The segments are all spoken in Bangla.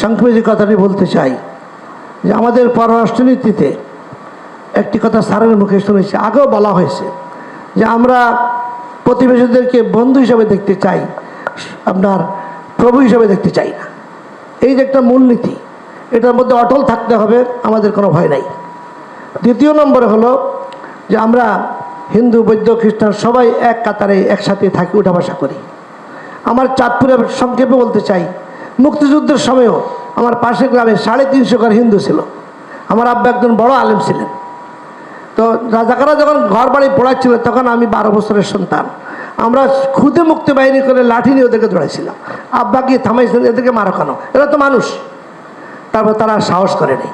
সংক্ষেপে যে কথাটি বলতে চাই যে আমাদের পররাষ্ট্রনীতিতে একটি কথা স্যারের মুখে শুনেছি, আগেও বলা হয়েছে যে আমরা প্রতিবেশীদেরকে বন্ধু হিসাবে দেখতে চাই, আপনার প্রভু হিসাবে দেখতে চাই না। এই যে একটা মূলনীতি, এটার মধ্যে অটল থাকতে হবে, আমাদের কোনো ভয় নাই। দ্বিতীয় নম্বরে হলো যে আমরা হিন্দু, বৌদ্ধ, খ্রিস্টান সবাই এক কাতারে একসাথে থাকি, উঠা বসা করি। আমার চাঁদপুরে সংক্ষেপে বলতে চাই, মুক্তিযুদ্ধের সময়ও আমার পাশের গ্রামে 350 ঘর হিন্দু ছিল। আমার আব্বা একজন বড় আলেম ছিলেন। তো রাজাকাররা যখন ঘর বাড়ি পড়াচ্ছিল তখন আমি 12 বছরের সন্তান। আমরা খুদে মুক্তি বাহিনী করে লাঠি নিয়ে ওদেরকে দৌড়াইছিলাম। আব্বা গিয়ে থামাইছিলেন, এদেরকে মারো কেন, এরা তো মানুষ। তারপর তারা সাহস করেনি।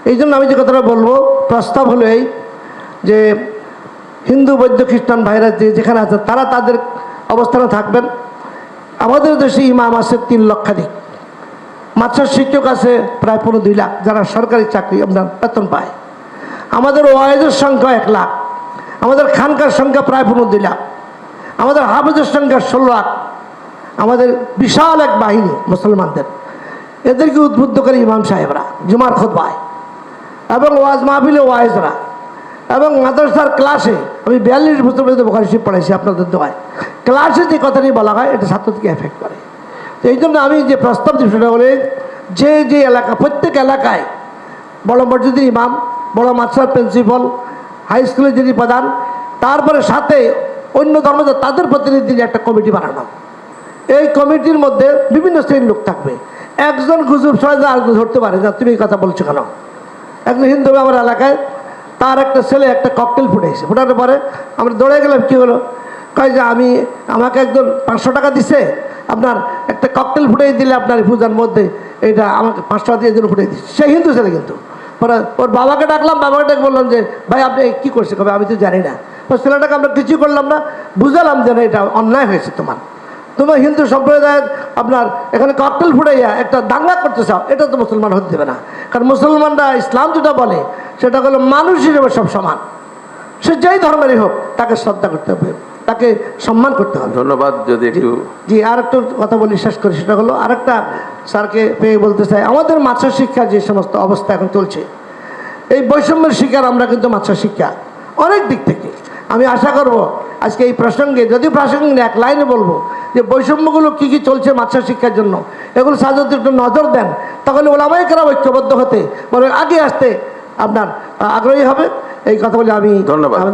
এই জন্য আমি যে কথাটা বলবো, প্রস্তাব হলো এই যে হিন্দু, বৌদ্ধ, খ্রিস্টান ভাইরা যেখানে আছে তারা তাদের অবস্থানে থাকবেন। আমাদের দেশে ইমাম আছে 3 লক্ষাধিক, মাদ্রাসার শিক্ষক আছে প্রায় 15-2 লাখ যারা সরকারি চাকরি আপনার বেতন পায়। আমাদের ওয়াইজের সংখ্যা 1 লাখ, আমাদের খানকার সংখ্যা প্রায় 15-2 লাখ, আমাদের হাফেজের সংখ্যা 16 লাখ। আমাদের বিশাল এক বাহিনী মুসলমানদের, এদেরকে উদ্বুদ্ধ করে ইমাম সাহেবরা জুমার খুতবায় এবং ওয়াজ মাহফিলে ওয়াইজরা এবং মাদ্রাসার ক্লাসে। আমি 42 বছর পর্যন্ত বুখারী শরীফ পড়াইছি আপনাদের দোয়ায়। ক্লাসে যে কথাটি বলা হয় এটা ছাত্রদেরকে এফেক্ট করে। তো এই জন্য আমি যে প্রস্তাব দিই সেটা হলে যে যে এলাকা, প্রত্যেক এলাকায় বড় মসজিদের ইমাম, বড় মাদ্রাসার প্রিন্সিপাল, হাই স্কুলের যিনি প্রধান, তারপরে সাথে অন্য ধর্ম তাদের প্রতিনিধি একটা কমিটি বানানো। এই কমিটির মধ্যে বিভিন্ন শ্রেণীর লোক থাকবে। একজন গুজব ছড়ায় আরেকজন ধরতে পারে না, তুমি এই কথা বলছো কেন। একজন হিন্দু আমার এলাকায়, তার একটা ছেলে একটা ককটেল ফুটেছে, ফুটানোর পরে আমরা দৌড়ে গেলাম, কী হলো, কয় যে আমাকে একজন 500 টাকা দিছে, আপনার একটা ককটেল ফুটিয়ে দিলে আপনার পূজার মধ্যে এটা আমাকে 500 টাকা দিয়ে জন্য ফুটিয়ে দিচ্ছে। সে হিন্দু ছেলে, কিন্তু পরে ওর বাবাকে ডাকলাম, বাবাকে ডেকে বললাম যে ভাই আপনি কী করছে, কবে আমি তো জানি না। ছেলেটাকে আমরা কিছুই করলাম না, বুঝালাম যে না এটা অন্যায় হয়েছে, তোমার হিন্দু সম্প্রদায়ের আপনার এখানে ককটেল ফুটাইয়া একটা দাঙ্গা করতে চাও, এটা তো মুসলমান হতে দেবে না। কারণ মুসলমানরা ইসলাম যেটা বলে সেটা হলো মানুষ হিসেবে সব সমান, সে যেই ধর্মেরই হোক তাকে শ্রদ্ধা করতে হবে, তাকে সম্মান করতে হবে। ধন্যবাদ। যদি একটু জি আর একটু কথা বলি, শেষ করি। সেটা হলো আরেকটা স্যারকে পেয়ে বলতে চাই, আমাদের মাদ্রাসা শিক্ষার যে সমস্ত অবস্থা এখন চলছে, এই বৈষম্যের শিকার আমরা কিন্তু মাদ্রাসা শিক্ষা অনেক দিক থেকে। আমি আশা করব আজকে এই প্রসঙ্গে, যদি প্রাসঙ্গিক এক লাইনে বলবো যে বৈষম্যগুলো কী কী চলছে মাদ্রাসা শিক্ষার জন্য, এগুলো স্যার যদি একটু নজর দেন তাহলে ওলামায়ে কেরাম ঐক্যবদ্ধ হতে বলে আগে আসতে আপনার আগ্রহী হবে। এই কথা বলে আমি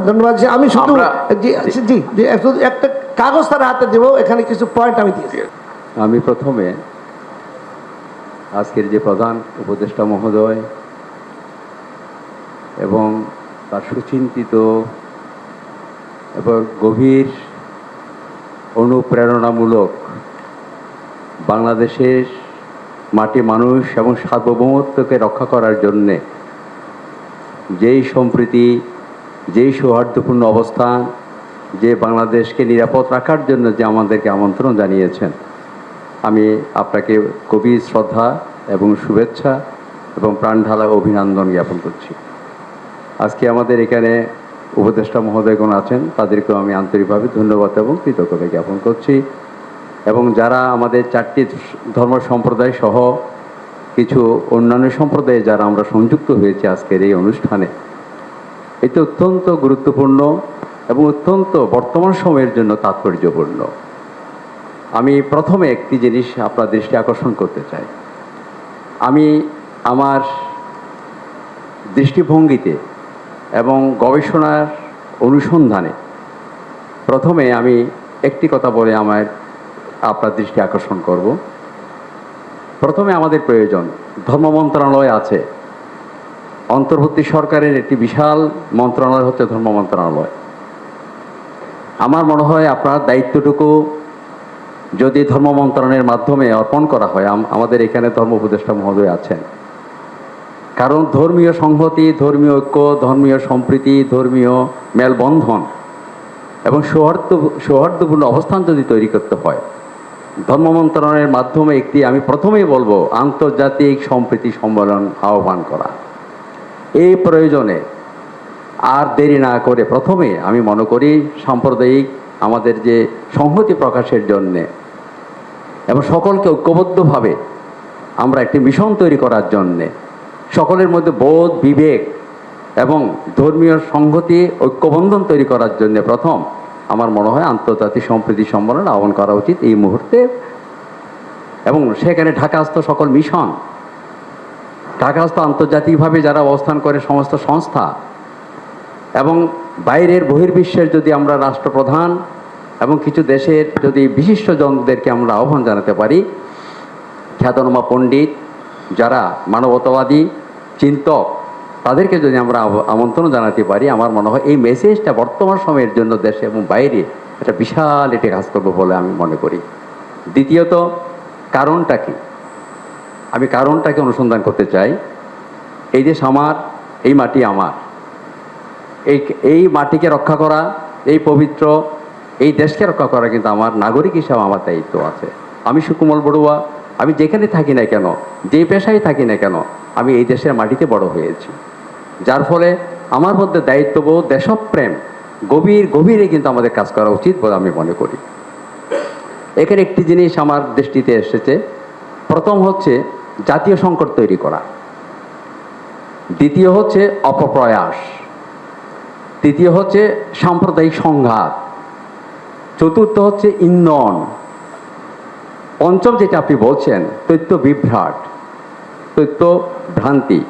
ধন্যবাদ। যে আমি শুধু জি একটা কাগজ তার হাতে দেবো, এখানে কিছু পয়েন্ট আমি দিয়েছি। আমি প্রথমে আজকের যে প্রধান উপদেষ্টা মহোদয় এবং তার সুচিন্তিত এবং গভীর অনুপ্রেরণামূলক বাংলাদেশের মাটি, মানুষ এবং সার্বভৌমত্বকে রক্ষা করার জন্যে যেই সম্প্রীতি, যেই সৌহার্দ্যপূর্ণ অবস্থান, যে বাংলাদেশকে নিরাপদ রাখার জন্য যে আমাদেরকে আমন্ত্রণ জানিয়েছেন, আমি আপনাকে গভীর শ্রদ্ধা এবং শুভেচ্ছা এবং প্রাণঢালা অভিনন্দন জ্ঞাপন করছি। আজকে আমাদের এখানে উপদেষ্টা মহোদয়গণ আছেন, তাদেরকেও আমি আন্তরিকভাবে ধন্যবাদ এবং কৃতজ্ঞতা জ্ঞাপন করছি। এবং যারা আমাদের 4টি ধর্ম সম্প্রদায় সহ কিছু অন্যান্য সম্প্রদায়ে যারা আমরা সংযুক্ত হয়েছি আজকের এই অনুষ্ঠানে, এটি অত্যন্ত গুরুত্বপূর্ণ এবং অত্যন্ত বর্তমান সময়ের জন্য তাৎপর্যপূর্ণ। আমি প্রথমে একটি জিনিস আপনার দৃষ্টি আকর্ষণ করতে চাই। আমি আমার দৃষ্টিভঙ্গিতে এবং গবেষণার অনুসন্ধানে প্রথমে আমি একটি কথা বলে আপনার দৃষ্টি আকর্ষণ করব। প্রথমে আমাদের প্রয়োজন, ধর্ম মন্ত্রণালয় আছে, অন্তর্বর্তী সরকারের একটি বিশাল মন্ত্রণালয় হচ্ছে ধর্ম মন্ত্রণালয়। আমার মনে হয় আপনার দায়িত্বটুকু যদি ধর্ম মন্ত্রণালয়ের মাধ্যমে অর্পণ করা হয়, আমাদের এখানে ধর্ম উপদেষ্টা মহোদয় আছেন, কারণ ধর্মীয় সংহতি, ধর্মীয় ঐক্য, ধর্মীয় সম্প্রীতি, ধর্মীয় মেলবন্ধন এবং সৌহার্দ্যপূর্ণ অবস্থান যদি তৈরি করতে হয়, ধর্ম মন্ত্রণালয়ের মাধ্যমে একটি, আমি প্রথমেই বলবো, আন্তর্জাতিক সম্প্রীতি সম্মেলন আহ্বান করা। এই প্রয়োজনে আর দেরি না করে প্রথমে আমি মনে করি সাম্প্রদায়িক আমাদের যে সংহতি প্রকাশের জন্যে এবং সকলকে ঐক্যবদ্ধভাবে আমরা একটি মিশন তৈরি করার জন্যে সকলের মধ্যে বোধ বিবেক এবং ধর্মীয় সংহতি ঐক্যবন্ধন তৈরি করার জন্য প্রথম আমার মনে হয় আন্তর্জাতিক সম্প্রীতি সম্মেলন আহ্বান করা উচিত এই মুহূর্তে। এবং সেখানে ঢাকাস্থ সকল মিশন, ঢাকাস্থ আন্তর্জাতিকভাবে যারা অবস্থান করে সমস্ত সংস্থা এবং বাইরের বহির্বিশ্বের যদি আমরা রাষ্ট্রপ্রধান এবং কিছু দেশের যদি বিশিষ্টজনদেরকে আমরা আহ্বান জানাতে পারি, খ্যাতনামা পণ্ডিত যারা মানবতাবাদী চিন্তক, তাদেরকে যদি আমরা আমন্ত্রণ জানাতে পারি, আমার মনে হয় এই মেসেজটা বর্তমান সময়ের জন্য দেশে এবং বাইরে একটা বিশাল একটি কাজ করবে বলে আমি মনে করি। দ্বিতীয়ত, কারণটা কি? আমি কারণটাকে অনুসন্ধান করতে চাই। এই দেশ আমার, এই মাটি আমার, এই মাটিকে রক্ষা করা, এই পবিত্র এই দেশকে রক্ষা করা কিন্তু আমার নাগরিক হিসাবে আমার দায়িত্ব আছে। আমি সুকুমল বড়ুয়া, আমি যেখানে থাকি না কেন, যে পেশায় থাকি না কেন, আমি এই দেশের মাটিতে বড় হয়েছি, যার ফলে আমার মধ্যে দায়িত্ববোধ, দেশপ্রেম গভীরে কিন্তু আমাদের কাজ করা উচিত বলে আমি মনে করি। এখানে একটি জিনিস আমার দৃষ্টিতে এসেছে। প্রথম হচ্ছে জাতীয় সংকট তৈরি করা, দ্বিতীয় হচ্ছে অপপ্রয়াস, তৃতীয় হচ্ছে সাম্প্রদায়িক সংঘাত, চতুর্থ হচ্ছে ইন্ধন, পঞ্চম যেটা আপনি বলছেন তথ্য বিভ্রাট, তথ্য ভ্রান্তি।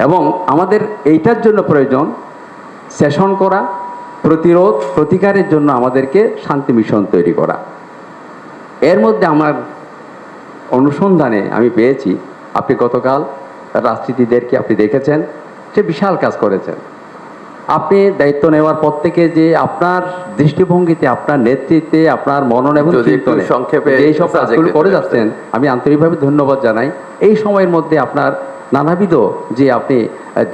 এবং আমাদের এইটার জন্য প্রয়োজন সেশন করা, প্রতিরোধ প্রতিকারের জন্য আমাদেরকে শান্তি মিশন তৈরি করা। এর মধ্যে আমার অনুসন্ধানে আমি পেয়েছি, আপনি গতকাল রাজনীতিদেরকে আপনি দেখেছেন, সে বিশাল কাজ করেছেন। আপনি দায়িত্ব নেওয়ার পর থেকে যে আপনার দৃষ্টিভঙ্গিতে, আপনার নেতৃত্বে, আপনার মনন এবং চিন্তনে সংক্ষেপে এইসব কাজগুলো করে যাচ্ছেন, আমি আন্তরিকভাবে ধন্যবাদ জানাই। এই সময়ের মধ্যে আপনার নানাবিধ যে আপনি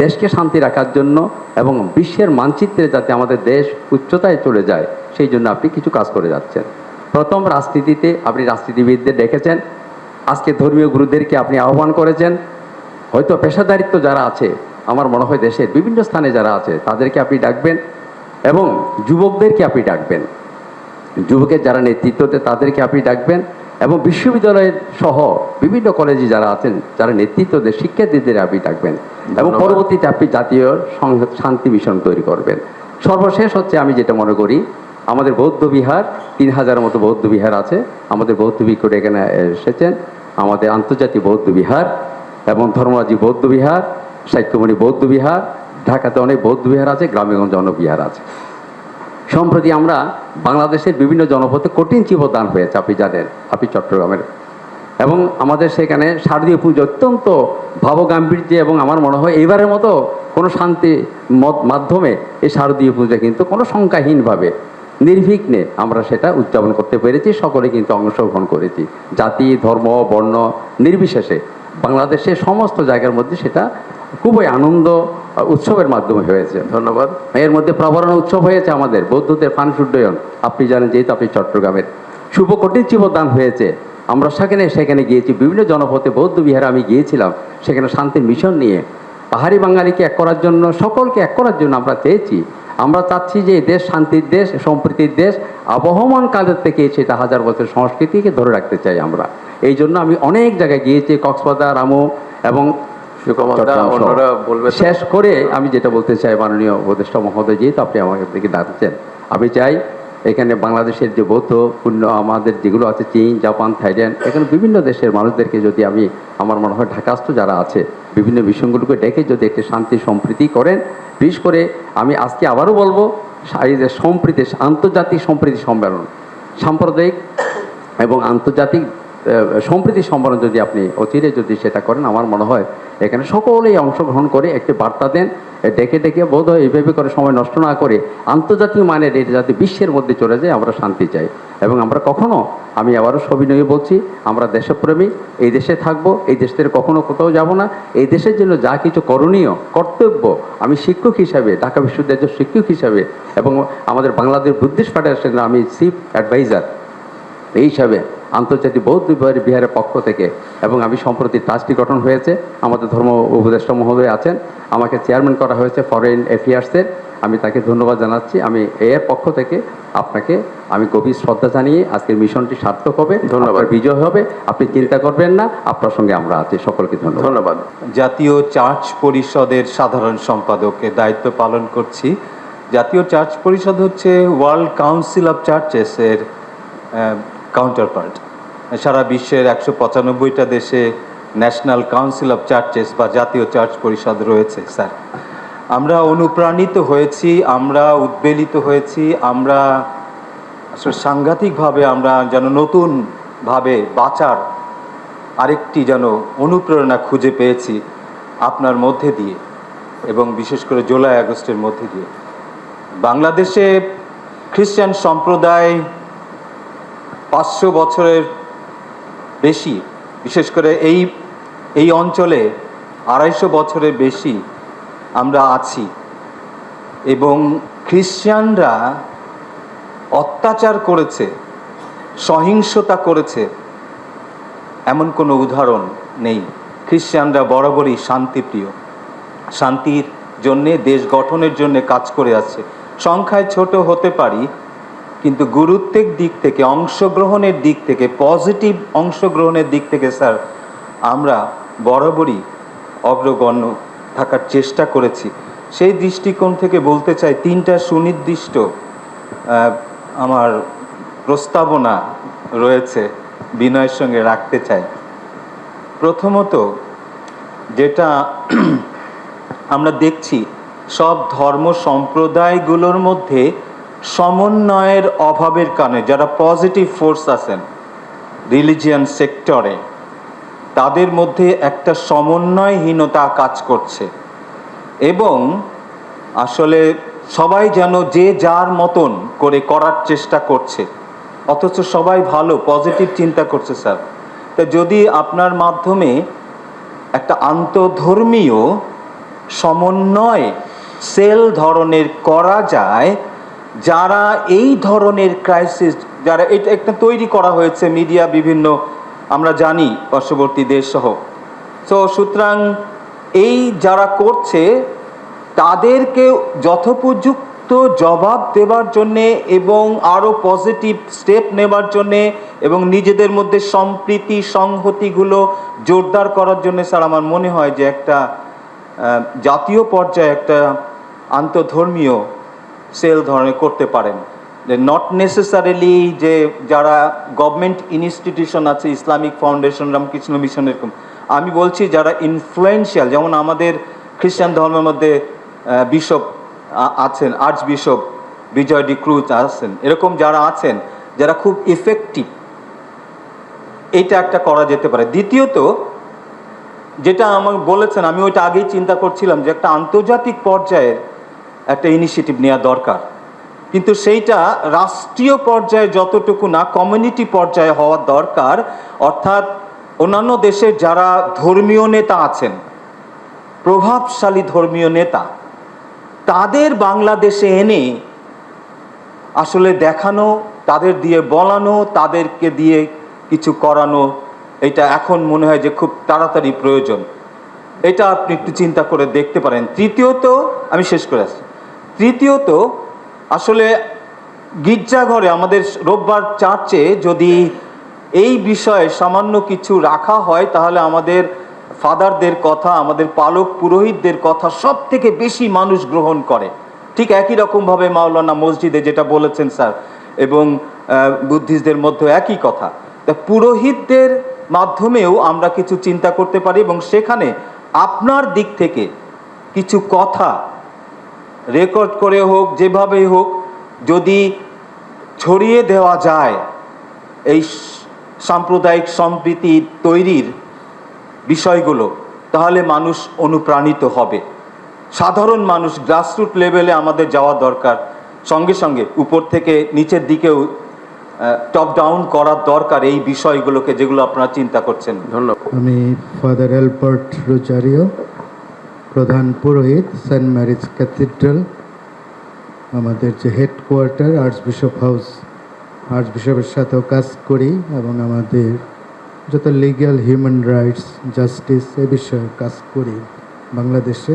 দেশকে শান্তি রাখার জন্য এবং বিশ্বের মানচিত্রে যাতে আমাদের দেশ উচ্চতায় চলে যায়, সেই জন্য আপনি কিছু কাজ করে যাচ্ছেন। প্রথম, রাজনীতিতে আপনি রাজনীতিবিদদের ডেকেছেন, আজকে ধর্মীয় গুরুদেরকে আপনি আহ্বান করেছেন। হয়তো পেশাদারিত্ব যারা আছে, আমার মনে হয় দেশের বিভিন্ন স্থানে যারা আছে, তাদেরকে আপনি ডাকবেন এবং যুবকদেরকে আপনি ডাকবেন, যুবকের যারা নেতৃত্বতে তাদেরকে আপনি ডাকবেন এবং বিশ্ববিদ্যালয়ের সহ বিভিন্ন কলেজে যারা আছেন, যারা নেতৃত্বদের শিক্ষার্থীদের আপনি ডাকবেন এবং পরবর্তীতে আপনি জাতীয় শান্তি মিশন তৈরি করবেন। সর্বশেষ হচ্ছে আমি যেটা মনে করি, আমাদের বৌদ্ধ বিহার 3000 মতো বৌদ্ধ বিহার আছে, আমাদের বৌদ্ধ ভিক্ষু এখানে এসেছেন, আমাদের আন্তর্জাতিক বৌদ্ধ বিহার এবং ধর্মরাজি বৌদ্ধ বিহার, সাহিত্যমণি বৌদ্ধ বিহার, ঢাকাতে অনেক বৌদ্ধ বিহার আছে, গ্রামেগঞ্জে অনেক বিহার আছে। সম্প্রতি আমরা বাংলাদেশের বিভিন্ন জনপদে কঠিন জীবদান হয়েছে, আপনি জানেন, আপনি চট্টগ্রামের, এবং আমাদের সেখানে শারদীয় পুজো অত্যন্ত ভাবগাম্ভীর্যে এবং আমার মনে হয় এবারের মতো কোনো শান্তি মাধ্যমে এই শারদীয় পূজা কিন্তু কোনো সংখ্যাহীনভাবে নির্বিঘ্নে আমরা সেটা উদযাপন করতে পেরেছি। সকলে কিন্তু অংশগ্রহণ করেছি, জাতি ধর্ম বর্ণ নির্বিশেষে বাংলাদেশের সমস্ত জায়গার মধ্যে সেটা খুবই আনন্দ উৎসবের মাধ্যমে হয়েছে। ধন্যবাদ। এর মধ্যে প্রবরণ উৎসব হয়েছে আমাদের বৌদ্ধদের ফানুস উড্ডয়ন, আপনি জানেন, যেহেতু আপনি চট্টগ্রামের, শুভ কঠিন জীবদান হয়েছে। আমরা সেখানে গিয়েছি, বিভিন্ন জনপথে বৌদ্ধ বিহারে আমি গিয়েছিলাম, সেখানে শান্তির মিশন নিয়ে পাহাড়ি বাঙালিকে এক করার জন্য, সকলকে এক করার জন্য আমরা চেয়েছি। আমরা চাচ্ছি যে দেশ শান্তির দেশ, সম্প্রীতির দেশ, আবহমান কালের থেকে সেটা 1000 বছর সংস্কৃতিকে ধরে রাখতে চাই আমরা। এই জন্য আমি অনেক জায়গায় গিয়েছি, কক্সবাজার, রামু এবং শেষ করে আমি যেটা বলতে চাই, মাননীয় উপদেষ্টা মহোদয়, যেহেতু আপনি আমাকে দিকে ডাকছেন, আমি চাই এখানে বাংলাদেশের যে বৌদ্ধ পুণ্য আমাদের যেগুলো আছে, চীন, জাপান, থাইল্যান্ড, এখানে বিভিন্ন দেশের মানুষদেরকে যদি আমি, আমার মনে হয় ঢাকাস্থ যারা আছে, বিভিন্ন বিষয়গুলোকে ডেকে যদি একটি শান্তি সম্প্রীতি করেন। বিশেষ করে আমি আজকে আবারও বলবো, এই যে সম্প্রীতি, আন্তর্জাতিক সম্প্রীতি সম্মেলন, সাম্প্রদায়িক এবং আন্তর্জাতিক সম্প্রীতি সম্মেলন যদি আপনি অচিরে যদি সেটা করেন, আমার মনে হয় এখানে সকলেই অংশগ্রহণ করে একটি বার্তা দেন, ডেকে বোধ হয় এইভাবে করে সময় নষ্ট না করে আন্তর্জাতিক মানের এটা যাতে বিশ্বের মধ্যে চলে যায়, আমরা শান্তি চাই। এবং আমরা কখনো, আমি আবারও সবিনয়ে বলছি, আমরা দেশপ্রেমী, এই দেশে থাকবো, এই দেশ থেকে কখনো কোথাও যাব না। এই দেশের জন্য যা কিছু করণীয় কর্তব্য, আমি শিক্ষক হিসাবে, ঢাকা বিশ্ববিদ্যালয়ের শিক্ষক হিসাবে এবং আমাদের বাংলাদেশ বুদ্ধিস্ট ফেডারেশনের আমি চিফ অ্যাডভাইজার এই হিসাবে আন্তর্জাতিক বৌদ্ধ বিহারের পক্ষ থেকে, এবং আমি সম্প্রতি ট্রাস্টি গঠন হয়েছে, আমাদের ধর্ম উপদেষ্টা মহোদয় আছেন, আমাকে চেয়ারম্যান করা হয়েছে ফরেন অ্যাফেয়ার্সের, আমি তাকে ধন্যবাদ জানাচ্ছি। আমি এর পক্ষ থেকে আপনাকে আমি গভীর শ্রদ্ধা জানিয়ে আজকের মিশনটি সার্থক হবে, ধন্যবাদ। আপনার বিজয় হবে, আপনি চিন্তা করবেন না, আপনার সঙ্গে আমরা আছি। সকলকে ধন্যবাদ। ধন্যবাদ। জাতীয় চার্চ পরিষদের সাধারণ সম্পাদকের দায়িত্ব পালন করছি। জাতীয় চার্চ পরিষদ হচ্ছে ওয়ার্ল্ড কাউন্সিল অফ চার্চেস এর কাউন্টারপার্ট। সারা বিশ্বের 195টা দেশে ন্যাশনাল কাউন্সিল অফ চার্চেস বা জাতীয় চার্চ পরিষদ রয়েছে। স্যার, আমরা অনুপ্রাণিত হয়েছি, আমরা উদ্বেলিত হয়েছি, আমরা আসলে সাংঘাতিকভাবে আমরা যেন নতুনভাবে বাঁচার আরেকটি যেন অনুপ্রেরণা খুঁজে পেয়েছি আপনার মধ্যে দিয়ে, এবং বিশেষ করে জুলাই আগস্টের মধ্যে দিয়ে। বাংলাদেশে খ্রিস্টান সম্প্রদায় 500 বছরের বেশি, বিশেষ করে এই অঞ্চলে 250 বছরের বেশি আমরা আছি, এবং খ্রিস্টানরা অত্যাচার করেছে, সহিংসতা করেছে এমন কোনো উদাহরণ নেই। খ্রিস্টানরা বরাবরই শান্তিপ্রিয়, শান্তির জন্যে, দেশ গঠনের জন্য কাজ করে আছে। সংখ্যায় ছোট হতে পারি, কিন্তু গুরুত্বের দিক থেকে, অংশগ্রহণের দিক থেকে, পজিটিভ অংশগ্রহণের দিক থেকে স্যার আমরা বরাবরই অগ্রগণ্য থাকার চেষ্টা করেছি। সেই দৃষ্টিকোণ থেকে বলতে চাই, 3টা সুনির্দিষ্ট আমার প্রস্তাবনা রয়েছে, বিনয়ের সঙ্গে রাখতে চাই। প্রথমত, যেটা আমরা দেখছি সব ধর্ম সম্প্রদায়গুলোর মধ্যে সমন্বয়ের অভাবের কারণে যারা পজিটিভ ফোর্স আছেন রিলিজিয়ান সেক্টরে, তাদের মধ্যে একটা সমন্বয়হীনতা কাজ করছে, এবং আসলে সবাই যেন যে যার মতন করে করার চেষ্টা করছে, অথচ সবাই ভালো পজিটিভ চিন্তা করছে। স্যার, তা যদি আপনার মাধ্যমে একটা আন্তধর্মীয় সমন্বয় সেল ধরনের করা যায়, যারা এই ধরনের ক্রাইসিস, যারা এটা একটা তৈরি করা হয়েছে মিডিয়া বিভিন্ন, আমরা জানি পার্শ্ববর্তী দেশ সহ। তো সুতরাং এই যারা করছে তাদেরকে যথোপযুক্ত জবাব দেবার জন্যে এবং আরও পজিটিভ স্টেপ নেবার জন্যে এবং নিজেদের মধ্যে সম্প্রীতি সংহতিগুলো জোরদার করার জন্য স্যার আমার মনে হয় যে একটা জাতীয় পর্যায়ে একটা আন্তধর্মীয় সেল ধরনের করতে পারেন। যে নট নেসেসারিলি যে যারা গভর্নমেন্ট ইনস্টিটিউশন আছে, ইসলামিক ফাউন্ডেশন, রামকৃষ্ণ মিশন, এরকম আমি বলছি যারা ইনফ্লুয়েন্সিয়াল, যেমন আমাদের খ্রিস্টান ধর্মের মধ্যে বিশপ আছেন, আর্চ বিশপ বিজয় ডি ক্রুজ আছেন, এরকম যারা আছেন যারা খুব ইফেক্টিভ, এটা একটা করা যেতে পারে। দ্বিতীয়ত, যেটা আমাকে বলেছেন, আমি ওইটা আগেই চিন্তা করছিলাম যে একটা আন্তর্জাতিক পর্যায়ের একটা ইনিশিয়েটিভ নেওয়া দরকার, কিন্তু সেইটা রাষ্ট্রীয় পর্যায়ে যতটুকু না, কমিউনিটি পর্যায়ে হওয়া দরকার। অর্থাৎ অন্যান্য দেশের যারা ধর্মীয় নেতা আছেন, প্রভাবশালী ধর্মীয় নেতা, তাদের বাংলাদেশে এনে আসলে দেখানো, তাদের দিয়ে বলানো, তাদেরকে দিয়ে কিছু করানো, এটা এখন মনে হয় যে খুব তাড়াতাড়ি প্রয়োজন। এটা আপনি একটু চিন্তা করে দেখতে পারেন। তৃতীয়ত, আমি শেষ করে আসছি, তৃতীয়ত আসলে গির্জাঘরে আমাদের রোববার চার্চে যদি এই বিষয়ে সামান্য কিছু রাখা হয়, তাহলে আমাদের ফাদারদের কথা, আমাদের পালক পুরোহিতদের কথা সব থেকে বেশি মানুষ গ্রহণ করে। ঠিক একই রকমভাবে মাওলানা মসজিদে যেটা বলেছেন স্যার, এবং বুদ্ধিস্টদের মধ্যে একই কথা। তা পুরোহিতদের মাধ্যমেও আমরা কিছু চিন্তা করতে পারি, এবং সেখানে আপনার দিক থেকে কিছু কথা রেকর্ড করে হোক, যেভাবেই হোক, যদি ছড়িয়ে দেওয়া যায় এই সাম্প্রদায়িক সম্প্রীতি তৈরির বিষয়গুলো, তাহলে মানুষ অনুপ্রাণিত হবে। সাধারণ মানুষ গ্রাসরুট লেভেলে আমাদের যাওয়া দরকার, সঙ্গে সঙ্গে উপর থেকে নিচের দিকেও টপ ডাউন করার দরকার এই বিষয়গুলোকে, যেগুলো আপনারা চিন্তা করছেন। ধন্যবাদ। আমি ফাদার অ্যালবার্ট রোজারিও, প্রধান পুরোহিত সেন্ট ম্যারিজ ক্যাথিড্রাল, আমাদের যে হেডকোয়ার্টার আর্চবিশপ হাউস, আর্চবিশপের সাথেও কাজ করি, এবং আমাদের যত লিগ্যাল হিউম্যান রাইটস জাস্টিস এ বিষয়ে কাজ করি বাংলাদেশে।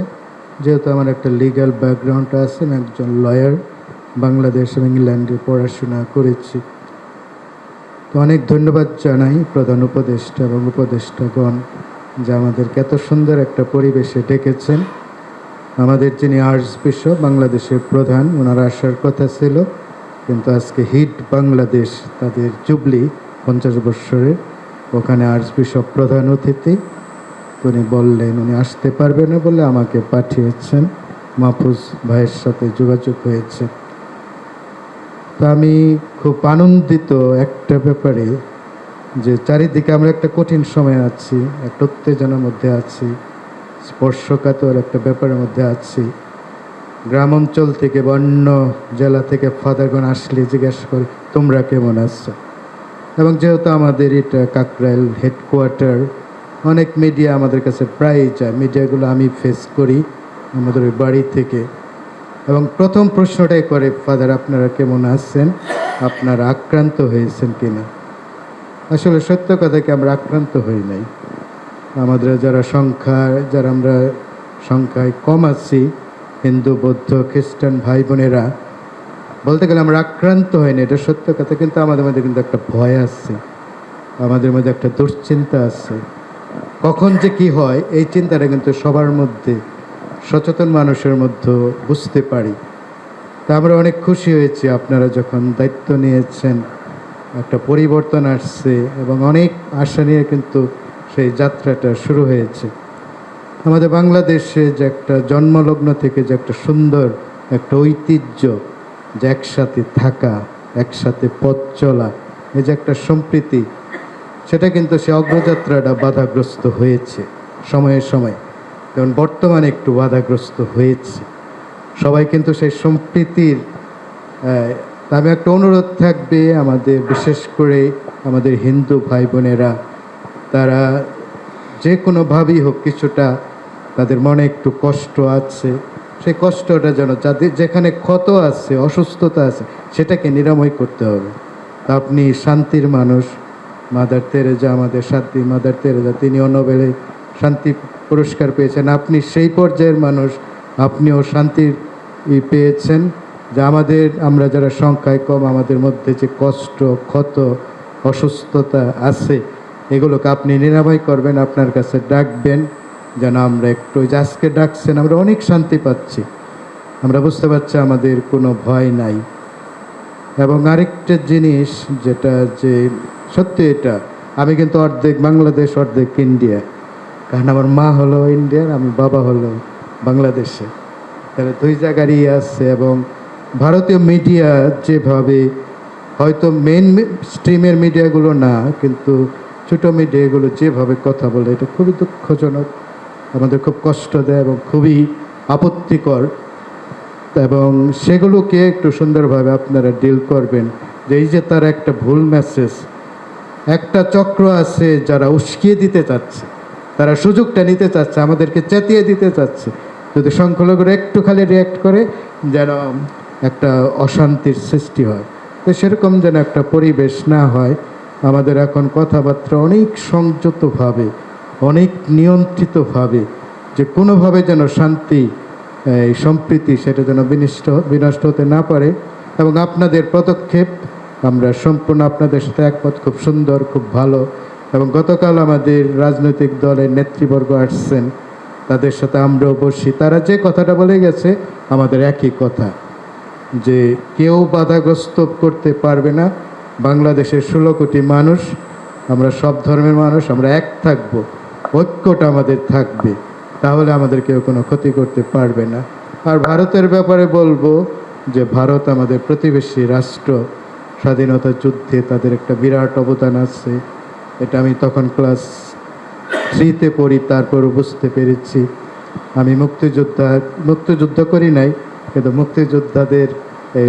যেহেতু আমার একটা লিগ্যাল ব্যাকগ্রাউন্ড আছে, আমি একজন লয়ার, বাংলাদেশ এবং ইংল্যান্ডে পড়াশোনা করেছি। তো অনেক ধন্যবাদ জানাই প্রধান উপদেষ্টা এবং উপদেষ্টাগণ যে আমাদেরকে এত সুন্দর একটা পরিবেশে ডেকেছেন। আমাদের যিনি আর্টস বিশপ বাংলাদেশের প্রধান, ওনার আসার কথা ছিল, কিন্তু আজকে হিট বাংলাদেশ তাদের জুবলি 50 বৎসরের, ওখানে আর্টস বিশপ প্রধান অতিথি, উনি বললেন উনি আসতে পারবে না বলে আমাকে পাঠিয়েছেন। মাহফুজ ভাইয়ের সাথে যোগাযোগ হয়েছে। তো আমি খুব আনন্দিত একটা ব্যাপারে, যে চারিদিকে আমরা একটা কঠিন সময় আছি, একটা উত্তেজনার মধ্যে আছি, স্পর্শকাতর একটা ব্যাপারের মধ্যে আছি। গ্রাম অঞ্চল থেকে বা অন্য জেলা থেকে ফাদারগণ আসলে জিজ্ঞাসা করে তোমরা কেমন আছো, এবং যেহেতু আমাদের এটা কাকরাইল হেডকোয়ার্টার, অনেক মিডিয়া আমাদের কাছে প্রায়ই যায়, মিডিয়াগুলো আমি ফেস করি আমাদের ওই বাড়ি থেকে, এবং প্রথম প্রশ্নটাই করে ফাদার আপনারা কেমন আছেন, আপনারা আক্রান্ত হয়েছেন কিনা। আসলে সত্য কথা কি, আমরা আক্রান্ত হই নাই। আমাদের যারা আমরা সংখ্যায় কম আছি, হিন্দু বৌদ্ধ খ্রিস্টান ভাই বোনেরা, বলতে গেলে আমরা আক্রান্ত হয়নি, এটা সত্য কথা, কিন্তু আমাদের মধ্যে কিন্তু একটা ভয় আছে, আমাদের মধ্যে একটা দুশ্চিন্তা আছে। কখন যে কি হয় এই চিন্তাটা কিন্তু সবার মধ্যে, সচেতন মানুষের মধ্যে বুঝতে পারি। তা আমরা অনেক খুশি হয়েছি আপনারা যখন দায়িত্ব নিয়েছেন, একটা পরিবর্তন আসছে এবং অনেক আশা নিয়ে কিন্তু সেই যাত্রাটা শুরু হয়েছে। আমাদের বাংলাদেশে যে একটা জন্মলগ্ন থেকে যে একটা সুন্দর একটা ঐতিহ্য, যে একসাথে থাকা, একসাথে পথ চলা, এই যে একটা সম্প্রীতি, সেটা কিন্তু সে অগ্রযাত্রাটা বাধাগ্রস্ত হয়েছে সময়ে সময়ে, যেমন বর্তমানে একটু বাধাগ্রস্ত হয়েছে। সবাই কিন্তু সেই সম্প্রীতির আমি একটা অনুরোধ থাকবে আমাদের, বিশেষ করে আমাদের হিন্দু ভাই বোনেরা, তারা যে কোনোভাবেই হোক কিছুটা তাদের মনে একটু কষ্ট আছে, সেই কষ্টটা যেন যাদের যেখানে ক্ষত আছে, অসুস্থতা আছে, সেটাকে নিরাময় করতে হবে। তা আপনি শান্তির মানুষ, মাদার তেরেজা, আমাদের শান্তি মাদার তেরেজা, তিনিও নোবেলে শান্তি পুরস্কার পেয়েছেন, আপনি সেই পর্যায়ের মানুষ, আপনিও শান্তির পেয়েছেন। যে আমরা যারা সংখ্যায় কম, আমাদের মধ্যে যে কষ্ট, ক্ষত, অসুস্থতা আছে, এগুলোকে আপনি নিরাময় করবেন, আপনার কাছে ডাকবেন, যেন আমরা একটু, যে আজকে ডাকছেন, আমরা অনেক শান্তি পাচ্ছি, আমরা বুঝতে পারছি আমাদের কোনো ভয় নাই। এবং আরেকটা জিনিস যেটা, যে সত্যি এটা, আমি কিন্তু অর্ধেক বাংলাদেশ অর্ধেক ইন্ডিয়া, কারণ আমার মা হলো ইন্ডিয়ার, আমি বাবা হলো বাংলাদেশে, তাহলে দুই জায়গারই আছে। এবং ভারতীয় মিডিয়া যেভাবে, হয়তো মেন স্ট্রিমের মিডিয়াগুলো না, কিন্তু ছোটো মিডিয়াগুলো যেভাবে কথা বলে, এটা খুবই দুঃখজনক, আমাদের খুব কষ্ট দেয় এবং খুবই আপত্তিকর। এবং সেগুলোকে একটু সুন্দরভাবে আপনারা ডিল করবেন, যে এই যে তার একটা ভুল মেসেজ, একটা চক্র আছে যারা উস্কিয়ে দিতে চাচ্ছে, তারা সুযোগটা নিতে চাচ্ছে, আমাদেরকে চেতিয়ে দিতে চাচ্ছে, যদি সংখ্যালঘুরা একটু খালি রিয়্যাক্ট করে যেন একটা অশান্তির সৃষ্টি হয়। তো সেরকম যেন একটা পরিবেশ না হয়। আমাদের এখন কথাবার্তা অনেক সংযতভাবে, অনেক নিয়ন্ত্রিতভাবে, যে কোনোভাবে যেন শান্তি, এই সম্প্রীতি, সেটা যেন বিনষ্ট হতে না পারে। এবং আপনাদের পদক্ষেপ আমরা সম্পূর্ণ আপনাদের সাথে একমত, খুব সুন্দর, খুব ভালো। এবং গতকাল আমাদের রাজনৈতিক দলের নেতৃবর্গ আসছেন, তাদের সাথে আমরাও বসি, তারা যে কথাটা বলে গেছে আমাদের একই কথা, যে কেউ বাধাগ্রস্ত করতে পারবে না। বাংলাদেশের 16 কোটি মানুষ, আমরা সব ধর্মের মানুষ, আমরা এক থাকবো, ঐক্যটা আমাদের থাকবে, তাহলে আমাদের কেউ কোনো ক্ষতি করতে পারবে না। আর ভারতের ব্যাপারে বলবো যে ভারত আমাদের প্রতিবেশী রাষ্ট্র, স্বাধীনতা যুদ্ধে তাদের একটা বিরাট অবদান আছে, এটা আমি তখন ক্লাস 3-তে পড়ি, তারপরও বুঝতে পেরেছি। আমি মুক্তিযুদ্ধ করি নাই, কিন্তু মুক্তিযোদ্ধাদের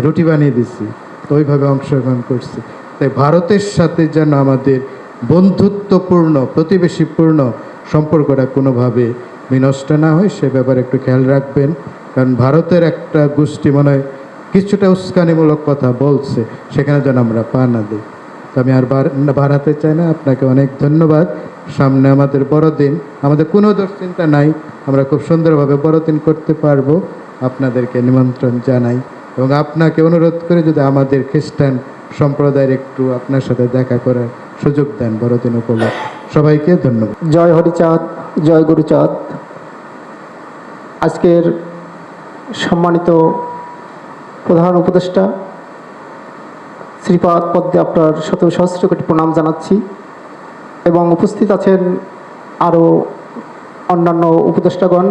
রুটি বানিয়ে দিছি, তো ওইভাবে অংশগ্রহণ করছি। তাই ভারতের সাথে যেন আমাদের বন্ধুত্বপূর্ণ, প্রতিবেশীপূর্ণ সম্পর্কটা কোনোভাবে বিনষ্ট না হয়, সে ব্যাপারে একটু খেয়াল রাখবেন। কারণ ভারতের একটা গোষ্ঠী মনে হয় কিছুটা উস্কানিমূলক কথা বলছে, সেখানে যেন আমরা পা না দিই। তো আমি আর বাড়াতে চাই না, আপনাকে অনেক ধন্যবাদ। সামনে আমাদের বড়দিন, আমাদের কোনো দুশ্চিন্তা নাই, আমরা খুব সুন্দরভাবে বড়দিন করতে পারবো। আপনাদেরকে নিমন্ত্রণ জানাই এবং আপনাকে অনুরোধ করে যদি আমাদের খ্রিস্টান সম্প্রদায়ের একটু আপনার সাথে দেখা করার সুযোগ দেন বড়দিন উপলক্ষে। সবাইকে ধন্যবাদ। জয় হরিচাঁদ, জয় গুরুচাঁদ। আজকের সম্মানিত প্রধান উপদেষ্টা শ্রীপাদ পদ্মে আপনার শত সহস্র কোটি প্রণাম জানাচ্ছি এবং উপস্থিত আছেন আরও অন্যান্য উপদেষ্টাগণ,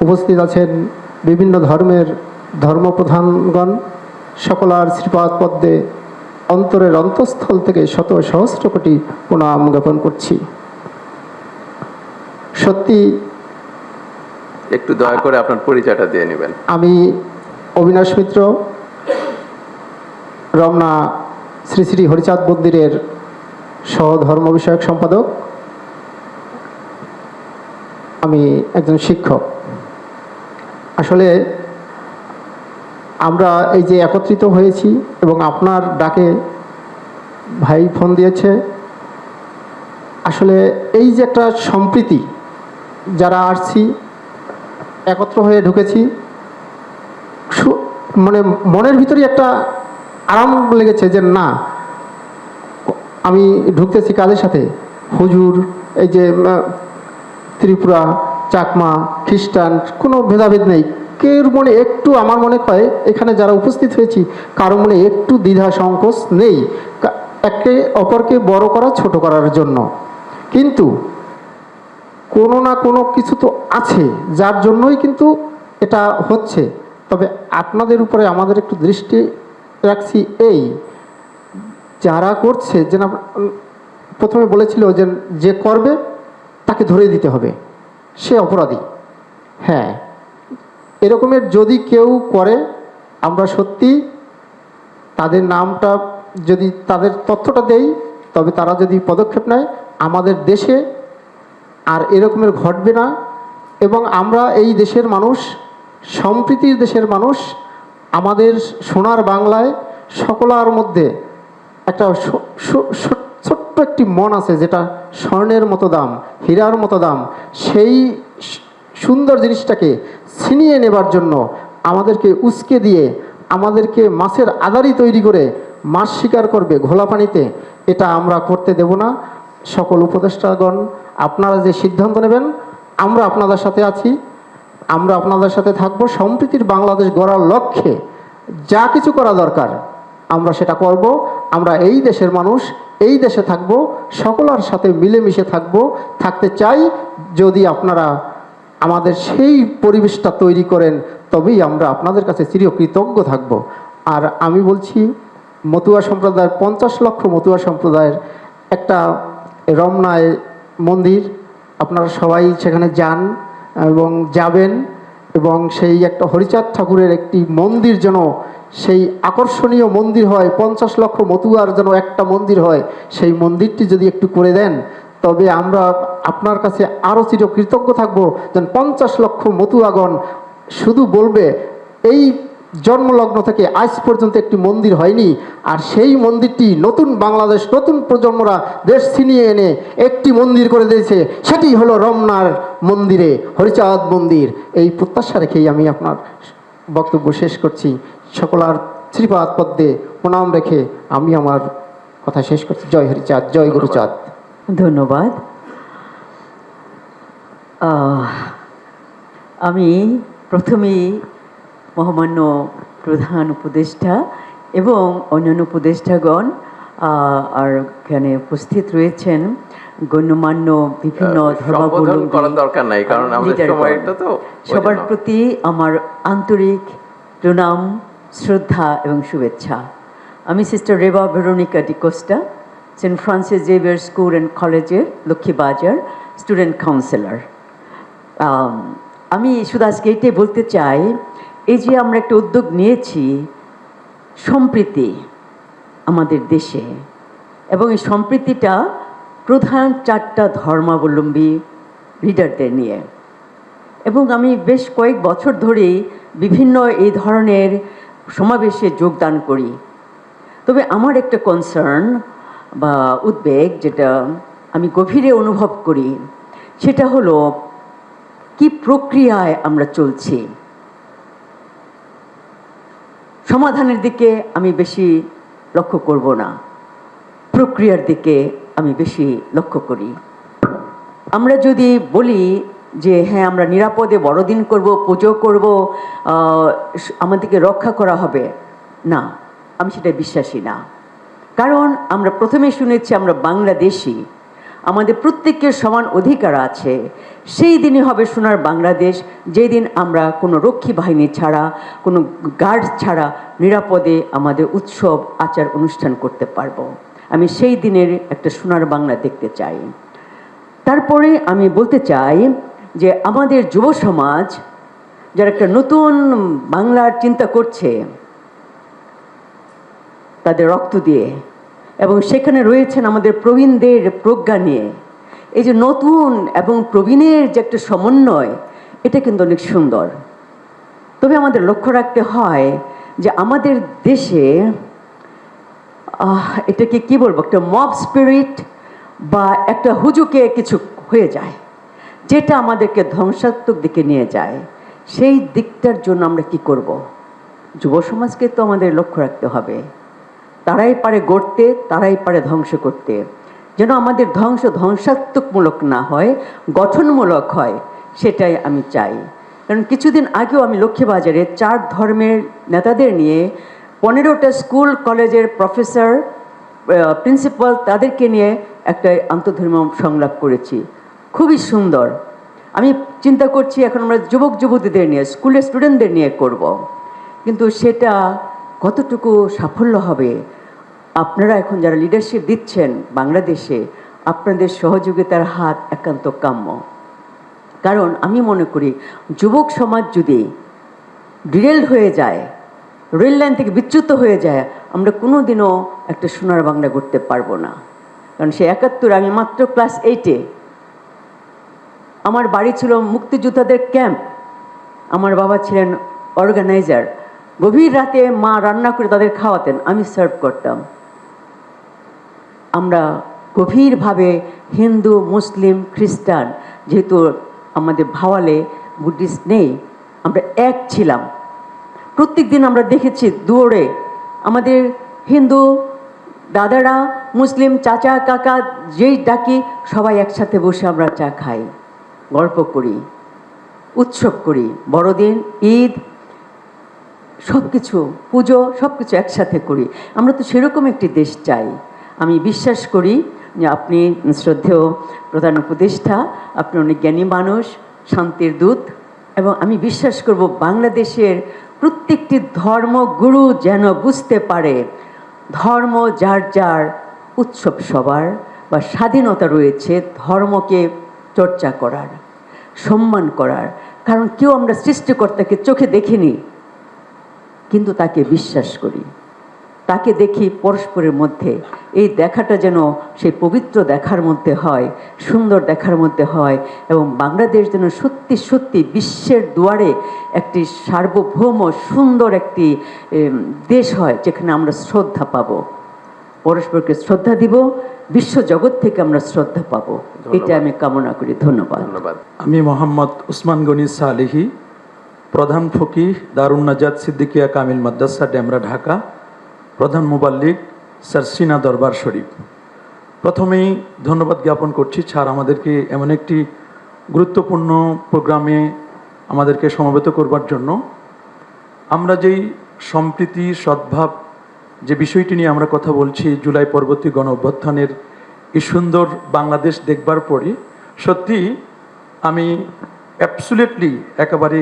উপস্থিত আছেন বিভিন্ন ধর্মের ধর্মপ্রধানগণ। সকলার শ্রীপাদ পদ্মে অন্তরের অন্তঃস্থল থেকে শত সহস্র কোটি প্রণাম জ্ঞাপন করছি। সত্যি একটু দয়া করে আপনার পরিচয়টা দিয়ে নেবেন। আমি অবিনাশ মিত্র, রমনা শ্রী শ্রী হরিচাঁদ মন্দিরের সহধর্ম বিষয়ক সম্পাদক। আমি একজন শিক্ষক। আসলে আমরা এই যে একত্রিত হয়েছি এবং আপনার ডাকে ভাই ফোন দিয়েছে, আসলে এই যে একটা সম্প্রীতি, যারা আসছি একত্র হয়ে ঢুকেছি, মানে মনের ভিতরে একটা আরাম লেগেছে যে না, আমি ঢুকতেছি কাদের সাথে, হুজুর, এই যে ত্রিপুরা, চাকমা, খ্রিস্টান, কোনো ভেদাভেদ নেই। কেউর মনে একটু, আমার মনে হয় এখানে যারা উপস্থিত হয়েছি কারো মনে একটু দ্বিধা সংকোচ নেই একে অপরকে বড় করা, ছোট করার জন্য। কিন্তু কোনো না কোনো কিছু তো আছে যার জন্যই কিন্তু এটা হচ্ছে। তবে আপনাদের উপরে আমাদের একটু দৃষ্টি রাখছি, এই যারা করছে, যে প্রথমে বলেছিল যে করবে তাকে ধরে দিতে হবে, সে অপরাধী। হ্যাঁ, এরকমের যদি কেউ করে, আমরা সত্যি তাদের নামটা যদি, তাদের তথ্যটা দেই, তবে তারা যদি পদক্ষেপ নেয় আমাদের দেশে আর এরকমের ঘটবে না। এবং আমরা এই দেশের মানুষ, সম্প্রীতির দেশের মানুষ, আমাদের সোনার বাংলায় সকলার মধ্যে একটা ছোট্ট একটি মন আছে যেটা স্বর্ণের মতো দাম, হীরার মতো দাম। সেই সুন্দর জিনিসটাকে ছিনিয়ে নেবার জন্য আমাদেরকে উস্কে দিয়ে, আমাদেরকে মাছের আদারি তৈরি করে মাছ শিকার করবে ঘোলা পানিতে, এটা আমরা করতে দেব না। সকল উপদেষ্টাগণ, আপনারা যে সিদ্ধান্ত নেবেন, আমরা আপনাদের সাথে আছি, আমরা আপনাদের সাথে থাকবো। সম্প্রীতির বাংলাদেশ গড়ার লক্ষ্যে যা কিছু করা দরকার আমরা সেটা করব। আমরা এই দেশের মানুষ, এই দেশে থাকবো, সকলের সাথে মিলেমিশে থাকতে চাই। যদি আপনারা আমাদের সেই পরিবেশটা তৈরি করেন, তবেই আমরা আপনাদের কাছে চিরকৃতজ্ঞ থাকব। আর আমি বলছি, মতুয়া সম্প্রদায়ের 50 লক্ষ মতুয়া সম্প্রদায়ের একটা রমনায় মন্দির, আপনারা সবাই সেখানে যান এবং যাবেন, এবং সেই একটা হরিচাঁদ ঠাকুরের একটি মন্দির যেন সেই আকর্ষণীয় মন্দির হয়, 50 লক্ষ মতুয়ার যেন একটা মন্দির হয়, সেই মন্দিরটি যদি একটু করে দেন, তবে আমরা আপনার কাছে আরও চিরকৃতজ্ঞ থাকবো। যেন 50 লক্ষ মতুয়াগণ শুধু বলবে এই জন্মলগ্ন থেকে আজ পর্যন্ত একটি মন্দির হয়নি, আর সেই মন্দিরটি নতুন বাংলাদেশ, নতুন প্রজন্মরা দেশ ছিনিয়ে এনে একটি মন্দির করে দিয়েছে, সেটি হলো রমনার মন্দিরে হরিচাঁদ মন্দির। এই প্রত্যাশা রেখেই আমি আপনার বক্তব্য শেষ করছি। সকলার শ্রীপাদ পদ্মে প্রণাম রেখে আমি আমার কথা শেষ করছি। জয় হরিচাঁদ, জয় গুরুচাঁদ। ধন্যবাদ। আমি প্রথমেই মহামান্য প্রধান উপদেষ্টা এবং অন্যান্য উপদেষ্টাগণ আর এখানে উপস্থিত রয়েছেন গণ্যমান্য বিভিন্ন সম্বোধন করার দরকার নাই, কারণ আমাদের সময়টা তো। সবার প্রতি আমার আন্তরিক প্রণাম, শ্রদ্ধা এবং শুভেচ্ছা। আমি sister Reba Veronica D'Costa, Saint Francis Xavier school and কলেজের লক্ষ্মীবাজার স্টুডেন্ট কাউন্সিলর। আমি শুধু আজকে এটাই বলতে চাই, এই যে আমরা একটা উদ্যোগ নিয়েছি সম্প্রীতি আমাদের দেশে, এবং এই সম্প্রীতিটা প্রধান 4টা ধর্মাবলম্বী লিডারদের নিয়ে, এবং আমি বেশ কয়েক বছর ধরেই বিভিন্ন এই ধরনের সমাবেশে যোগদান করি। তবে আমার একটা কনসার্ন বা উদ্বেগ, যেটা আমি গভীরে অনুভব করি, সেটা হলো কি প্রক্রিয়ায় আমরা চলছি। সমাধানের দিকে আমি বেশি লক্ষ্য করব না, প্রক্রিয়ার দিকে আমি বেশি লক্ষ্য করি। আমরা যদি বলি যে হ্যাঁ আমরা নিরাপদে বড়দিন করব, পুজো করব, আমাদেরকে রক্ষা করা হবে, না, আমি সেটা বিশ্বাসী না। কারণ আমরা প্রথমে শুনেছি আমরা বাংলাদেশি, আমাদের প্রত্যেকের সমান অধিকার আছে। সেই দিনই হবে সোনার বাংলাদেশ, যেই দিন আমরা কোনো রক্ষী বাহিনী ছাড়া, কোনো গার্ড ছাড়া নিরাপদে আমাদের উৎসব আচার অনুষ্ঠান করতে পারবো। আমি সেই দিনের একটা সোনার বাংলা দেখতে চাই। তারপরে আমি বলতে চাই যে আমাদের যুব সমাজ যারা একটা নতুন বাংলার চিন্তা করছে তাদের রক্ত দিয়ে, এবং সেখানে রয়েছেন আমাদের প্রবীণদের প্রজ্ঞা নিয়ে, এই যে নতুন এবং প্রবীণের যে একটা সমন্বয়, এটা কিন্তু অনেক সুন্দর। তবে আমাদের লক্ষ্য রাখতে হয় যে আমাদের দেশে এটাকে কি বলবো, একটা মব স্পিরিট বা একটা হুজুকে কিছু হয়ে যায়, যেটা আমাদেরকে ধ্বংসাত্মক দিকে নিয়ে যায়। সেই দিকটার জন্য আমরা কি করব? যুব সমাজকে তো আমাদের লক্ষ্য রাখতে হবে। তারাই পারে গড়তে, তারাই পারে ধ্বংস করতে। যেন আমাদের ধ্বংসাত্মকমূলক না হয়, গঠনমূলক হয়, সেটাই আমি চাই। কারণ কিছুদিন আগেও আমি লক্ষ্মীবাজারে 4 ধর্মের নেতাদের নিয়ে 15টা স্কুল কলেজের প্রফেসর, প্রিন্সিপাল, তাদেরকে নিয়ে একটা আন্তঃধর্মীয় সংলাপ করেছি, খুবই সুন্দর। আমি চিন্তা করছি এখন আমরা যুবক যুবতীদের নিয়ে, স্কুলের স্টুডেন্টদের নিয়ে করব, কিন্তু সেটা কতটুকু সাফল্য হবে? আপনারা এখন যারা লিডারশিপ দিচ্ছেন বাংলাদেশে, আপনাদের সহযোগিতার হাত একান্ত কাম্য। কারণ আমি মনে করি যুবক সমাজ যদি ডিরেল হয়ে যায়, রেল লাইন থেকে বিচ্যুত হয়ে যায়, আমরা কোনো দিনও একটা সোনার বাংলা করতে পারবো না। কারণ সে 71, আমি মাত্র ক্লাস 8-এ, আমার বাড়ি ছিল মুক্তিযোদ্ধাদের ক্যাম্প, আমার বাবা ছিলেন অর্গানাইজার। গভীর রাতে মা রান্না করে তাদের খাওয়াতেন, আমি সার্ভ করতাম। আমরা গভীরভাবে হিন্দু, মুসলিম, খ্রিস্টান, যেহেতু আমাদের ভাওয়ালে বুদ্ধিস্ট নেই, আমরা এক ছিলাম। প্রত্যেক দিন আমরা দেখেছি দৌড়ে আমাদের হিন্দু দাদারা, মুসলিম চাচা কাকা যেই ডাকি, সবাই একসাথে বসে আমরা চা খাই, গল্প করি, উৎসব করি, বড়দিন, ঈদ, সব কিছু, পুজো, সব কিছু একসাথে করি। আমরা তো সেরকম একটি দেশ চাই। আমি বিশ্বাস করি যে আপনি শ্রদ্ধেয় প্রধান উপদেষ্টা, আপনি অনেক জ্ঞানী মানুষ, শান্তির দূত, এবং আমি বিশ্বাস করব বাংলাদেশের প্রত্যেকটি ধর্মগুরু যেন বুঝতে পারে ধর্ম যার যার, উৎসব সবার, বা স্বাধীনতা রয়েছে ধর্মকে চর্চা করার, সম্মান করার। কারণ কেউ আমরা সৃষ্টিকর্তাকে চোখে দেখিনি, কিন্তু তাকে বিশ্বাস করি, তাকে দেখি পরস্পরের মধ্যে। এই দেখাটা যেন সেই পবিত্র দেখার মধ্যে হয়, সুন্দর দেখার মধ্যে হয়, এবং বাংলাদেশ যেন সত্যি সত্যি বিশ্বের দুয়ারে একটি সার্বভৌম সুন্দর একটি দেশ হয়, যেখানে আমরা শ্রদ্ধা পাবো, পরস্পরকে শ্রদ্ধা দিব, বিশ্ব জগৎ থেকে আমরা শ্রদ্ধা পাবো। এটা আমি কামনা করি। ধন্যবাদ। ধন্যবাদ। আমি মোহাম্মদ উসমান গনি সালেহি, প্রধান ফকিহ দারুন নাজাত সিদ্দিকিয়া কামিল মাদ্রাসা, ডেমরা, ঢাকা, প্রধান মুবাল্লিগ সারসিনা দরবার শরীফ। প্রথমেই ধন্যবাদ জ্ঞাপন করছি স্যার আমাদেরকে এমন একটি গুরুত্বপূর্ণ প্রোগ্রামে আমাদেরকে সমবেত করবার জন্য। আমরা যেই সম্প্রীতি, সদ্ভাব, যে বিষয়টি নিয়ে আমরা কথা বলছি, জুলাই পরবর্তী গণ অভ্যুত্থানের এই সুন্দর বাংলাদেশ দেখবার পরে সত্যি আমি অ্যাবসুলেটলি একেবারে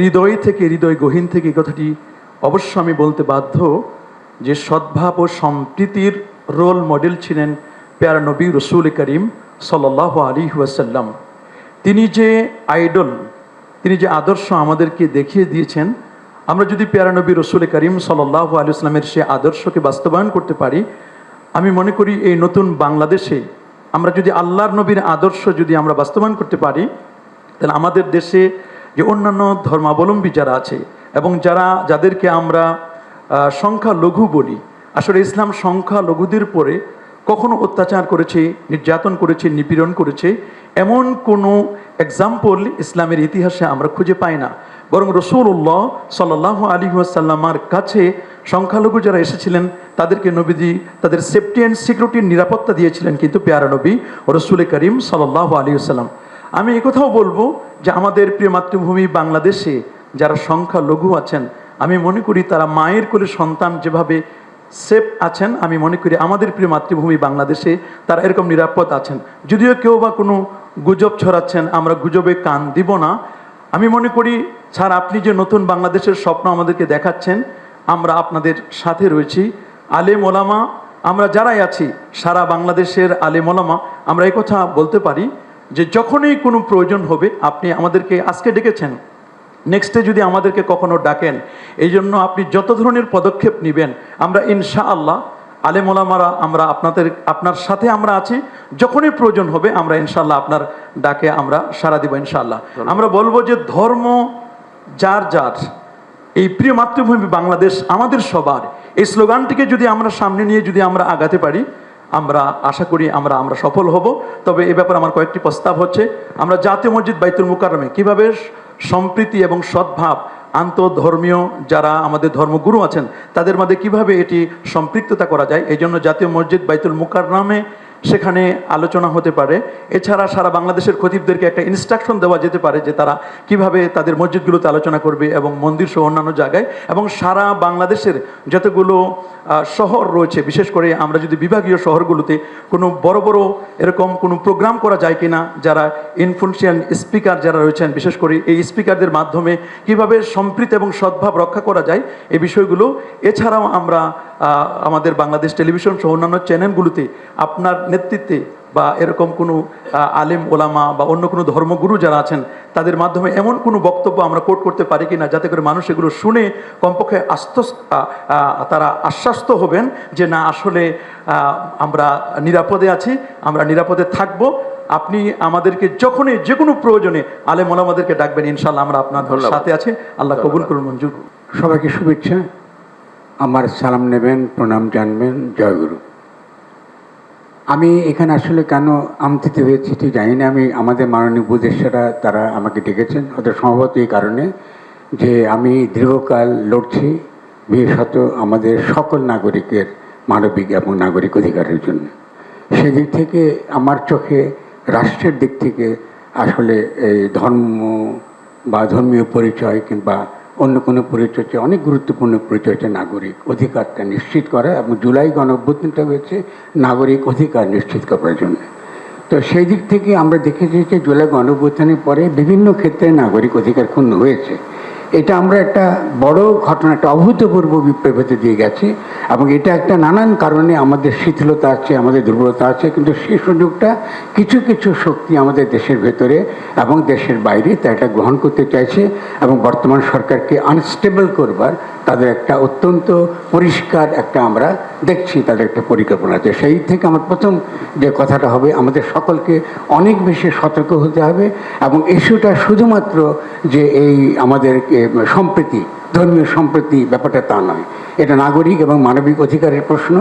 হৃদয় থেকে, হৃদয় গহীন থেকে এই কথাটি অবশ্য আমি বলতে বাধ্য যে সদ্ভাব ও সম্প্রীতির রোল মডেল ছিলেন প্যারা নবী রসুল করিম সাল্লাল্লাহু আলাইহি ওয়াসাল্লাম। তিনি যে আইডল, তিনি যে আদর্শ আমাদেরকে দেখিয়ে দিয়েছেন, আমরা যদি প্যারা নবী রসুল করিম সাল্লাল্লাহু আলাইহি ওয়াসাল্লামের সে আদর্শকে বাস্তবায়ন করতে পারি, আমি মনে করি এই নতুন বাংলাদেশে আমরা যদি আল্লাহর নবীর আদর্শ যদি আমরা বাস্তবায়ন করতে পারি, তাহলে আমাদের দেশে যে অন্যান্য ধর্মাবলম্বী যারা আছে এবং যাদেরকে আমরা সংখ্যালঘু বলি, আসলে ইসলাম সংখ্যালঘুদের পরে কখনো অত্যাচার করেছে, নির্যাতন করেছে, নিপীড়ন করেছে, এমন কোনো এক্সাম্পল ইসলামের ইতিহাসে আমরা খুঁজে পাই না। বরং রাসূলুল্লাহ সাল্লাল্লাহু আলাইহি ওয়াসাল্লামের কাছে সংখ্যালঘু যারা এসেছিলেন তাদেরকে নবীজি তাদের সেফটি অ্যান্ড সিকিউরিটির নিরাপত্তা দিয়েছিলেন, কিন্তু পেয়ারা নবী রাসূল করিম সাল্লাল্লাহু আলাইহি ওয়াসাল্লাম। আমি একথাও বলবো যে আমাদের প্রিয় মাতৃভূমি বাংলাদেশে যারা সংখ্যালঘু আছেন, আমি মনে করি তারা মায়ের কোলে সন্তান যেভাবে সেফ আছেন, আমি মনে করি আমাদের প্রিয় মাতৃভূমি বাংলাদেশে তারা এরকম নিরাপদ আছেন। যদিও কেউ বা কোনো গুজব ছড়াচ্ছেন, আমরা গুজবে কান দিব না। আমি মনে করি স্যার, আপনি যে নতুন বাংলাদেশের স্বপ্ন আমাদেরকে দেখাচ্ছেন, আমরা আপনাদের সাথে রয়েছি। আলেম ওলামা আমরা যারাই আছি, সারা বাংলাদেশের আলেম ওলামা আমরা এই কথা বলতে পারি যে যখনই কোনো প্রয়োজন হবে আপনি আমাদেরকে আজকে ডেকেছেন, নেক্সটে যদি আমাদেরকে কখনো ডাকেন, এই জন্য আপনি যত ধরনের পদক্ষেপ নেবেন আমরা ইনশাআল্লাহ আলেম ওলামারা আমরা আপনার সাথে আমরা আছি। যখনই প্রয়োজন হবে আমরা ইনশাআল্লাহ আপনার ডাকে আমরা সাড়া দিব ইনশাআল্লাহ। আমরা বলবো যে ধর্ম যার যার, এই প্রিয় মাতৃভূমি বাংলাদেশ আমাদের সবার, এই স্লোগানটিকে যদি আমরা সামনে নিয়ে যদি আমরা আগাতে পারি, আমরা আশা করি আমরা সফল হব। তবে এ ব্যাপারে আমার কয়েকটি প্রস্তাব হচ্ছে, আমরা জাতীয় মসজিদ বাইতুল মুকাররমে কিভাবে সম্প্রীতি এবং সদ্ভাব, আন্তঃধর্মীয় যারা আমাদের ধর্মগুরু আছেন তাদের মধ্যে কিভাবে এটি সম্পৃক্ততা করা যায়, এই জন্য জাতীয় মসজিদ বাইতুল মুকাররমে সেখানে আলোচনা হতে পারে। এছাড়া সারা বাংলাদেশের খতিবদেরকে একটা ইনস্ট্রাকশন দেওয়া যেতে পারে যে তারা কিভাবে তাদের মসজিদগুলোতে আলোচনা করবে এবং মন্দির সহ অন্যান্য জায়গায়, এবং সারা বাংলাদেশের যতগুলো শহর রয়েছে, বিশেষ করে আমরা যদি বিভাগীয় শহরগুলোতে কোনো বড় বড় এরকম কোনো প্রোগ্রাম করা যায় কিনা, যারা ইনফ্লুয়েন্সিয়াল স্পিকার যারা রয়েছেন, বিশেষ করে এই স্পিকারদের মাধ্যমে কিভাবে সম্প্রীতি এবং সদ্ভাব রক্ষা করা যায় এই বিষয়গুলো। এছাড়াও আমরা আমাদের বাংলাদেশ টেলিভিশন সহ অন্যান্য চ্যানেলগুলোতে আপনার নেতৃত্বে বা এরকম কোনো আলেম ওলামা বা অন্য কোনো ধর্মগুরু যারা আছেন তাদের মাধ্যমে এমন কোনো বক্তব্য আমরা কোট করতে পারি কিনা, যাতে করে মানুষ এগুলো শুনে কমপক্ষে তারা আশ্বস্ত হবেন যে না, আসলে আমরা নিরাপদে আছি, আমরা নিরাপদে থাকবো। আপনি আমাদেরকে যখনই যে কোনো প্রয়োজনে আলেম ওলামাদেরকে ডাকবেন, ইনশাআল্লাহ আমরা আপনার সাথে আছি। আল্লাহ কবুল করুন, মঞ্জুর। সবাইকে শুভেচ্ছা, আমার সালাম নেবেন, প্রণাম জানবেন, জয়গুরু। আমি এখানে আসলে কেন আমন্ত্রিত হয়েছি ঠিক জানি না। আমি আমাদের মাননীয় উপদেষ্টারা তারা আমাকে ডেকেছেন, ওদের সম্ভবত এই কারণে যে আমি দীর্ঘকাল লড়ছি বিশেষত আমাদের সকল নাগরিকের মানবিক এবং নাগরিক অধিকারের জন্য। সেদিক থেকে আমার চোখে রাষ্ট্রের দিক থেকে আসলে এই ধর্ম বা ধর্মীয় পরিচয় কিংবা অন্য কোনো পরিচয় অনেক গুরুত্বপূর্ণ পরিচয় হচ্ছে নাগরিক অধিকারটা নিশ্চিত করা, এবং জুলাই গণঅভ্যুত্থানটা হয়েছে নাগরিক অধিকার নিশ্চিত করার জন্য। তো সেই দিক থেকে আমরা দেখেছি যে জুলাই গণঅভ্যুত্থানের পরে বিভিন্ন ক্ষেত্রে নাগরিক অধিকার ক্ষুণ্ণ হয়েছে। এটা আমরা একটা বড় ঘটনা, একটা অভূতপূর্ব বিপ্লবতে দিয়ে গেছি, এবং এটা একটা নানান কারণে আমাদের শিথিলতা আছে, আমাদের দুর্বলতা আছে, কিন্তু সেই সুযোগটা কিছু কিছু শক্তি আমাদের দেশের ভেতরে এবং দেশের বাইরে তা এটা গ্রহণ করতে চাইছে, এবং বর্তমান সরকারকে আনস্টেবল করবার তাদের একটা অত্যন্ত পরিষ্কার একটা আমরা দেখছি তাদের একটা পরিকল্পনা আছে। সেই থেকে আমার প্রথম যে কথাটা হবে, আমাদের সকলকে অনেক বেশি সতর্ক হতে হবে, এবং ইস্যুটা শুধুমাত্র যে এই আমাদের সম্প্রীতি, ধর্মীয় সম্প্রীতি ব্যাপারটা তা নয়, এটা নাগরিক এবং মানবিক অধিকারের প্রশ্ন,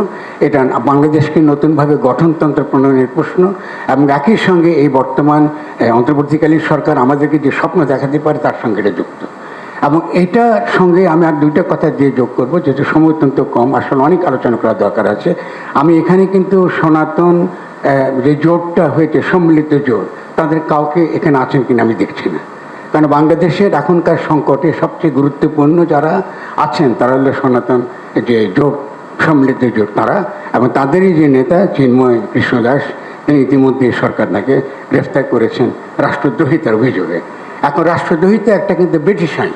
এটা বাংলাদেশকে নতুনভাবে গঠনতন্ত্র প্রণয়নের প্রশ্ন, এবং একই সঙ্গে এই বর্তমান অন্তর্বর্তীকালীন সরকার আমাদেরকে যে স্বপ্ন দেখাতে পারে তার সঙ্গে এটা যুক্ত। এবং এটার সঙ্গে আমি আর দুইটা কথা দিয়ে যোগ করবো, যেহেতু সময় অত্যন্ত কম, আসলে অনেক আলোচনা করার দরকার আছে। আমি এখানে কিন্তু সনাতন যে জোটটা হয়েছে, সম্মিলিত জোট, তাদের কাউকে এখানে আছেন কিনা আমি দেখছি না। কারণ বাংলাদেশের এখনকার সংকটে সবচেয়ে গুরুত্বপূর্ণ যারা আছেন তারা হলো সনাতন যে জোট, সম্মিলিত জোট তারা, এবং তাদেরই যে নেতা চিন্ময় কৃষ্ণদাস, তিনি ইতিমধ্যে সরকার তাকে গ্রেফতার করেছেন রাষ্ট্রদ্রোহিতার অভিযোগে। এখন রাষ্ট্রদ্রোহিতা একটা কিন্তু ব্রিটিশ আইন,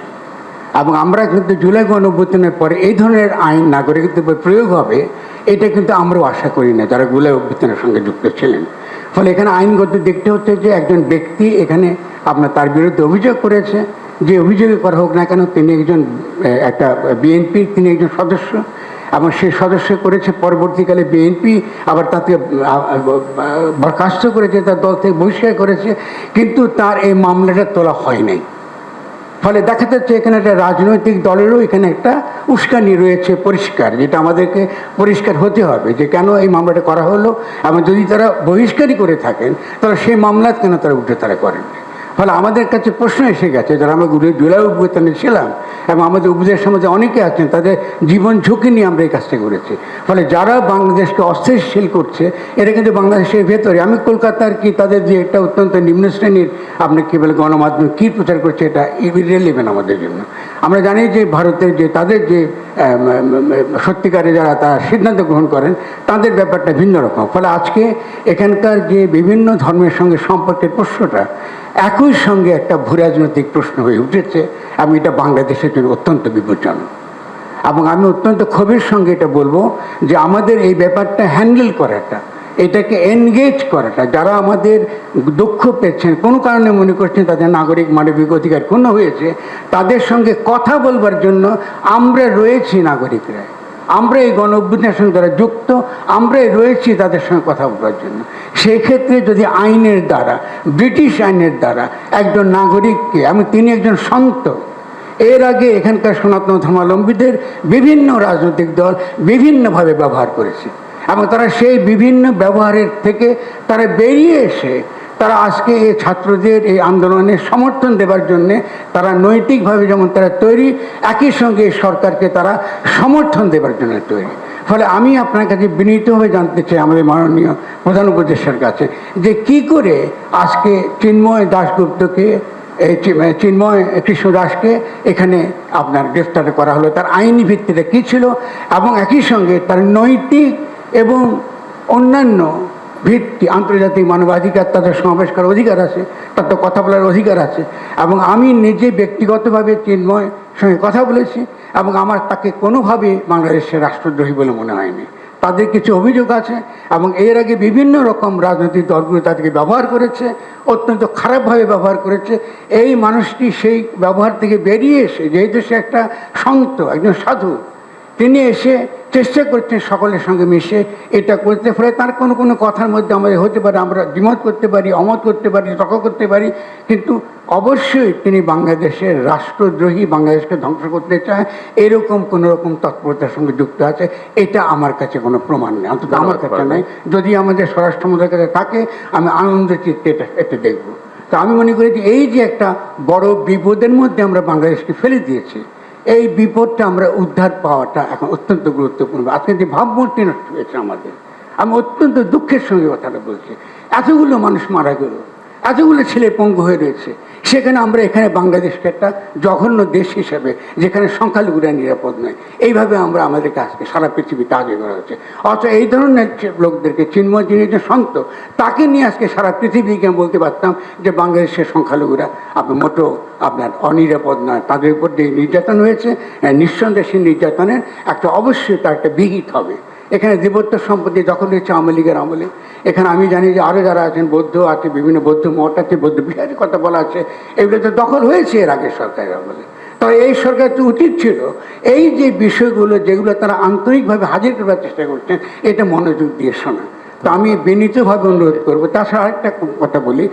এবং আমরা কিন্তু জুলাই গণঅভ্যুত্থানের পরে এই ধরনের আইন নাগরিকদের উপর প্রয়োগ হবে এটা কিন্তু আমরাও আশা করি না যারা জুলাই অভ্যুত্থানের সঙ্গে যুক্ত ছিলেন। ফলে এখানে আইনগত দেখতে হচ্ছে যে একজন ব্যক্তি এখানে আপনার তার বিরুদ্ধে অভিযোগ করেছে, যে অভিযোগে করা হোক না কেন, তিনি একজন একটা বিএনপির তিনি একজন সদস্য, এবং সেই সদস্য করেছে, পরবর্তীকালে বিএনপি আবার তাকে বরখাস্ত করেছে, তার দল থেকে বহিষ্কার করেছে, কিন্তু তার এই মামলাটা তোলা হয় নাই। ফলে দেখা যাচ্ছে এখানে একটা রাজনৈতিক দলেরও এখানে একটা উস্কানি রয়েছে পরিষ্কার, যেটা আমাদেরকে পরিষ্কার হতে হবে যে কেন এই মামলাটা করা হলো, এবং যদি তারা বহিষ্কারই করে থাকেন তাহলে সেই মামলা কেন তারা উঠে তারা করেন। ফলে আমাদের কাছে প্রশ্ন এসে গেছে, যারা আমরা জুলাই অভ্যুত্থানে ছিলাম এবং আমাদের উপদেশের মধ্যে অনেকে আছেন, তাদের জীবন ঝুঁকি নিয়ে আমরা এই কাজটা করেছি। ফলে যারা বাংলাদেশকে অস্থিতিশীল করছে, এটা কিন্তু বাংলাদেশের ভেতরে, আমি কলকাতার কি তাদের যে একটা অত্যন্ত নিম্ন শ্রেণীর আপনি কী বলে গণমাধ্যম কী প্রচার করছে, এটা ইরেলেভেন্ট আমাদের জন্য। আমরা জানি যে ভারতের যে তাদের যে সত্যিকারে যারা তারা সিদ্ধান্ত গ্রহণ করেন, তাদের ব্যাপারটা ভিন্ন রকম। ফলে আজকে এখানকার যে বিভিন্ন ধর্মের সঙ্গে সম্পর্কের প্রশ্নটা একই সঙ্গে একটা ভূরাজনৈতিক প্রশ্ন হয়ে উঠেছে, এবং এটা বাংলাদেশের জন্য অত্যন্ত বিপজ্জনক। এবং আমি অত্যন্ত ক্ষোভের সঙ্গে এটা বলবো যে আমাদের এই ব্যাপারটা হ্যান্ডেল করাটা, এটাকে এনগেজ করাটা, যারা আমাদের দুঃখ পেয়েছেন, কোনো কারণে মনে করছেন তাদের নাগরিক মানবিক অধিকার ক্ষুণ্ণ হয়েছে, তাদের সঙ্গে কথা বলবার জন্য আমরা রয়েছি নাগরিকরা, আমরা এই গণ অভ্যুত্থানের সঙ্গে যারা যুক্ত, আমরাই রয়েছি তাদের সঙ্গে কথা বলার জন্য। সেই ক্ষেত্রে যদি আইনের দ্বারা, ব্রিটিশ আইনের দ্বারা একজন নাগরিককে, তিনি একজন সন্ত, এর আগে এখানকার সনাতন ধর্মাবলম্বীদের বিভিন্ন রাজনৈতিক দল বিভিন্নভাবে ব্যবহার করেছে, এবং তারা সেই বিভিন্ন ব্যবহারের থেকে তারা বেরিয়ে এসে তারা আজকে এই ছাত্রদের এই আন্দোলনের সমর্থন দেবার জন্যে তারা নৈতিকভাবে যেমন তারা তৈরি, একই সঙ্গে এই সরকারকে তারা সমর্থন দেবার জন্য তৈরি। ফলে আমি আপনার কাছে বিনীতভাবে জানতে চাই, আমাদের মাননীয় প্রধান উপদেষ্টার কাছে, যে কি করে আজকে চিন্ময় দাশগুপ্তকে, চিন্ময় কৃষ্ণ দাসকে এখানে আপনার গ্রেফতার করা হলো, তার আইনি ভিত্তিটা কী ছিল, এবং একই সঙ্গে তার নৈতিক এবং অন্যান্য ভিত্তি, আন্তর্জাতিক মানবাধিকার, তাদের সমাবেশ করার অধিকার আছে, তাদের কথা বলার অধিকার আছে। এবং আমি নিজে ব্যক্তিগতভাবে চিন্ময়ের সঙ্গে কথা বলেছি, এবং আমার তাকে কোনোভাবে বাংলাদেশের রাষ্ট্রদ্রোহী বলে মনে হয়নি। তাদের কিছু অভিযোগ আছে, এবং এর আগে বিভিন্ন রকম রাজনৈতিক দলগুলো তাদেরকে ব্যবহার করেছে, অত্যন্ত খারাপভাবে ব্যবহার করেছে। এই মানুষটি সেই ব্যবহার থেকে বেরিয়ে এসে, যেহেতু সে একটা সন্ত, একজন সাধু, তিনি এসে চেষ্টা করছেন সকলের সঙ্গে মিশে এটা করতে। ফলে তার কোনো কোনো কথার মধ্যে আমাদের হতে পারে, আমরা দ্বিমত করতে পারি, অমত করতে পারি, তর্ক করতে পারি, কিন্তু অবশ্যই তিনি বাংলাদেশের রাষ্ট্রদ্রোহী, বাংলাদেশকে ধ্বংস করতে চায়, এরকম কোনো রকম তৎপরতার সঙ্গে যুক্ত আছে। এটা আমার কাছে কোনো প্রমাণ নেই, অন্তত আমার কাছে নেই। যদি আমাদের স্বরাষ্ট্র মন্ত্রীর কাছে থাকে, আমি আনন্দ চিত্তে এটা দেখব। তো আমি মনে করি যে এই যে একটা বড় বিপদের মধ্যে আমরা বাংলাদেশকে ফেলে দিয়েছি, এই বিপদটা আমরা উদ্ধার পাওয়াটা এখন অত্যন্ত গুরুত্বপূর্ণ। আজকে যে ভাবমূর্তি নষ্ট হয়েছে আমাদের, আমি অত্যন্ত দুঃখের সঙ্গে কথাটা বলছি। এতগুলো মানুষ মারা গেল, এতগুলো ছেলে পঙ্গু হয়ে রয়েছে, সেখানে আমরা এখানে বাংলাদেশকে একটা জঘন্য দেশ হিসেবে, যেখানে সংখ্যালঘুরা নিরাপদ নয়, এইভাবে আমরা আমাদেরকে আজকে সারা পৃথিবীতে আগে করা হচ্ছে। অথচ এই ধরনের লোকদেরকে, চিন্ময় যিনি যে সন্ত, তাকে নিয়ে আজকে সারা পৃথিবীকে বলতে পারতাম যে বাংলাদেশের সংখ্যালঘুরা আপনার মোটো আপনার অনিরাপদ নয়, তাদের উপর যে নির্যাতন হয়েছে, নিঃসন্দেহে সেই নির্যাতনের একটা অবশ্যই তার একটা বিহিত হবে। এখানে দেবত্ব সম্পত্তি দখল হয়েছে আওয়ামী লীগের আমলে। এখানে আমি জানি যে আরও যারা আছেন, বৌদ্ধ আছে, বিভিন্ন বৌদ্ধ মঠ আছে, বৌদ্ধ বিহারের কথা বলা আছে, এগুলো তো দখল হয়েছে এর আগের সরকারের আমলে। তবে এই সরকার তো উচিত ছিল এই যে বিষয়গুলো, যেগুলো তারা আন্তরিকভাবে হাজির করবার চেষ্টা করছেন, এটা মনোযোগ দিয়ে শোনা। তো আমি বিনীতভাবে অনুরোধ করবো। তাছাড়া আরেকটা কথা বলি,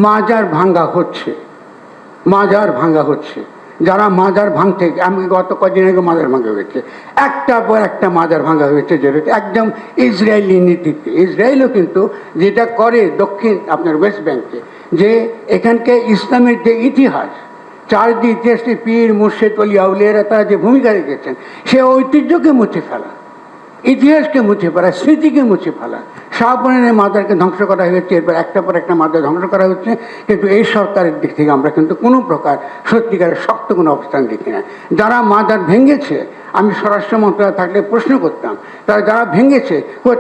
মাজার ভাঙ্গা হচ্ছে, মাজার ভাঙ্গা হচ্ছে। যারা মাজার ভাঙতে, আমি গত কদিন আগে মাজার ভাঙা হয়েছে, একটার পর একটা মাজার ভাঙা হয়েছে, যেটা একদম ইসরায়েলি নীতিতে। ইসরায়েলও কিন্তু যেটা করে দক্ষিণ আপনার ওয়েস্ট ব্যাংকে, যে এখানকার ইসলামের যে ইতিহাস, চারদিক ইতিহাসে পীর, মুর্শেদ, ওলি, আউলিয়ারা তারা যে ভূমিকা রেখেছেন, সে ঐতিহ্যকে মুছে ফেলা, ইতিহাসকে মুছে ফেলা, স্মৃতিকে মুছে ফেলা। শাহপুরানের মাজারকে ধ্বংস করা হয়েছে, এরপর একটা পর একটা মাজার ধ্বংস করা হচ্ছে। কিন্তু এই সরকারের দিক থেকে আমরা কিন্তু কোনো প্রকার সত্যিকারের শক্ত কোনো অবস্থান দেখি না। যারা মাজার ভেঙেছে, আমি স্বরাষ্ট্র মন্ত্রণালয় থাকলে প্রশ্ন করতাম, তারা যারা ভেঙেছে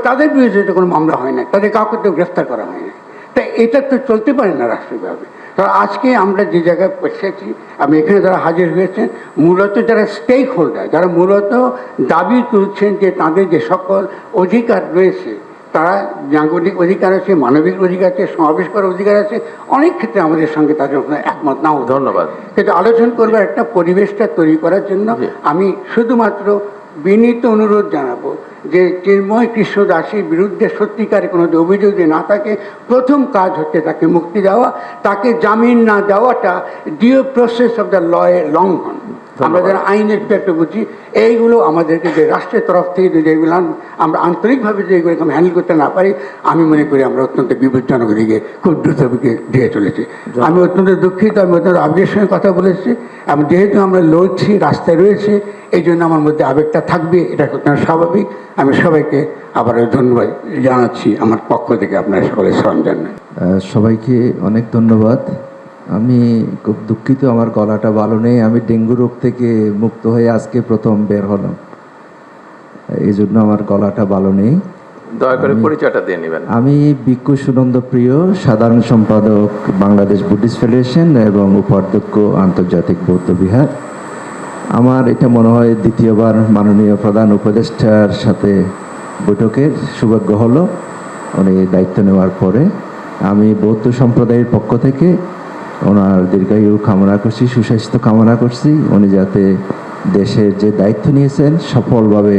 তাদের বিরুদ্ধে কোনো মামলা হয় না, তাদের কাউকে তো গ্রেফতার করা হয় না। তাই এটা তো চলতে পারে না রাষ্ট্রীয়ভাবে। তো আজকে আমরা যে জায়গায় পৌঁছেছি, আমি এখানে যারা হাজির হয়েছেন, মূলত যারা স্টেক হোল্ডার, যারা মূলত দাবি তুলছেন যে তাদের যে সকল অধিকার রয়েছে, তারা নাগরিক অধিকার আছে, মানবিক অধিকার আছে, সমাবেশ করার অধিকার আছে, অনেক ক্ষেত্রে আমাদের সঙ্গে তাদের একমত নাও। ধন্যবাদ। কিন্তু আলোচনা করবার একটা পরিবেশটা তৈরি করার জন্য আমি শুধুমাত্র বিনীত অনুরোধ জানাবো যে চিন্ময় কৃষ্ণ দাসের বিরুদ্ধে সত্যিকারের কোনো অভিযোগ যদি না থাকে, প্রথম কাজ হচ্ছে তাকে মুক্তি দেওয়া, তাকে জামিন না দেওয়াটা ডিউ প্রসেস অফ দ্য লয়ের লঙ্ঘন। আমরা যারা আইনের পেটে বুঝি, এইগুলো আমাদেরকে যে রাষ্ট্রের তরফ থেকে যদি এগুলো আমরা আন্তরিকভাবে যদি এগুলোকে আমি হ্যান্ডেল করতে না পারি, আমি মনে করি আমরা অত্যন্ত বিপজ্জনক দিকে খুব দ্রুত দিয়ে চলেছি। আমি অত্যন্ত দুঃখিত, আমি অত্যন্ত আবেগের সঙ্গে কথা বলেছি, এবং যেহেতু আমরা লড়ছি, রাস্তায় রয়েছে, এই জন্য আমার মধ্যে আবেগটা থাকবে, এটা অত্যন্ত স্বাভাবিক। আমি সবাইকে আবারও ধন্যবাদ জানাচ্ছি আমার পক্ষ থেকে, আপনারা সকলে সালাম জানাই। সবাইকে অনেক ধন্যবাদ। আমি খুব দুঃখিত, আমার গলাটা ভালো নেই। আমি ডেঙ্গু রোগ থেকে মুক্ত হয়ে আজকে প্রথম বের হলাম, এই জন্য আমার গলাটা ভালো নেই। দয়া করে পরিচয়টা দিয়ে নেবেন। আমি ভিক্ষু সুনন্দ প্রিয়, সাধারণ সম্পাদক বাংলাদেশ বুদ্ধিস্ট ফেডারেশন এবং উপাধ্যক্ষ আন্তর্জাতিক বৌদ্ধ বিহার। আমার এটা মনে হয় দ্বিতীয়বার মাননীয় প্রধান উপদেষ্টার সাথে বৈঠকের সৌভাগ্য হলো উনি দায়িত্ব নেওয়ার পরে। আমি বৌদ্ধ সম্প্রদায়ের পক্ষ থেকে ওনার দীর্ঘায়ু কামনা করছি, সুস্বাস্থ্য কামনা করছি, উনি যাতে দেশের যে দায়িত্ব নিয়েছেন সফলভাবে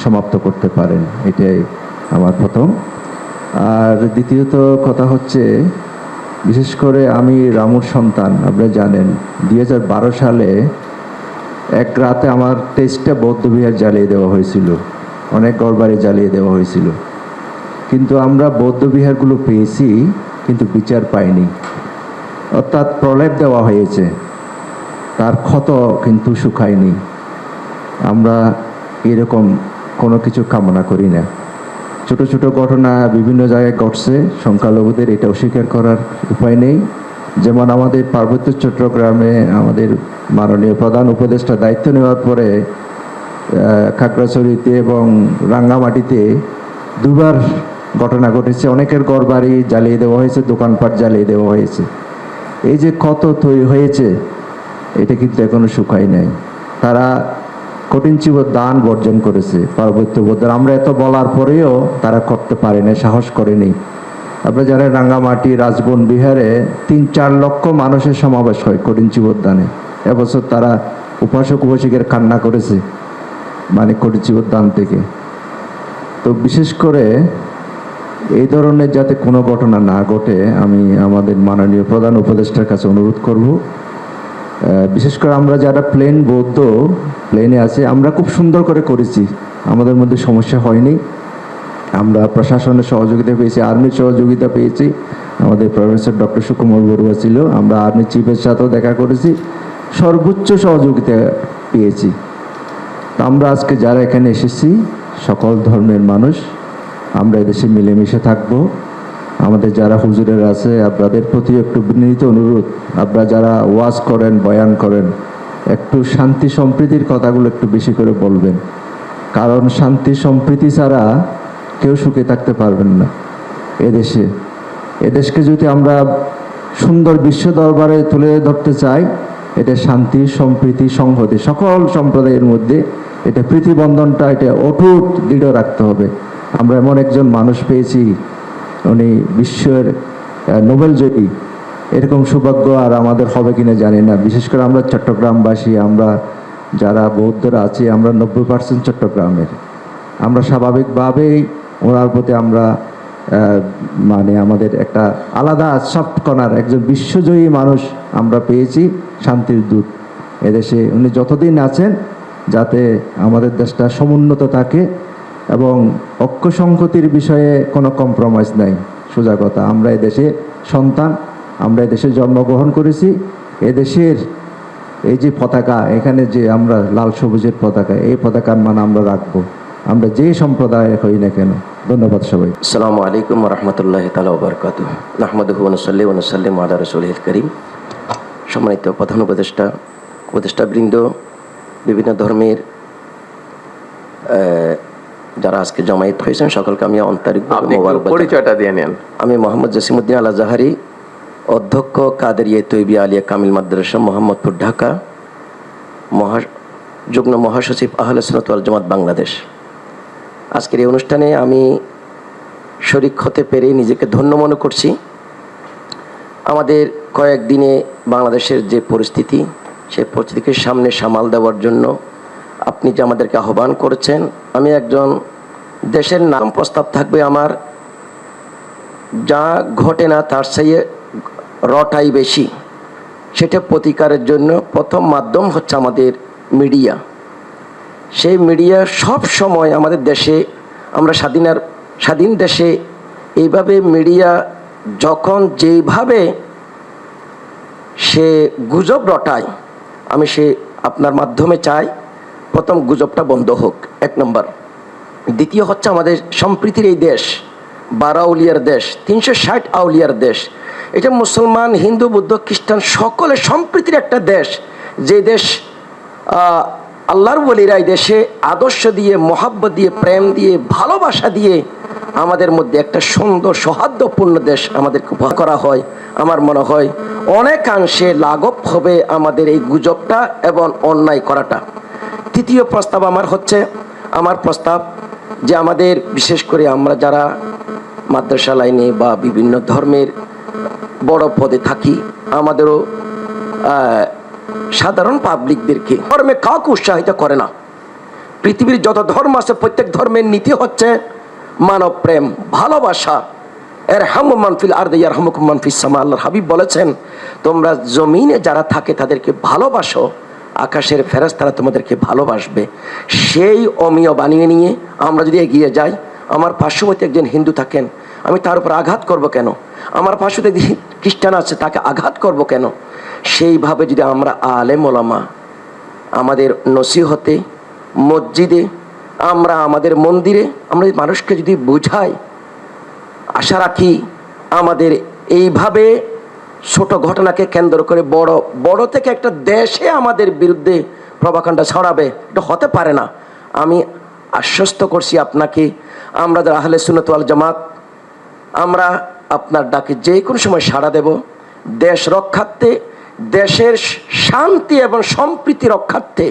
সমাপ্ত করতে পারেন, এটাই আমার প্রথম। আর দ্বিতীয়ত কথা হচ্ছে, বিশেষ করে আমি রামুর সন্তান, আপনারা জানেন 2012 সালে এক রাতে আমার 23টা বৌদ্ধবিহার জ্বালিয়ে দেওয়া হয়েছিল, অনেক ঘরবাড়ি জ্বালিয়ে দেওয়া হয়েছিল, কিন্তু আমরা বৌদ্ধবিহারগুলো পেয়েছি কিন্তু বিচার পাইনি। অর্থাৎ প্রলেপ দেওয়া হয়েছে, তার ক্ষত কিন্তু শুকায়নি। আমরা এরকম কোনো কিছু কামনা করি না। ছোট ছোট ঘটনা বিভিন্ন জায়গায় ঘটছে, সংখ্যালঘুদের এটা অস্বীকার করার উপায় নেই। যেমন আমাদের পার্বত্য চট্টগ্রামে আমাদের মাননীয় প্রধান উপদেষ্টা দায়িত্ব নেওয়ার পরে খাগড়াছড়িতে এবং রাঙ্গামাটিতে দুবার ঘটনা ঘটেছে, অনেকের ঘরবাড়ি জ্বালিয়ে দেওয়া হয়েছে, দোকানপাট জ্বালিয়ে দেওয়া হয়েছে। এই যে ক্ষত তৈরি হয়েছে, এটা কিন্তু এখনো শুকায় নাই। তারা কঠিন চিবর দান বর্জন করেছে পার্বত্য বৌদ্ধরা। আমরা এত বলার পরেও তারা করতে পারে না, সাহস করেনি। আপনারা জানেন রাঙ্গামাটি রাজবন বিহারে 3-4 লক্ষ মানুষের সমাবেশ হয় কঠিন চিবর দানে। এবছর তারা উপাসক উপাসিকের কান্না করেছে মানে কঠিন চিবর দান থেকে। তো বিশেষ করে এই ধরনের যাতে কোনো ঘটনা না ঘটে, আমি আমাদের মাননীয় প্রধান উপদেষ্টার কাছে অনুরোধ করব। বিশেষ করে আমরা যারা প্লেন বৌদ্ধ প্লেনে আছে, আমরা খুব সুন্দর করে করেছি, আমাদের মধ্যে সমস্যা হয়নি। আমরা প্রশাসনের সহযোগিতা পেয়েছি, আর্মির সহযোগিতা পেয়েছি। আমাদের প্রফেসর ডক্টর সুকুমার বড়ুয়া ছিল, আমরা আর্মি চিফের সাথেও দেখা করেছি, সর্বোচ্চ সহযোগিতা পেয়েছি। আমরা আজকে যারা এখানে এসেছি সকল ধর্মের মানুষ, আমরা এদেশে মিলেমিশে থাকবো। আমাদের যারা হুজুরের আছে আপনাদের প্রতি একটু বিনীত অনুরোধ, আপনারা যারা ওয়াজ করেন, বয়ান করেন, একটু শান্তি সম্প্রীতির কথাগুলো একটু বেশি করে বলবেন, কারণ শান্তি সম্প্রীতি ছাড়া কেউ সুখে থাকতে পারবেন না এদেশে। এদেশকে যদি আমরা সুন্দর বিশ্ব দরবারে তুলে ধরতে চাই, এটা শান্তি সম্প্রীতি সংহতি সকল সম্প্রদায়ের মধ্যে এটা প্রীতিবন্ধনটা এটা অটুট দৃঢ় রাখতে হবে। আমরা এমন একজন মানুষ পেয়েছি, উনি বিশ্বের নোবেল জয়ী, এরকম সৌভাগ্য আর আমাদের হবে কিনা জানি না। বিশেষ করে আমরা চট্টগ্রামবাসী, আমরা যারা বৌদ্ধরা আছি, আমরা 90% চট্টগ্রামের। আমরা স্বাভাবিকভাবেই ওনার প্রতি আমরা মানে আমাদের একটা আলাদা সফট কর্নার, একজন বিশ্বজয়ী মানুষ আমরা পেয়েছি, শান্তির দূত এদেশে। উনি যতদিন আছেন যাতে আমাদের দেশটা সমুন্নত থাকে এবং ঐক্য সংহতির বিষয়ে কোনো কম্প্রোমাইজ নাই। সোজা কথা, আমরা এদেশে সন্তান, আমরা এদেশে জন্মগ্রহণ করেছি। এদেশের এই যে পতাকা, এখানে যে আমরা লাল সবুজের পতাকা, এই পতাকার মান আমরা রাখবো, আমরা যে সম্প্রদায় হই না কেন। ধন্যবাদ সবাই। আসসালামু আলাইকুম ওয়া রাহমাতুল্লাহি তাআলা ওয়া বারাকাতুহু। নাহমাদুহু ওয়া নুসাল্লি ওয়া নুসাল্লিমু আলা রাসূলিল কারীম। সম্মানিত প্রধান উপদেষ্টাবৃন্দ, বিভিন্ন ধর্মের যারা আজকে জমায়েত হয়েছেন সকলকে আমি আন্তরিকভাবে মোবারকবাদ। পরিচয়টা দিয়ে নেন। আমি মোহাম্মদ জসিমউদ্দিন আল আজহারি, অধ্যক্ষ কাদেরিয়া তৈবিয়া আলিয়া কামিল মাদ্রাসা মোহাম্মদপুর, ঢাকা, যুগ্ম মহাসচিব আহলে সুন্নাত ওয়াল জামাত বাংলাদেশ। আজকের এই অনুষ্ঠানে আমি শরীক হতে পেরে নিজেকে ধন্য মনে করছি। আমাদের কয়েকদিনে বাংলাদেশের যে পরিস্থিতি, সেই পরিস্থিতিকে সামনে সামাল দেওয়ার জন্য আপনি যে আমাদেরকে আহ্বান করেছেন, আমি একজন দেশের নাম প্রস্তাব থাকবে আমার, যা ঘটে না তার চেয়ে রটাই বেশি, সেটা প্রতিকারের জন্য প্রথম মাধ্যম হচ্ছে আমাদের মিডিয়া। সেই মিডিয়া সব সময় আমাদের দেশে, আমরা স্বাধীন দেশে এইভাবে মিডিয়া যখন যেইভাবে সে গুজব রটায়, আমি সে আপনার মাধ্যমে চাই প্রথম গুজবটা বন্ধ হোক, 1 নম্বর। দ্বিতীয় হচ্ছে আমাদের সম্প্রীতির এই দেশ, 12 আউলিয়ার দেশ, 360 আউলিয়ার দেশ। এটা মুসলমান, হিন্দু, বৌদ্ধ, খ্রিস্টান সকলে সম্প্রীতির একটা দেশ, যে দেশ আল্লাহর ওলিরা এই দেশে আদর্শ দিয়ে, মহাব্বত দিয়ে, প্রেম দিয়ে, ভালোবাসা দিয়ে আমাদের মধ্যে একটা সুন্দর সৌহার্দ্যপূর্ণ দেশ আমাদেরকে উপহার করা হয়। আমার মনে হয় অনেকাংশে লাঘব হবে আমাদের এই গুজবটা এবং অন্যায় করাটা। তৃতীয় প্রস্তাব আমার প্রস্তাব যে আমাদের বিশেষ করে আমরা যারা মাদ্রাসা লাইনে বা বিভিন্ন ধর্মের বড় পদে থাকি, আমাদেরও সাধারণ পাবলিকদেরকে ধর্মে কাউকে উৎসাহিত করে না। পৃথিবীর যত ধর্ম আছে প্রত্যেক ধর্মের নীতি হচ্ছে মানব প্রেম, ভালোবাসা। ইরহামু মান ফিল আরদি ইয়ারহামুকুম মান ফিস সামা। আল্লাহর হাবিব বলেছেন, তোমরা জমিনে যারা থাকে তাদেরকে ভালোবাসো, আকাশের ফেরেশতারা তোমাদেরকে ভালোবাসবে। সেই অমীয় বানিয়ে নিয়ে আমরা যদি এগিয়ে যাই, আমার পার্শ্ববর্তী একজন হিন্দু থাকেন, আমি তার উপর আঘাত করব কেন? আমার পার্শ্ববর্তী খ্রিস্টান আছে, তাকে আঘাত করব কেন? সেইভাবে যদি আমরা আলেম ওলামা আমাদের নসিহতে, মসজিদে, আমরা আমাদের মন্দিরে আমরা মানুষকে যদি বুঝাই, আশা রাখি আমাদের এইভাবে ছোট ঘটনাকে কেন্দ্র করে বড় থেকে একটা দেশে আমাদের বিরুদ্ধে প্রভাকাণ্ডা ছড়াবে, এটা হতে পারে না। আমি আশ্বস্ত করছি আপনাকে, আমরা যারা আহলে সুন্নাত ওয়াল জামাত, আমরা আপনার ডাকে যে কোনো সময় সাড়া দেব। দেশ রক্ষার্থে, দেশের শান্তি এবং সম্প্রীতি রক্ষার্থে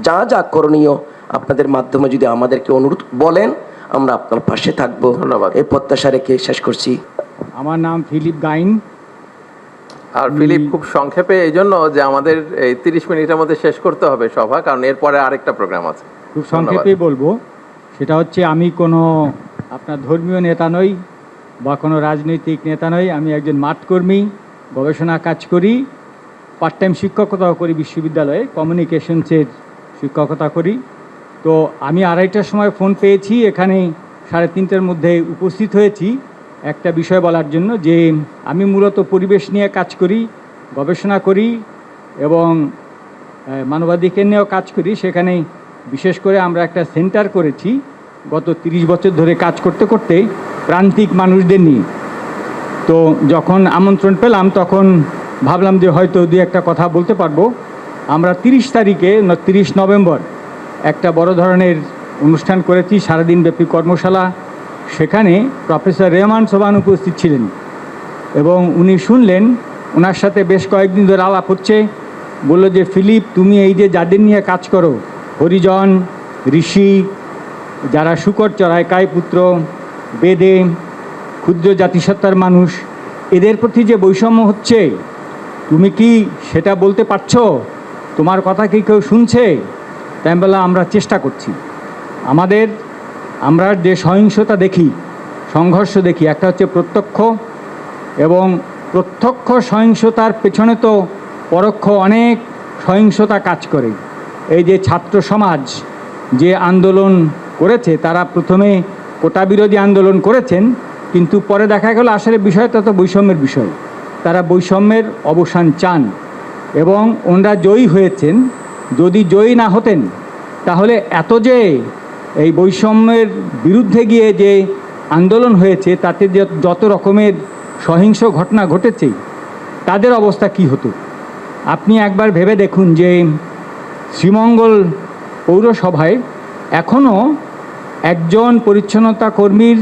যা যা করণীয় আপনাদের মাধ্যমে যদি আমাদেরকে অনুরোধ বলেন, আমরা আপনার পাশে থাকবো। ধন্যবাদ। এই প্রত্যাশা রেখে শেষ করছি। আমার নাম ফিলিপ গাইন। আর ফিলিপ, খুব সংক্ষেপে, এই জন্য যে আমাদের এই 30 মিনিটের মধ্যে শেষ করতে হবে সভা, কারণ এরপরে আরেকটা প্রোগ্রাম আছে। খুব সংক্ষেপেই বলবো, সেটা হচ্ছে আমি কোনো আপনার ধর্মীয় নেতা নই বা কোনো রাজনৈতিক নেতা নই। আমি একজন মাঠকর্মী, গবেষণা কাজ করি, পার্ট টাইম শিক্ষকতাও করি, বিশ্ববিদ্যালয়ে কমিউনিকেশনসের শিক্ষকতা করি। তো আমি 2:30টার সময় ফোন পেয়েছি, এখানে 3:30টার মধ্যে উপস্থিত হয়েছি একটা বিষয় বলার জন্য, যে আমি মূলত পরিবেশ নিয়ে কাজ করি, গবেষণা করি এবং মানবাধিকার নিয়েও কাজ করি। সেখানে বিশেষ করে আমরা একটা সেন্টার করেছি গত 30 বছর ধরে কাজ করতে করতে প্রান্তিক মানুষদের নিয়ে। তো যখন আমন্ত্রণ পেলাম তখন ভাবলাম যে হয়তো 2-1টা কথা বলতে পারবো। আমরা 30 নভেম্বর একটা বড় ধরনের অনুষ্ঠান করেছি, সারাদিনব্যাপী কর্মশালা। সেখানে প্রফেসর রেহমান সোবহান উপস্থিত ছিলেন এবং উনি শুনলেন, ওনার সাথে বেশ কয়েকদিন ধরে আলাপ হচ্ছে। বলল যে ফিলিপ, তুমি এই যে যাদের নিয়ে কাজ করো, হরিজন, ঋষি, যারা শুকর চড়ায়, কায়পুত্র, বেদে, ক্ষুদ্র জাতিসত্তার মানুষ, এদের প্রতি যে বৈষম্য হচ্ছে, তুমি কি সেটা বলতে পারছো? তোমার কথা কি কেউ শুনছে? তাই বলে আমরা চেষ্টা করছি। আমরা যে সহিংসতা দেখি, সংঘর্ষ দেখি, একটা হচ্ছে প্রত্যক্ষ, এবং প্রত্যক্ষ সহিংসতার পেছনে তো পরোক্ষ অনেক সহিংসতা কাজ করে। এই যে ছাত্র সমাজ যে আন্দোলন করেছে, তারা প্রথমে কোটা বিরোধী আন্দোলন করেছেন, কিন্তু পরে দেখা গেল আসলে বিষয়টা তো বৈষম্যের বিষয়। তারা বৈষম্যের অবসান চান এবং ওনারা জয়ী হয়েছেন। যদি জয়ী না হতেন তাহলে এত যে এই বৈষম্যের বিরুদ্ধে গিয়ে যে আন্দোলন হয়েছে, তাতে যত রকমের সহিংস ঘটনা ঘটেছে, তাদের অবস্থা কি হতো? আপনি একবার ভেবে দেখুন যে শ্রীমঙ্গল পৌরসভায় এখনও একজন পরিচ্ছন্নতা কর্মীর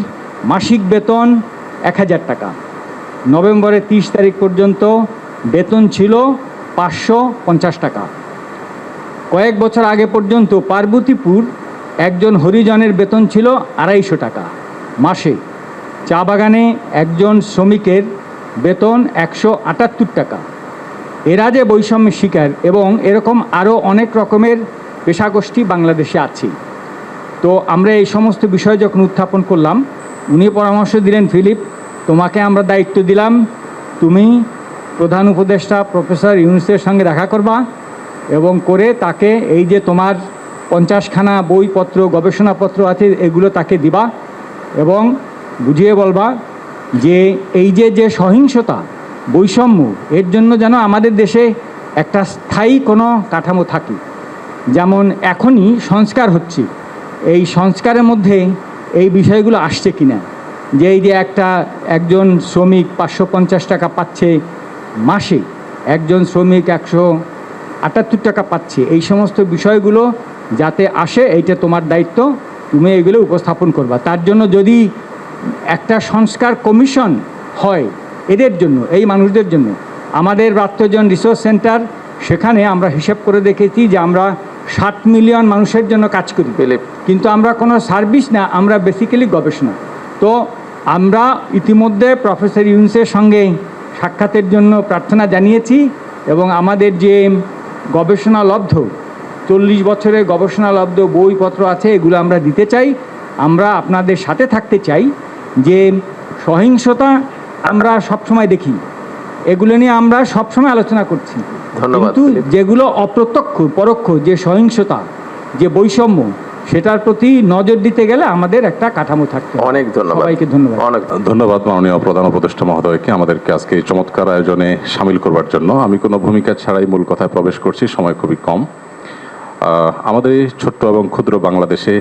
মাসিক বেতন 1000 টাকা। নভেম্বরের 30 তারিখ পর্যন্ত বেতন ছিল 550 টাকা। কয়েক বছর আগে পর্যন্ত পার্বতীপুর একজন হরিজনের বেতন ছিল 250 টাকা মাসে। চা বাগানে একজন শ্রমিকের বেতন 178 টাকা। এরা যে বৈষম্যের শিকার, এবং এরকম আরও অনেক রকমের পেশাগোষ্ঠী বাংলাদেশে আছে। তো আমরা এই সমস্ত বিষয় যখন উত্থাপন করলাম, উনি পরামর্শ দিলেন, ফিলিপ, তোমাকে আমরা দায়িত্ব দিলাম, তুমি প্রধান উপদেষ্টা প্রফেসর ইউনূসের সঙ্গে দেখা করবা এবং করে তাকে এই যে তোমার 50খানা বইপত্র গবেষণাপত্র আছে এগুলো তাকে দিবা এবং বুঝিয়ে বলবা যে এই যে সহিংসতা বৈষম্য এর জন্য যেন আমাদের দেশে একটা স্থায়ী কোনো কাঠামো থাকে। যেমন এখনই সংস্কার হচ্ছে, এই সংস্কারের মধ্যে এই বিষয়গুলো আসছে কিনা, যে এই যে একজন শ্রমিক 550 টাকা পাচ্ছে মাসে, একজন শ্রমিক 178 টাকা পাচ্ছে, এই সমস্ত বিষয়গুলো যাতে আসে এইটা তোমার দায়িত্ব, তুমি এইগুলো উপস্থাপন করবা। তার জন্য যদি একটা সংস্কার কমিশন হয় এদের জন্য, এই মানুষদের জন্য, আমাদের রাষ্ট্রজন রিসোর্স সেন্টার, সেখানে আমরা হিসেব করে দেখেছি যে আমরা 60 মিলিয়ন মানুষের জন্য কাজ করি, কিন্তু আমরা কোনো সার্ভিস না, আমরা বেসিক্যালি গবেষণা। তো আমরা ইতিমধ্যে প্রফেসর ইউনূসের সঙ্গে সাক্ষাতের জন্য প্রার্থনা জানিয়েছি এবং আমাদের যে গবেষণালব্ধ 40 বছরের গবেষণালব্ধ বইপত্র আছে এগুলো আমরা দিতে চাই। আমরা আপনাদের সাথে থাকতে চাই। যে সহিংসতা আমরা সবসময় দেখি, এগুলো নিয়ে আমরা সবসময় আলোচনা করছি, কিন্তু যেগুলো অপ্রত্যক্ষ পরোক্ষ যে সহিংসতা, যে বৈষম্য, সেটার প্রতি নজর দিতে গেলে আমাদের একটা কাঠামো থাকতে হবে। অনেক ধন্যবাদ। সবাইকে ধন্যবাদ। ধন্যবাদ মাননীয় প্রধান উপদেষ্টা মহোদয়কে আমাদেরকে আজকে এই চমৎকার আয়োজনে সামিল করবার জন্য। আমি কোনো ভূমিকা ছাড়াই মূল কথায় প্রবেশ করছি, সময় খুবই কম। আমাদের এই ছোট্ট এবং ক্ষুদ্র বাংলাদেশে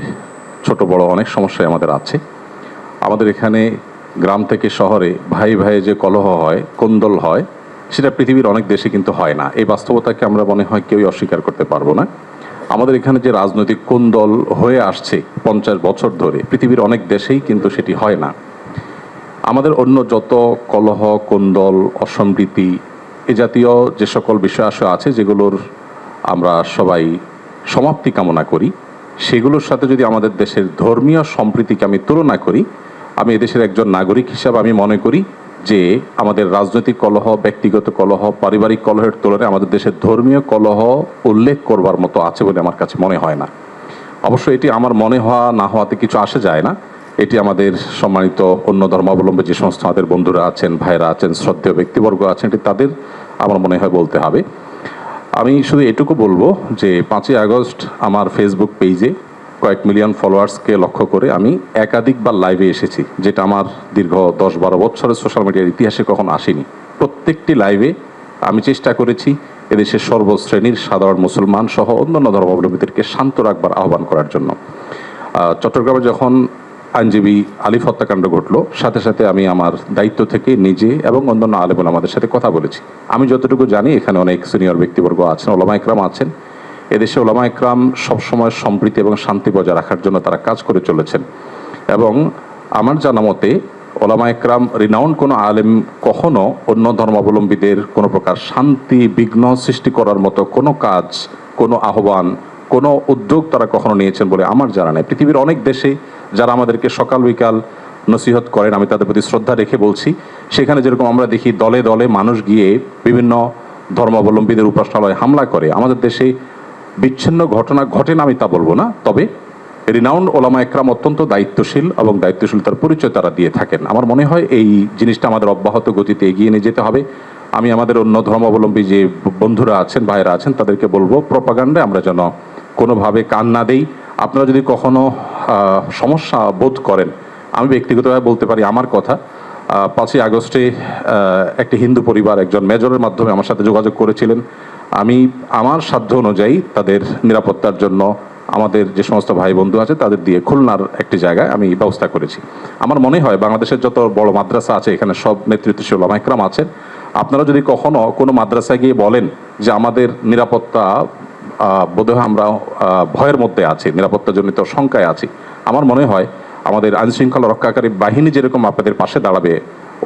ছোট বড় অনেক সমস্যাই আমাদের আছে। আমাদের এখানে গ্রাম থেকে শহরে ভাই ভাই যে কলহ হয়, কোন্দল হয়, সেটা পৃথিবীর অনেক দেশে কিন্তু হয় না। এই বাস্তবতাকে আমরা মনে হয় কেউই অস্বীকার করতে পারবো না। আমাদের এখানে যে রাজনৈতিক কোন্দল হয়ে আসছে 50 বছর ধরে, পৃথিবীর অনেক দেশেই কিন্তু সেটি হয় না। আমাদের অন্য যত কলহ, কোন্দল, অসম্প্রীতি, এ জাতীয় যে সকল বিষয় আছে যেগুলোর আমরা সবাই সমাপ্তি কামনা করি, সেগুলোর সাথে যদি আমাদের দেশের ধর্মীয় সম্প্রীতিকে আমি তুলনা করি, আমি এদেশের একজন নাগরিক হিসাবে আমি মনে করি যে আমাদের রাজনৈতিক কলহ, ব্যক্তিগত কলহ, পারিবারিক কলহের তুলনায় আমাদের দেশের ধর্মীয় কলহ উল্লেখ করবার মতো আছে বলে আমার কাছে মনে হয় না। অবশ্য এটি আমার মনে হওয়া না হওয়াতে কিছু আসে যায় না। এটি আমাদের সম্মানিত অন্য ধর্মাবলম্বী যে সমস্ত আমাদের বন্ধুরা আছেন, ভাইরা আছেন, শ্রদ্ধেয় ব্যক্তিবর্গ আছেন, এটি তাদের আমার মনে হয় বলতে হবে। আমি শুধু এটুকু বলবো যে 5ই আগস্ট আমার ফেসবুক পেজে কয়েক মিলিয়ন ফলোয়ার্সকে লক্ষ্য করে আমি একাধিকবার লাইভে এসেছি, যেটা আমার দীর্ঘ 10-12 বছরের সোশ্যাল মিডিয়ার ইতিহাসে কখনো আসেনি। প্রত্যেকটি লাইভে আমি চেষ্টা করেছি এদেশের সর্বশ্রেণীর সাধারণ মুসলমান সহ অন্যান্য ধর্মাবলম্বীদেরকে শান্ত রাখবার আহ্বান করার জন্য। চট্টগ্রামে যখন আইনজীবী আলিফ হত্যাকাণ্ড ঘটলো, সাথে সাথে আমি আমার দায়িত্ব থেকে নিজে এবং অন্যান্য আলেম ওলামাদের সাথে কথা বলেছি। আমি যতটুকু জানি এখানে অনেক সিনিয়র ব্যক্তিবর্গ আছেন, ওলামা ইকরাম আছেন। এদেশে ওলামা ইকরাম সবসময় সম্প্রীতি এবং শান্তি বজায় রাখার জন্য তারা কাজ করে চলেছেন এবং আমার জানা মতে ওলামা ইকরাম রিনাউন্ড কোনো আলেম কখনো অন্য ধর্মাবলম্বীদের কোনো প্রকার শান্তি বিঘ্ন সৃষ্টি করার মতো কোনো কাজ, কোনো আহ্বান, কোনো উদ্যোগ তারা কখনো নিয়েছেন বলে আমার জানা নেই। পৃথিবীর অনেক দেশে যারা আমাদেরকে সকাল বিকাল নসিহত করেন, আমি তাদের প্রতি শ্রদ্ধা রেখে বলছি, সেখানে যেরকম আমরা দেখি দলে দলে মানুষ গিয়ে বিভিন্ন ধর্মাবলম্বীদের উপাসনালয়ে হামলা করে, আমাদের দেশে বিচ্ছিন্ন ঘটনা ঘটে না আমি তা বলবো না, তবে রিনাউন্ড ওলামা একরাম অত্যন্ত দায়িত্বশীল এবং দায়িত্বশীলতার পরিচয় তারা দিয়ে থাকেন। আমার মনে হয় এই জিনিসটা আমাদের অব্যাহত গতিতে এগিয়ে নিয়ে যেতে হবে। আমি আমাদের অন্য ধর্মাবলম্বী যে বন্ধুরা আছেন, ভাইরা আছেন, তাদেরকে বলবো প্রপাগান্ডায় আমরা যেন কোনোভাবে কান না দেই। আপনারা যদি কখনো সমস্যা বোধ করেন, আমি ব্যক্তিগতভাবে বলতে পারি আমার কথা, 5ই আগস্টে একটি হিন্দু পরিবার একজন মেজরের মাধ্যমে আমার সাথে যোগাযোগ করেছিলেন। আমি আমার সাধ্য অনুযায়ী তাদের নিরাপত্তার জন্য আমাদের যে সমস্ত ভাই বন্ধু আছে তাদের দিয়ে খুলনার একটি জায়গায় আমি ব্যবস্থা করেছি। আমার মনে হয় বাংলাদেশের যত বড় মাদ্রাসা আছে এখানে সব নেতৃত্বশীল ওলামা ইকরাম আছেন। আপনারা যদি কখনো কোনো মাদ্রাসায় গিয়ে বলেন যে আমাদের নিরাপত্তা বোধহয় আমরা ভয়ের মধ্যে আছি, নিরাপত্তাজনিত শঙ্কায় আছি, আমার মনে হয় আমাদের আইনশৃঙ্খলা রক্ষাকারী বাহিনী যেরকম আপনাদের পাশে দাঁড়াবে,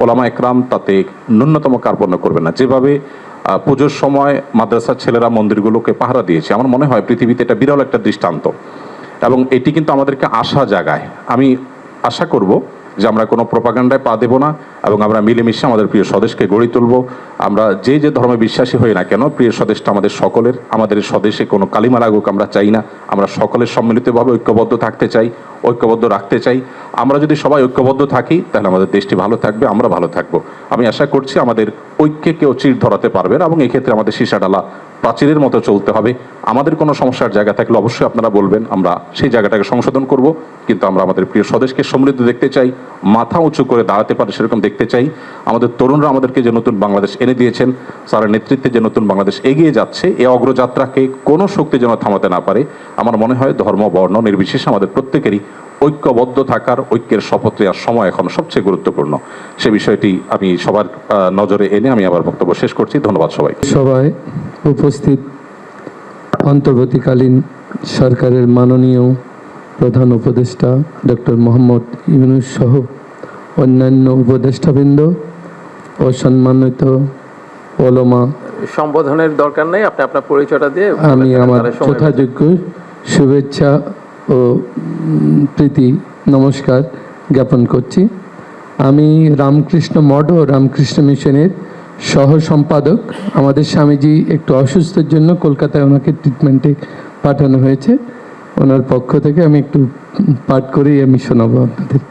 ওলামা ইকরাম তাতে ন্যূনতম কার্পণ্য করবে না। যেভাবে পুজোর সময় মাদ্রাসার ছেলেরা মন্দিরগুলোকে পাহারা দিয়েছে, আমার মনে হয় পৃথিবীতে এটা বিরল একটা দৃষ্টান্ত এবং এটি কিন্তু আমাদেরকে আশা জাগায়। আমি আশা করব যে আমরা কোনো প্রপাগান্ডায় পা দেব না এবং আমরা মিলেমিশে আমাদের প্রিয় স্বদেশকে গড়ে তুলব। আমরা যে যে ধর্মে বিশ্বাসী হই না কেন, প্রিয় স্বদেশটা আমাদের সকলের। আমাদের এই স্বদেশে কোনো কালিমা লাগুক আমরা চাই না। আমরা সকলের সম্মিলিতভাবে ঐক্যবদ্ধ থাকতে চাই, ঐক্যবদ্ধ রাখতে চাই। আমরা যদি সবাই ঐক্যবদ্ধ থাকি তাহলে আমাদের দেশটি ভালো থাকবে, আমরা ভালো থাকবো। আমি আশা করছি আমাদের ঐক্যে কেউ চির ধরাতে পারবে না এবং এক্ষেত্রে আমাদের সীসাডালা প্রাচীরের মতো চলতে হবে। আমাদের কোনো সমস্যার জায়গা থাকলে অবশ্যই আপনারা বলবেন, আমরা সেই জায়গাটাকে সংশোধন করব। কিন্তু আমরা আমাদের প্রিয় স্বদেশকে সমৃদ্ধ দেখতে চাই, মাথা উঁচু করে দাঁড়াতে পারে সেরকম দেখতে চাই। আমাদের তরুণরা আমাদেরকে যে নতুন বাংলাদেশ এনে দিয়েছেন, স্যারের নেতৃত্বে যে নতুন বাংলাদেশ এগিয়ে যাচ্ছে, এই অগ্রযাত্রাকে কোনো শক্তি যেন থামাতে না পারে। আমার মনে হয় ধর্ম বর্ণ নির্বিশেষে আমাদের প্রত্যেকেরই ঐক্যবদ্ধ থাকার, ঐক্যের শপথ নেওয়ার সময় এখন সবচেয়ে গুরুত্বপূর্ণ। সে বিষয়টি আমি সবার নজরে এনে আমি আমার বক্তব্য শেষ করছি। ধন্যবাদ সবাই। সভায় উপস্থিত অন্তর্বর্তীকালীন সরকারের মাননীয় প্রধান উপদেষ্টা ডক্টর মোহাম্মদ ইউনূস সহ অন্যান্য উপদেষ্টাবৃন্দ ও সম্মানিত ওলামা, সম্বোধনের দরকার নেই, আপনি আপনার পরিচয়টা দিয়ে আমি আমার তাহলে সময় যথাযোগ্য শুভেচ্ছা ও প্রীতি নমস্কার জ্ঞাপন করছি। আমি রামকৃষ্ণ মঠ ও রামকৃষ্ণ মিশনের সহ সম্পাদক। আমাদের স্বামীজি একটু অসুস্থের জন্য কলকাতায় ওনাকে ট্রিটমেন্টে পাঠানো হয়েছে। ওনার পক্ষ থেকে আমি একটু পাঠ করেই আমি শোনাবো আপনাদের।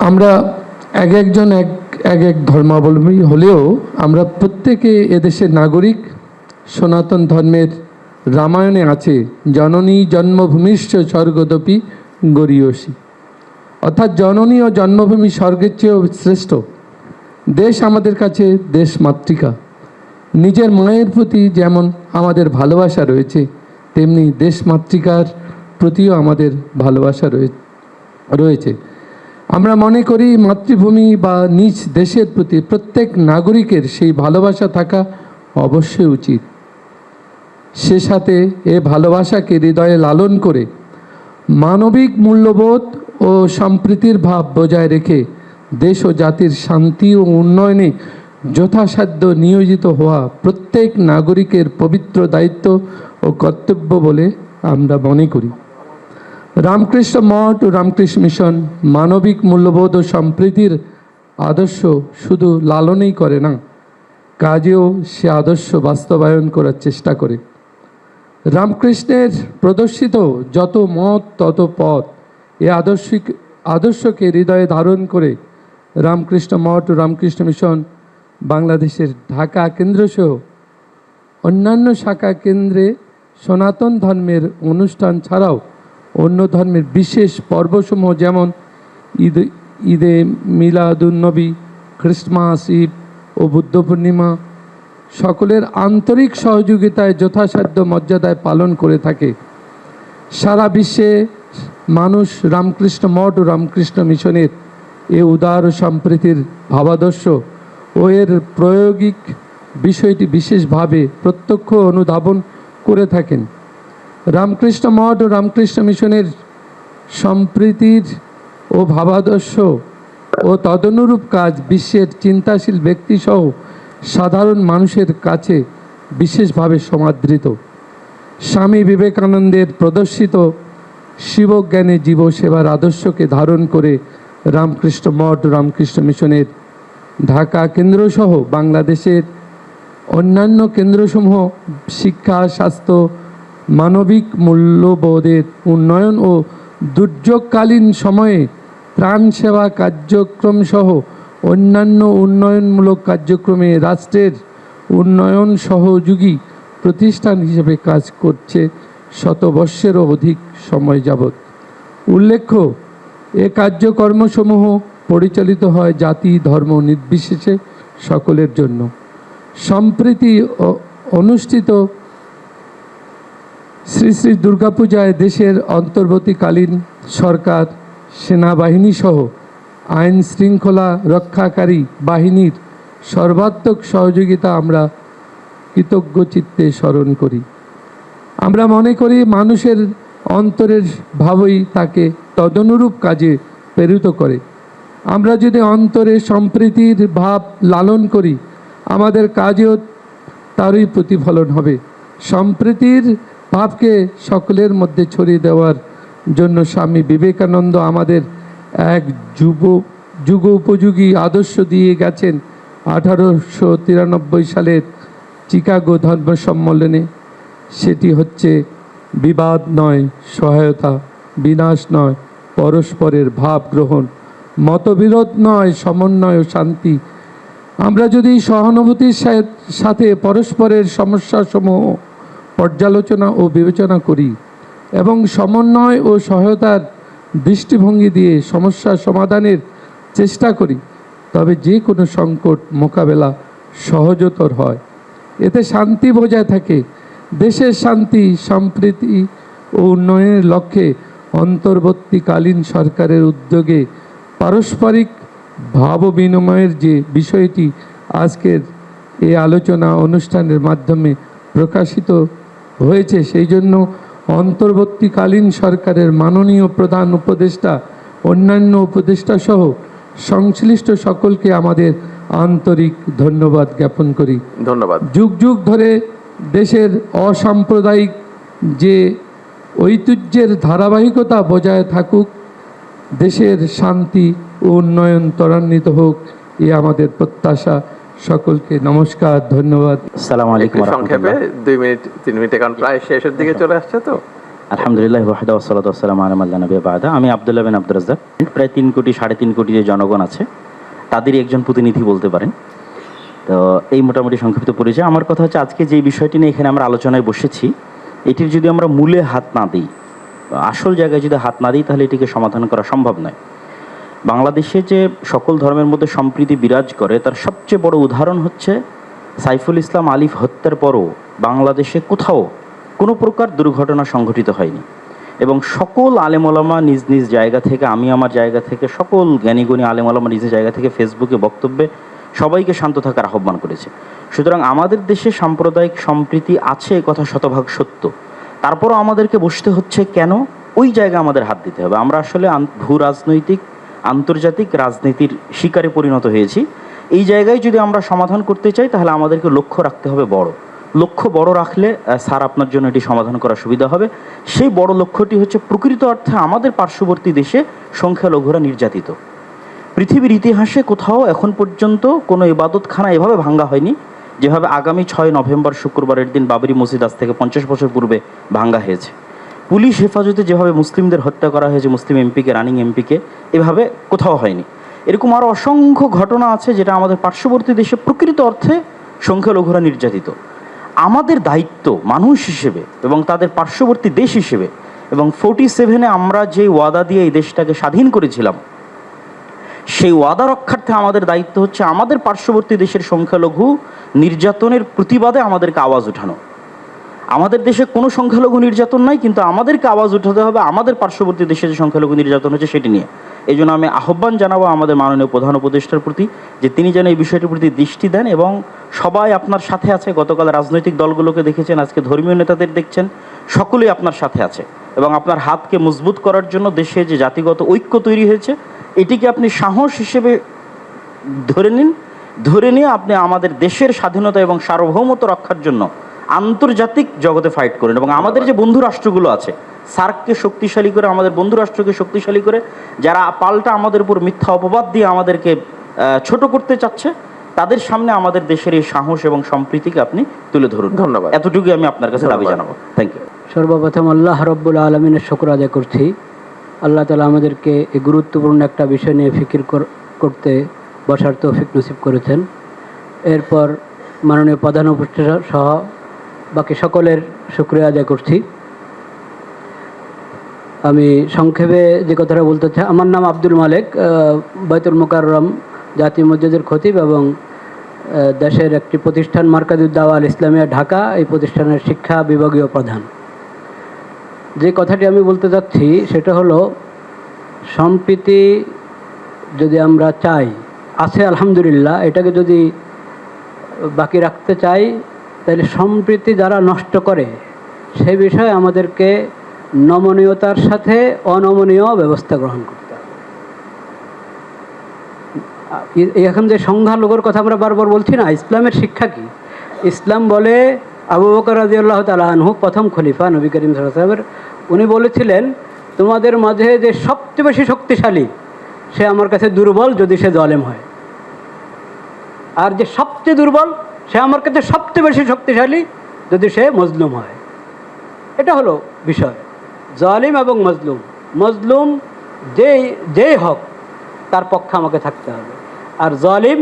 আমরা একজন এক ধর্মাবলম্বী হলেও আমরা প্রত্যেকে এদেশের নাগরিক। সনাতন ধর্মের রামায়ণে আছে জননী জন্মভূমিশ্চ স্বর্গদপি গরীয়সী, অর্থাৎ জননী ও জন্মভূমি স্বর্গের চেয়েও শ্রেষ্ঠ। দেশ আমাদের কাছে দেশ মাতৃকা। নিজের মায়ের প্রতি যেমন আমাদের ভালোবাসা রয়েছে, তেমনি দেশ মাতৃকার প্রতিও আমাদের ভালোবাসা রয়েছে। আমরা মনে করি মাতৃভূমি বা নিজ দেশের প্রতি প্রত্যেক নাগরিকের সেই ভালোবাসা থাকা অবশ্যই উচিত। সে সাথে এ ভালোবাসাকে হৃদয়ে লালন করে মানবিক মূল্যবোধ ও সম্প্রীতির ভাব বজায় রেখে দেশ ও জাতির শান্তি ও উন্নয়নে যথাসাধ্য নিয়োজিত হওয়া প্রত্যেক নাগরিকের পবিত্র দায়িত্ব ও কর্তব্য বলে আমরা মনে করি। রামকৃষ্ণ মঠ ও রামকৃষ্ণ মিশন মানবিক মূল্যবোধ ও সম্প্রীতির আদর্শ শুধু লালনই করে না, কাজেও সে আদর্শ বাস্তবায়ন করার চেষ্টা করে। রামকৃষ্ণের প্রদর্শিত যত মত তত পথ, এ আদর্শকে হৃদয়ে ধারণ করে রামকৃষ্ণ মঠ ও রামকৃষ্ণ মিশন বাংলাদেশের ঢাকা কেন্দ্রসহ অন্যান্য শাখা কেন্দ্রে সনাতন ধর্মের অনুষ্ঠান ছাড়াও অন্য ধর্মের বিশেষ পর্বসমূহ যেমন ঈদে মিলাদুন্নবী, ক্রিসমাস, ঈদ ও বুদ্ধ পূর্ণিমা সকলের আন্তরিক সহযোগিতায় যথাসাধ্য মর্যাদায় পালন করে থাকে। সারা বিশ্বে মানুষ রামকৃষ্ণ মঠ ও রামকৃষ্ণ মিশনের এ উদার ও সম্প্রীতির ভাবাদর্শ ও এর প্রায়োগিক বিষয়টি বিশেষভাবে প্রত্যক্ষ অনুধাবন করে থাকেন। রামকৃষ্ণ মঠ ও রামকৃষ্ণ মিশনের সম্প্রীতির ও ভাবাদর্শ ও তদনুরূপ কাজ বিশ্বের চিন্তাশীল ব্যক্তিসহ সাধারণ মানুষের কাছে বিশেষভাবে সমাদৃত। স্বামী বিবেকানন্দের প্রদর্শিত শিবজ্ঞানে জীব সেবার আদর্শকে ধারণ করে রামকৃষ্ণ মঠ ও রামকৃষ্ণ মিশনের ঢাকা কেন্দ্রসহ বাংলাদেশের অন্যান্য কেন্দ্রসমূহ শিক্ষা, স্বাস্থ্য, মানবিক মূল্যবোধের উন্নয়ন ও দুর্যোগকালীন সময়ে ত্রাণ সেবা কার্যক্রম সহ অন্যান্য উন্নয়নমূলক কার্যক্রমে রাষ্ট্রের উন্নয়ন সহযোগী প্রতিষ্ঠান হিসেবে কাজ করছে শতবর্ষেরও অধিক সময় যাবৎ। উল্লেখ্য, এ কার্যকর্মসমূহ পরিচালিত হয় জাতি ধর্ম নির্বিশেষে সকলের জন্য। সম্প্রতি অনুষ্ঠিত শ্রী শ্রী দুর্গাপূজায় দেশের অন্তর্বর্তীকালীন সরকার, সেনাবাহিনী সহ আইন শৃঙ্খলা রক্ষাকারী বাহিনীর সর্বাত্মক সহযোগিতা আমরা কৃতজ্ঞ চিত্তে স্মরণ করি। আমরা মনে করি মানুষের অন্তরের ভাবই তাকে তদনুরূপ কাজে প্রেরিত করে। আমরা যদি অন্তরে সম্প্রীতির ভাব লালন করি, আমাদের কাজেও তারই প্রতিফলন হবে। সম্প্রীতির ভাবকে সকলের মধ্যে ছড়িয়ে দেওয়ার জন্য স্বামী বিবেকানন্দ আমাদের এক যুব যুগোপযোগী আদর্শ দিয়ে গেছেন 1893 সালের চিকাগো ধর্ম সম্মেলনে। সেটি হচ্ছে বিবাদ নয় সহায়তা, বিনাশ নয় পরস্পরের ভাব গ্রহণ, মতবিরোধ নয় সমন্বয় ও শান্তি। আমরা যদি সহানুভূতির সাথে পরস্পরের সমস্যাসমূহ পর্যালোচনা ও বিবেচনা করি এবং সমন্বয় ও সহায়তার দৃষ্টিভঙ্গি দিয়ে সমস্যা সমাধানের চেষ্টা করি, তবে যে কোনো সংকট মোকাবেলা সহজতর হয়। এতে শান্তি বজায় থাকে। দেশের শান্তি, সম্প্রীতি ও উন্নয়নের লক্ষ্যে অন্তর্বর্তীকালীন সরকারের উদ্যোগে পারস্পরিক ভাব বিনিময়ের যে বিষয়টি আজকের এই আলোচনা অনুষ্ঠানের মাধ্যমে প্রকাশিত হয়েছে, সেই জন্য অন্তর্বর্তীকালীন সরকারের মাননীয় প্রধান উপদেষ্টা, অন্যান্য উপদেষ্টা সহ সংশ্লিষ্ট সকলকে আমাদের আন্তরিক ধন্যবাদ জ্ঞাপন করি। ধন্যবাদ। যুগ যুগ ধরে দেশের অসাম্প্রদায়িক যে ঐতিহ্যের ধারাবাহিকতা বজায় থাকুক, দেশের শান্তি ও উন্নয়ন ত্বরান্বিত হোক, এ আমাদের প্রত্যাশা। সকলকে নমস্কার, ধন্যবাদ। আসসালামু আলাইকুম। সংক্ষেপে 2 মিনিট 3 মিনিট, কারণ প্রায় শেষের দিকে চলে আসছে তো। আলহামদুলিল্লাহ ওয়াহদা ওয়াসসালাতু ওয়াসসালামু আলা মান লা নাবিয়্যা বা'দা। আমি আব্দুল্লাহ বিন আব্দুর রাজ্জাক। প্রায় 3 কোটি 3.5 কোটি যে জনগণ আছে তাদেরই একজন প্রতিনিধি বলতে পারেন। তো এই মোটামুটি সংক্ষিপ্ত পরিচয়। আমার কথা হচ্ছে, আজকে যে বিষয়টি নিয়ে এখানে আমরা আলোচনায় বসেছি, এটির যদি আমরা মূলে হাত না দিই, আসল জায়গায় যদি হাত না দিই, তাহলে এটিকে সমাধান করা সম্ভব নয়। বাংলাদেশে যে সকল ধর্মের মধ্যে সম্প্রীতি বিরাজ করে, তার সবচেয়ে বড় উদাহরণ হচ্ছে সাইফুল ইসলাম আলিফ হত্যার পরও বাংলাদেশে কোথাও কোনো প্রকার দুর্ঘটনা সংঘটিত হয়নি, এবং সকল আলেমওলামা নিজ নিজ জায়গা থেকে, আমি আমার জায়গা থেকে, সকল জ্ঞানীগুণী আলেমওলামা নিজ জায়গা থেকে ফেসবুকে বক্তব্যে সবাইকে শান্ত থাকার আহ্বান করেছে। সুতরাং আমাদের দেশে সাম্প্রদায়িক সম্প্রীতি আছে, কথা শতভাগ সত্য। তারপরও আমাদেরকে বসতে হচ্ছে কেন? ওই জায়গায় আমাদের হাত দিতে হবে। আমরা আসলে ভূ রাজনৈতিক আন্তর্জাতিক রাজনীতির শিকারে পরিণত হয়েছি। এই জায়গায় যদি আমরা সমাধান করতে চাই, তাহলে আমাদেরকে লক্ষ্য রাখতে হবে বড়। লক্ষ্য বড় রাখলে স্যার আপনার জন্য এটি সমাধান করা সুবিধা হবে। সেই বড় লক্ষ্যটি হচ্ছে, প্রকৃত অর্থে আমাদের পার্শ্ববর্তী দেশে সংখ্যালঘুরা নির্যাতিত। পৃথিবীর ইতিহাসে কোথাও এখন পর্যন্ত কোনো ইবাদতখানা এভাবে ভাঙ্গা হয়নি যেভাবে আগামী 6 নভেম্বর শুক্রবারের দিন বাবরি মসজিদ আজ থেকে 50 বছর পূর্বে ভাঙ্গা হয়েছে। পুলিশ হেফাজতে যেভাবে মুসলিমদের হত্যা করা হয়েছে, মুসলিম এমপিকে, রানিং এমপিকে, এভাবে কোথাও হয়নি। এরকম আরও অসংখ্য ঘটনা আছে যেটা আমাদের পার্শ্ববর্তী দেশে প্রকৃত অর্থে সংখ্যালঘুরা নির্যাতিত। আমাদের দায়িত্ব মানুষ হিসেবে এবং তাদের পার্শ্ববর্তী দেশ হিসেবে, এবং 47-এ আমরা যে ওয়াদা দিয়ে এই দেশটাকে স্বাধীন করেছিলাম, সেই ওয়াদা রক্ষার্থে আমাদের দায়িত্ব হচ্ছে আমাদের পার্শ্ববর্তী দেশের সংখ্যালঘু নির্যাতনের প্রতিবাদে আমাদেরকে আওয়াজ ওঠানো। আমাদের দেশে কোনো সংখ্যালঘু নির্যাতন নাই, কিন্তু আমাদেরকে আওয়াজ উঠাতে হবে আমাদের পার্শ্ববর্তী দেশে যে সংখ্যালঘু নির্যাতন হচ্ছে সেটি নিয়ে। এই জন্য আমি আহ্বান জানাবো আমাদের মাননীয় প্রধান উপদেষ্টার প্রতি, যে তিনি যেন এই বিষয়টির প্রতি দৃষ্টি দেন, এবং সবাই আপনার সাথে আছে। গতকাল রাজনৈতিক দলগুলোকে দেখেছেন, আজকে ধর্মীয় নেতাদের দেখছেন, সকলেই আপনার সাথে আছে, এবং আপনার হাতকে মজবুত করার জন্য দেশে যে জাতিগত ঐক্য তৈরি হয়েছে, এটিকে আপনি সাহস হিসেবে ধরে নিয়ে আপনি আমাদের দেশের স্বাধীনতা এবং সার্বভৌমত্ব রক্ষার জন্য আন্তর্জাতিক জগতে ফাইট করেন। এবং আমাদের যে বন্ধু রাষ্ট্রগুলো আছে, সার্ককে শক্তিশালী করে, আমাদের বন্ধু রাষ্ট্রকে শক্তিশালী করে, যারা পাল্টা আমাদের উপর মিথ্যা অপবাদ দিয়ে আমাদেরকে ছোট করতে চাচ্ছে, তাদের সামনে আমাদের দেশের এই সাহস এবং সম্প্রীতিকে আপনি তুলে ধরুন। ধন্যবাদ। এতটুকু আমি আপনার কাছে দাবি জানাবো। Thank you. সর্বপ্রথম আল্লাহ রব্বুল আলমিনের শুকর আদায় করছি। আল্লাহ তাআলা আমাদেরকে এই গুরুত্বপূর্ণ একটা বিষয় নিয়ে ফিকির করতে বসার তৌফিক নসিব করেছেন। এরপর মাননীয় প্রধান উপদেষ্টা সহ বাকি সকলের শুকরিয়া আদায় করছি। আমি সংক্ষেপে যে কথাটা বলতে চাই, আমার নাম আব্দুল মালেক, বাইতুল মোকাররম জাতীয় মসজিদের খতিব এবং দেশের একটি প্রতিষ্ঠান মার্কাজুদ দাওয়া আল ইসলামিয়া ঢাকা, এই প্রতিষ্ঠানের শিক্ষা বিভাগীয় প্রধান। যে কথাটি আমি বলতে চাচ্ছি সেটা হলো, সম্প্রীতি যদি আমরা চাই, আছে আলহামদুলিল্লাহ, এটাকে যদি বাকি রাখতে চাই, তাহলে সম্প্রীতি যারা নষ্ট করে সেই বিষয়ে আমাদেরকে নমনীয়তার সাথে অনমনীয় ব্যবস্থা গ্রহণ করতে হবে। এখন যে সংখ্যালঘুর কথা আমরা বারবার বলছি না, ইসলামের শিক্ষা কি? ইসলাম বলে, আবু বকর রাদিয়াল্লাহু তাআলা আনহু প্রথম খলিফা নবী করিম সাল্লাল্লাহু আলাইহি ওয়াসাল্লাম, উনি বলেছিলেন, তোমাদের মাঝে যে সবচেয়ে বেশি শক্তিশালী সে আমার কাছে দুর্বল যদি সে জালেম হয়, আর যে সবচেয়ে দুর্বল সে আমার কাছে সবচেয়ে বেশি শক্তিশালী যদি সে মজলুম হয়। এটা হলো বিষয়। জালিম এবং মজলুম, মজলুম যেই হক তার পক্ষে আমাকে থাকতে হবে, আর জালিম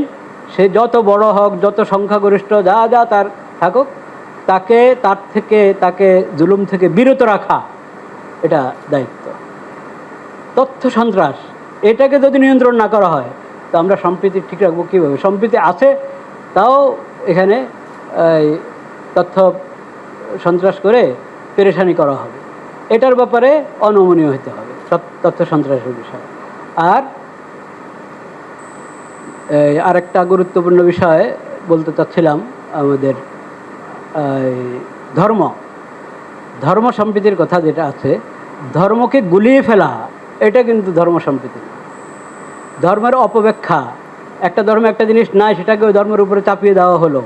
সে যত বড় হক, যত সংখ্যাগরিষ্ঠ যা যা তার থাকুক, তাকে জুলুম থেকে বিরত রাখা এটা দায়িত্ব। তথ্য সন্ত্রাস এটাকে যদি নিয়ন্ত্রণ না করা হয় তো আমরা সম্প্রীতি ঠিক রাখবো কীভাবে? সম্প্রীতি আছে, তাও এখানে তথ্য সন্ত্রাস করে পেরেশানি করা হবে। এটার ব্যাপারে অনমনীয় হতে হবে তথ্য সন্ত্রাসের বিষয়। আর আরেকটা গুরুত্বপূর্ণ বিষয় বলতে চাচ্ছিলাম, আমাদের ধর্ম সম্প্রীতির কথা যেটা আছে, ধর্মকে গুলিয়ে ফেলা এটা কিন্তু ধর্ম সম্প্রীতি। ধর্মের অপব্যাখ্যা, একটা ধর্মে একটা জিনিস নাই সেটাকে ওই ধর্মের উপরে চাপিয়ে দেওয়া হলো,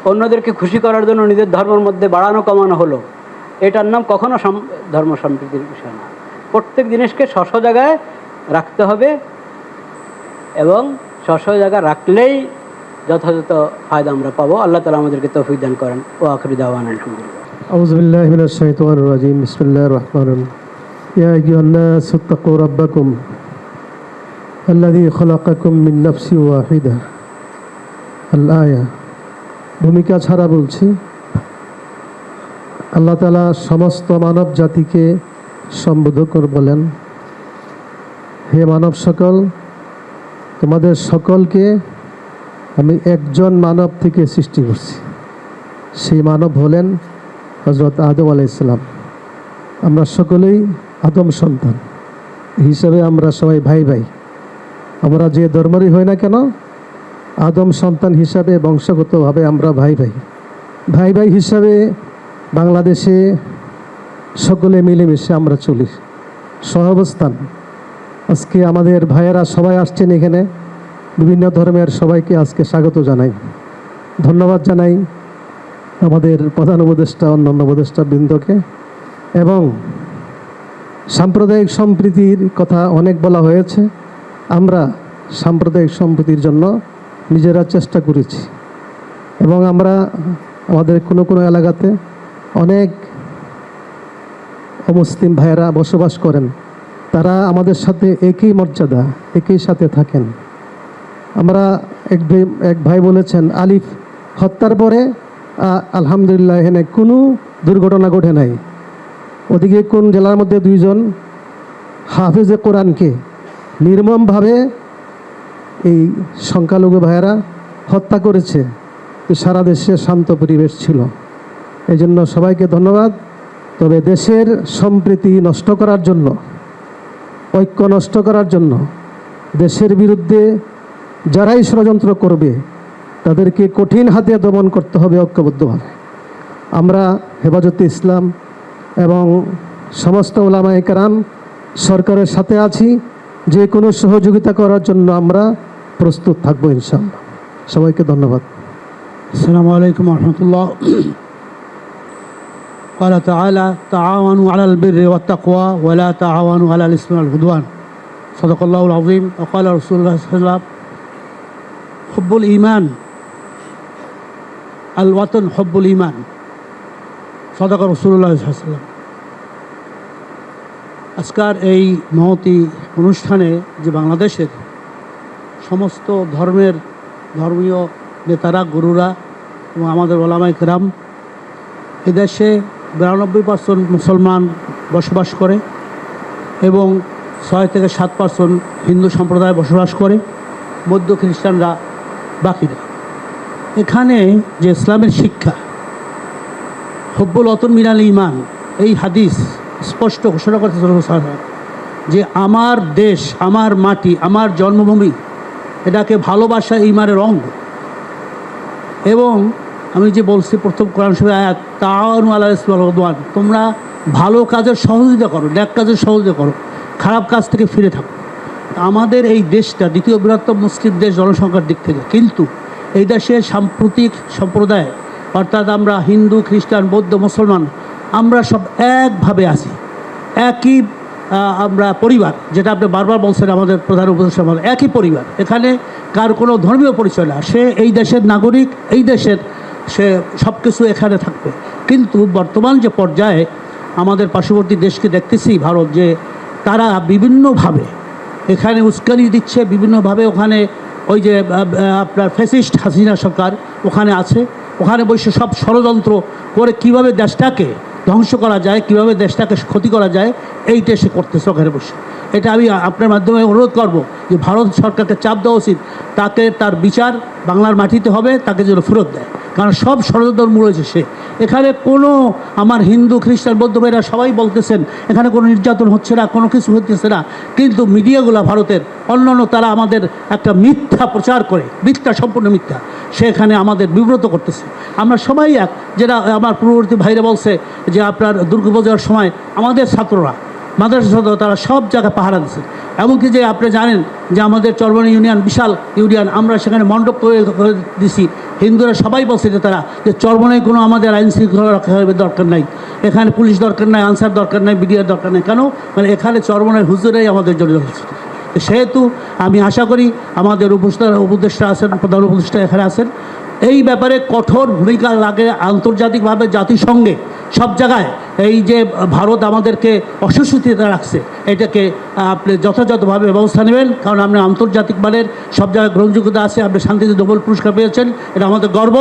অন্যদেরকে খুশি করার জন্য নিজের ধর্মের মধ্যে বাড়ানো কমানো হলো, এটার নাম কখনো ধর্ম সম্প্রীতির বিষয় না। প্রত্যেক জিনিসকে স্ব জায়গায় রাখতে হবে, এবং স্ব জায়গায় রাখলেই যথাযথ ফায়দা আমরা পাবো। আল্লাহ তাআলা আমাদেরকে তৌফিক দান করেন। ও আখিরি দাওয়ানা আলহামদুলিল্লাহ। আউযু বিল্লাহি মিনাশ শাইতানির রাজিম। বিসমিল্লাহির রাহমানির রহিম। ইয়া আইয়ুহান নাস ইত্তাকু রাব্বাকুম আল্লাযী খালাকাকুম মিন নাফসিন ওয়াহিদা। আল আয়া। ভূমিকা ছাড়া বলছি, আল্লাহ তাআলা সমস্ত মানব জাতিকে সম্বোধন করে বলেন, হে মানব সকল, তোমাদের সকলকে আমি একজন মানব থেকে সৃষ্টি করছি। সেই মানব হলেন হযরত আদম আলাইহিস সালাম। আমরা সকলেই আদম সন্তান হিসাবে আমরা সবাই ভাই ভাই। আমরা যে ধর্মেরই হই না কেন, আদম সন্তান হিসাবে বংশগতভাবে আমরা ভাই ভাই। ভাই ভাই হিসাবে বাংলাদেশে সকলে মিলেমিশে আমরা চলি, সহাবস্থান। আজকে আমাদের ভাইয়েরা সবাই আসছেন এখানে, বিভিন্ন ধর্মের সবাইকে আজকে স্বাগত জানাই, ধন্যবাদ জানাই আমাদের প্রধান উপদেষ্টা, অন্যান্য উপদেষ্টা বৃন্দকে। এবং সাম্প্রদায়িক সম্প্রীতির কথা অনেক বলা হয়েছে। আমরা সাম্প্রদায়িক সম্প্রীতির জন্য নিজেরা চেষ্টা করেছি, এবং আমরা আমাদের কোনো কোনো এলাকাতে অনেক অমুসলিম ভাইয়েরা বসবাস করেন, তারা আমাদের সাথে একই মর্যাদা, একই সাথে থাকেন। আমরা এক ভাই বলেছেন, আলিফ হত্যার পরে আলহামদুলিল্লাহ এখানে কোনো দুর্ঘটনা ঘটে নাই। ওদিকে কোন জেলার মধ্যে দুইজন হাফেজে কোরআনকে নির্মমভাবে এই সংখ্যালঘু ভাইয়েরা হত্যা করেছে, তো সারা দেশে শান্ত পরিবেশ ছিল। এই জন্য সবাইকে ধন্যবাদ। তবে দেশের সম্প্রীতি নষ্ট করার জন্য, ঐক্য নষ্ট করার জন্য, দেশের বিরুদ্ধে যারাই ষড়যন্ত্র করবে তাদেরকে কঠিন হাতে দমন করতে হবে ঐক্যবদ্ধভাবে। আমরা হেফাজতে ইসলাম এবং সমস্ত উলামায়ে কেরাম সরকারের সাথে আছি, যে কোনো সহযোগিতা করার জন্য আমরা প্রস্তুত থাকবো ইনশাআল্লাহ। সবাইকে ধন্যবাদ। আসসালামু আলাইকুম ওয়া রাহমাতুল্লাহ। قال تعالى تعاونوا على البر والتقوى ولا تعاونوا على الإثم والعدوان. صدق الله العظيم. وقال رسول الله صلى الله عليه وسلم حب الإيمان الوطن حب الإيمان. صدق رسول الله صلى الله عليه وسلم. আজকের এই মহতী অনুষ্ঠানে যে বাংলাদেশের সমস্ত ধর্মীয় নেতারা, গুরুরা এবং আমাদের ওলামায়ে কেরাম, এদেশে 92% মুসলমান বসবাস করে এবং 6 থেকে 7% হিন্দু সম্প্রদায় বসবাস করে, বৌদ্ধ খ্রিস্টানরা বাকিরা। এখানে যে ইসলামের শিক্ষা, হুব্বুল ওয়াতন মিনাল ঈমান, এই হাদিস স্পষ্ট ঘোষণা করতে যে আমার দেশ, আমার মাটি, আমার জন্মভূমি, এটাকে ভালোবাসা ঈমানের অঙ্গ। এবং আমি যে বলছি প্রথম কোরআন শরীফের আয়াত, তাআওয়ানু আলাল ইসমি ওয়াল উদওয়ান, তোমরা ভালো কাজের সহযোগিতা করো, নেক কাজের সহযোগিতা করো, খারাপ কাজ থেকে ফিরে থাকো। আমাদের এই দেশটা দ্বিতীয় বৃহত্তম মুসলিম দেশ জনসংখ্যার দিক থেকে, কিন্তু এই দেশের সাম্প্রতিক সম্প্রদায়, অর্থাৎ আমরা হিন্দু, খ্রিস্টান, বৌদ্ধ, মুসলমান, আমরা সব একভাবে আছি, একই আমরা পরিবার, যেটা আপনি বারবার বলছেন আমাদের প্রধান উপদেষ্টা আমাদের একই পরিবার, এখানে কার কোনো ধর্মীয় পরিচয় না, সে এই দেশের নাগরিক, এই দেশের সে সব কিছু এখানে থাকবে। কিন্তু বর্তমান যে পর্যায়ে আমাদের পার্শ্ববর্তী দেশকে দেখতেছি ভারত, যে তারা বিভিন্নভাবে এখানে উস্কানি দিচ্ছে, বিভিন্নভাবে ওখানে ওই যে আপনার ফ্যাসিস্ট হাসিনা সরকার ওখানে আছে, ওখানে বসে সব ষড়যন্ত্র করে কিভাবে দেশটাকে ধ্বংস করা যায়, কিভাবে দেশটাকে ক্ষতি করা যায়, এইটা সে করতেছে ওখানে বসে। এটা আমি আপনার মাধ্যমে অনুরোধ করব যে ভারত সরকারকে চাপ দেওয়া উচিত, তাকে তার বিচার বাংলার মাটিতে হবে, তাকে যেন ফেরত দেয়, কারণ সব ষড়যন্ত্র মূল হয়েছে সে। এখানে কোনো আমার হিন্দু খ্রিস্টান বৌদ্ধ ভাইরা সবাই বলতেছেন এখানে কোনো নির্যাতন হচ্ছে না, কোনো কিছু হচ্ছে না, কিন্তু মিডিয়াগুলো ভারতের অন্যান্য তারা আমাদের একটা মিথ্যা প্রচার করে, মিথ্যা, সম্পূর্ণ মিথ্যা, সে এখানে আমাদের বিব্রত করতেছে। আমরা সবাই এক, যেটা আমার পূর্ববর্তী ভাইরা বলছে যে আপনার দুর্গাপূজার সময় আমাদের ছাত্ররা, মাদ্রাসা ছাত্র, তারা সব জায়গায় পাহারা দিচ্ছে। এমনকি যে আপনি জানেন যে আমাদের চরমনি ইউনিয়ন বিশাল ইউনিয়ন, আমরা সেখানে মণ্ডপ করে দিছি। হিন্দুরা সবাই বলছে যে তারা যে চরমনায় কোনো আমাদের আইন শৃঙ্খলা রক্ষার দরকার নাই, এখানে পুলিশ দরকার নাই, আনসার দরকার নাই, বিডিআর দরকার নেই। কেন? মানে এখানে চরমনায় হুজুরাই আমাদের জন্য যথেষ্ট। সেহেতু আমি আশা করি আমাদের উপদেষ্টা আছেন, প্রধান উপদেষ্টা এখানে আছেন, এই ব্যাপারে কঠোর ভূমিকা লাগে আন্তর্জাতিকভাবে, জাতিসংঘে, সব জায়গায়। এই যে ভারত আমাদেরকে অসুস্থিতে রাখছে, এটাকে আপনি যথাযথভাবে ব্যবস্থা নেবেন, কারণ আপনি আন্তর্জাতিক মানের সব জায়গায় গ্রহণযোগ্যতা আছে, আপনি শান্তিতে নোবেল পুরস্কার পেয়েছেন, এটা আমাদের গর্ব।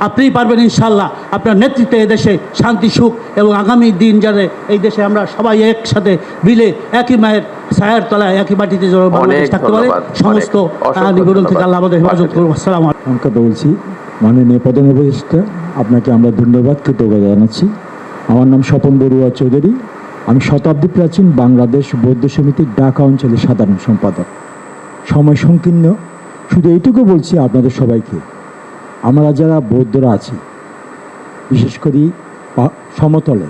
আপনিই পারবেন ইনশাল্লাহ, আপনার নেতৃত্বে এদেশে শান্তি, সুখ এবং আগামী দিন যাতে এই দেশে আমরা সবাই একসাথে মিলে একই মায়ের ছায়ার তলায় একই মাটিতে বাংলাদেশ থাকতে পারে। সমস্ত নিবেদন থেকে আল্লাহ আমাদের হেফাজত করুন। আসসালামু আলাইকুম। কথা বলছি মাননীয় প্রধান উপদেষ্টা, আপনাকে আমরা ধন্যবাদ, কৃতজ্ঞতা জানাচ্ছি। আমার নাম স্বপন বড়ুয়া চৌধুরী, আমি শতাব্দী প্রাচীন বাংলাদেশ বৌদ্ধ সমিতির ঢাকা অঞ্চলের সাধারণ সম্পাদক। সময় সংকীর্ণ, শুধু এইটুকু বলছি আপনাদের সবাইকে, আমরা যারা বৌদ্ধরা আছি, বিশেষ করে সমতলে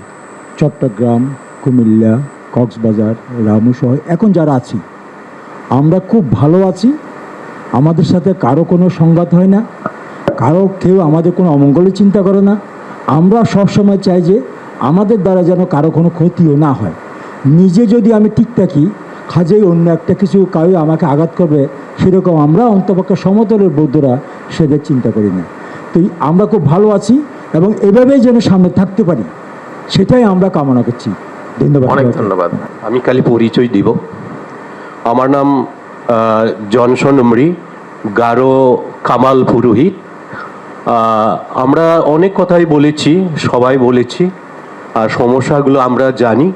চট্টগ্রাম, কুমিল্লা, কক্সবাজার, রামুসহ এখন যারা আছি, আমরা খুব ভালো আছি। আমাদের সাথে কারো কোনো সংঘাত হয় না, কারো কেউ আমাদের কোনো অমঙ্গলের চিন্তা করে না। আমরা সবসময় চাই যে আমাদের দ্বারা যেন কারো কোনো ক্ষতিও না হয়। নিজে যদি আমি ঠিক থাকি, কাজেই অন্য একটা কিছু কাউ আমাকে আঘাত করবে, সেরকম আমরা অন্তপক্ষে সমতলের বৌদ্ধরা সেদের চিন্তা করি না। তো আমরা খুব ভালো আছি এবং এভাবেই যেন সামনে থাকতে পারি, সেটাই আমরা কামনা করছি। ধন্যবাদ। অনেক ধন্যবাদ। আমি খালি পরিচয় দিব। আমার নাম জনসন উমরি, গারো কামাল পুরোহিত। আমরা অনেক কথাই বলেছি, সবাই বলেছি, আর সমস্যাগুলো আমরা জানি।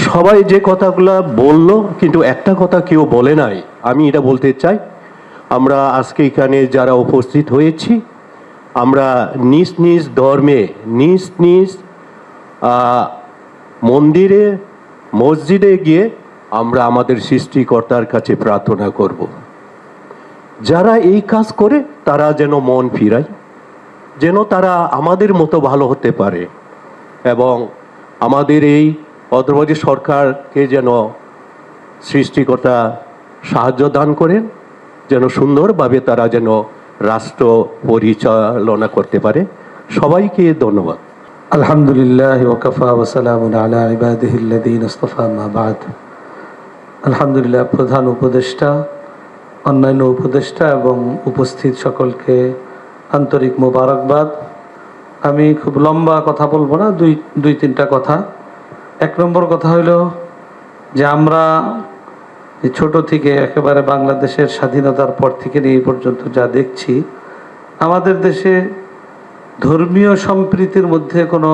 সবাই যে কথাগুলো বললো, কিন্তু একটা কথা কেউ বলে নাই, আমি এটা বলতে চাই। আমরা আজকে এখানে যারা উপস্থিত হয়েছি, আমরা নিজ নিজ ধর্মে, নিজ নিজ মন্দিরে, মসজিদে গিয়ে আমরা আমাদের সৃষ্টিকর্তার কাছে প্রার্থনা করব। যারা এই কাজ করে তারা যেন মন ফিরায়, যেন তারা আমাদের মতো ভালো হতে পারে, এবং আমাদের এই অন্তর্বর্তী সরকারকে যেন সৃষ্টিকর্তা সাহায্য দান করেন, যেন সুন্দরভাবে তারা যেন রাষ্ট্র পরিচালনা করতে পারে। সবাইকে ধন্যবাদ। আলহামদুলিল্লাহ ওয়াকাফা ওয়া সালামুন আলা ইবাদিহিল্লাযীনা ইসতাফা মা বা'দ। আলহামদুলিল্লাহ, প্রধান উপদেষ্টা, অন্যান্য উপদেষ্টা এবং উপস্থিত সকলকে আন্তরিক মোবারকবাদ। আমি খুব লম্বা কথা বলবো না, দুই তিনটা কথা। এক নম্বর কথা হইল যে আমরা ছোট থেকে একেবারে বাংলাদেশের স্বাধীনতার পর থেকে এই পর্যন্ত যা দেখছি, আমাদের দেশে ধর্মীয় সম্প্রীতির মধ্যে কোনো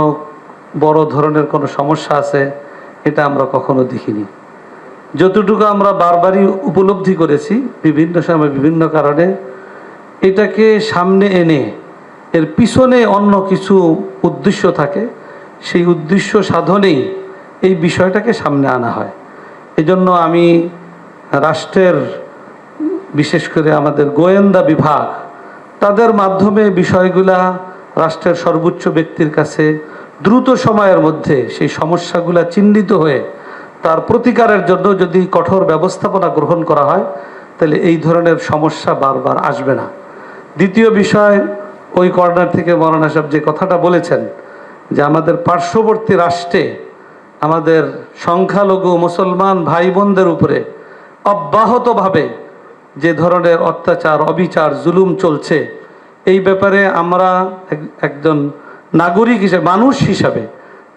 বড় ধরনের কোনো সমস্যা আছে এটা আমরা কখনো দেখিনি। যতটুকু আমরা বারবারই উপলব্ধি করেছি বিভিন্ন সময় বিভিন্ন কারণে, এটাকে সামনে এনে এর পিছনে অন্য কিছু উদ্দেশ্য থাকে, সেই উদ্দেশ্য সাধনেই এই বিষয়টাকে সামনে আনা হয়। এজন্য আমি রাষ্ট্রের, বিশেষ করে আমাদের গোয়েন্দা বিভাগ, তাদের মাধ্যমে বিষয়গুলা রাষ্ট্রের সর্বোচ্চ ব্যক্তির কাছে দ্রুত সময়ের মধ্যে সেই সমস্যাগুলা চিহ্নিত হয়ে তার প্রতিকারের জন্য যদি কঠোর ব্যবস্থাপনা গ্রহণ করা হয়, তাহলে এই ধরনের সমস্যা বারবার আসবে না। দ্বিতীয় বিষয়, ওই কর্নার থেকে মৌলানা সাহেব যে কথাটা বলেছেন যে আমাদের পার্শ্ববর্তী রাষ্ট্রে আমাদের সংখ্যালঘু মুসলমান ভাই বোনদের উপরে অব্যাহতভাবে যে ধরনের অত্যাচার, অবিচার, জুলুম চলছে, এই ব্যাপারে আমরা একজন নাগরিক হিসেবে, মানুষ হিসাবে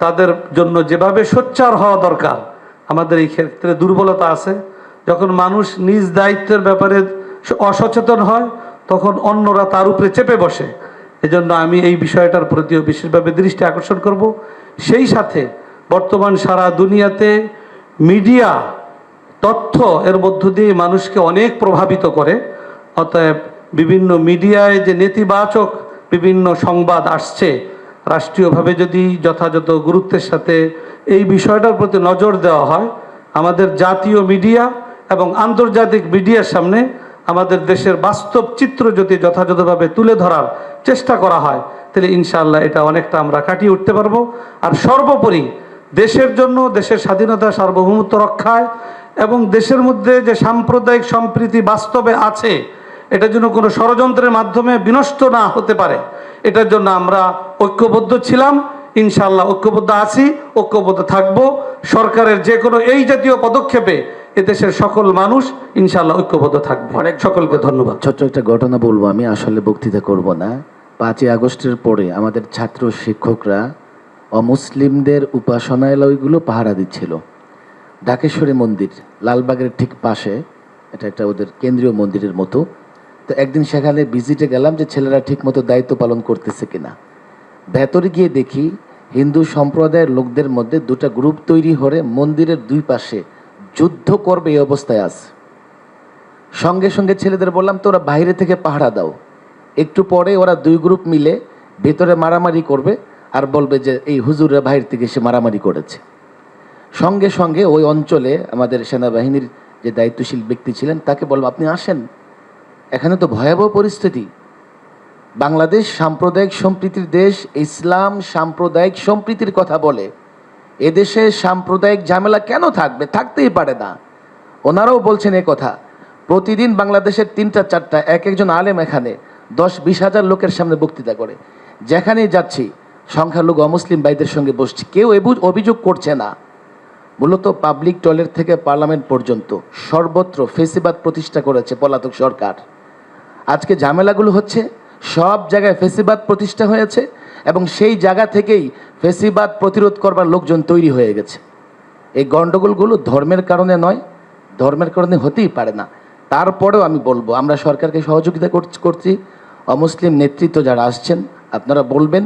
তাদের জন্য যেভাবে সোচ্চার হওয়া দরকার, আমাদের এই ক্ষেত্রে দুর্বলতা আছে। যখন মানুষ নিজ দায়িত্বের ব্যাপারে অসচেতন হয়, তখন অন্যরা তার উপরে চেপে বসে। এজন্য আমি এই বিষয়টার প্রতিও বিশেষভাবে দৃষ্টি আকর্ষণ করব। সেই সাথে বর্তমান সারা দুনিয়াতে মিডিয়া, তথ্য এর মধ্য দিয়ে মানুষকে অনেক প্রভাবিত করে। অতএব বিভিন্ন মিডিয়ায় যে নেতিবাচক বিভিন্ন সংবাদ আসছে, রাষ্ট্রীয়ভাবে যদি যথাযথ গুরুত্বের সাথে এই বিষয়টার প্রতি নজর দেওয়া হয়, আমাদের জাতীয় মিডিয়া এবং আন্তর্জাতিক মিডিয়ার সামনে আমাদের দেশের বাস্তব চিত্র যদি যথাযথভাবে তুলে ধরার চেষ্টা করা হয়, তাহলে ইনশাআল্লাহ এটা অনেকটা আমরা কাটিয়ে উঠতে পারবো। আর সর্বোপরি দেশের জন্য, দেশের স্বাধীনতা সার্বভৌমত্ব রক্ষায় এবং দেশের মধ্যে যে সাম্প্রদায়িক সম্প্রীতি বাস্তবে আছে, এটা যেন কোনো ষড়যন্ত্রের মাধ্যমে বিনষ্ট না হতে পারে, এটার জন্য আমরা ঐক্যবদ্ধ ছিলাম, ইনশাআল্লাহ ঐক্যবদ্ধ আছি, ঐক্যবদ্ধ থাকবো। সরকারের যে কোনো এই জাতীয় পদক্ষেপে এদেশের সকল মানুষ ইনশাআল্লাহ ঐক্যবদ্ধ থাকবে। অনেক সকলকে ধন্যবাদ। ছোট্ট একটা ঘটনা বলবো, আমি আসলে বক্তৃতা করব না। 5ই আগস্টের পরে আমাদের ছাত্র শিক্ষকরা অমুসলিমদের উপাসনালয়গুলো পাহারা দিচ্ছিল। ঢাকেশ্বরী মন্দির লালবাগের ঠিক পাশে, এটা একটা ওদের কেন্দ্রীয় মন্দিরের মতো। তো একদিন সেখানে ভিজিটে গেলাম যে ছেলেরা ঠিক মতো দায়িত্ব পালন করতেছে কিনা। ভেতরে গিয়ে দেখি হিন্দু সম্প্রদায়ের লোকদের মধ্যে দুটা গ্রুপ তৈরি হয়ে মন্দিরের দুই পাশে যুদ্ধ করবে এই অবস্থায় আছে। সঙ্গে সঙ্গে ছেলেদের বললাম, তোরা বাইরে থেকে পাহারা দাও। একটু পরে ওরা দুই গ্রুপ মিলে ভেতরে মারামারি করবে আর বলবে যে এই হুজুররা বাইরে থেকে এসে মারামারি করেছে। সঙ্গে সঙ্গে ওই অঞ্চলে আমাদের সেনাবাহিনীর যে দায়িত্বশীল ব্যক্তি ছিলেন তাকে বলবো, আপনি আসেন, এখানে তো ভয়াবহ পরিস্থিতি। বাংলাদেশ সাম্প্রদায়িক সম্প্রীতির দেশ, ইসলাম সাম্প্রদায়িক সম্প্রীতির কথা বলে। এদেশে সাম্প্রদায়িক ঝামেলা কেন থাকবে? থাকতেই পারে না। ওনারাও বলছেন এ কথা। প্রতিদিন বাংলাদেশের 3টা-4টা এক একজন আলেম এখানে 10-20 হাজার লোকের সামনে বক্তৃতা করে। যেখানেই যাচ্ছি সংখ্যালঘু অমুসলিম ভাইদের সঙ্গে বসছি, কেউ অভিযোগ করছে না। মূলত পাবলিক টয়লেট থেকে পার্লামেন্ট পর্যন্ত সর্বত্র ফেসিবাদ প্রতিষ্ঠা করেছে পলাতক সরকার। আজকে ঝামেলাগুলো হচ্ছে সব জায়গায় ফেসিবাদ প্রতিষ্ঠা হয়েছে এবং সেই জায়গা থেকেই ফেসিবাদ প্রতিরোধ করবার লোকজন তৈরি হয়ে গেছে। এই গণ্ডগোলগুলো ধর্মের কারণে নয়, ধর্মের কারণে হতেই পারে না। তারপরেও আমি বলবো, আমরা সরকারকে সহযোগিতা করছি। অমুসলিম নেতৃত্ব যারা আসছেন আপনারা বলবেন,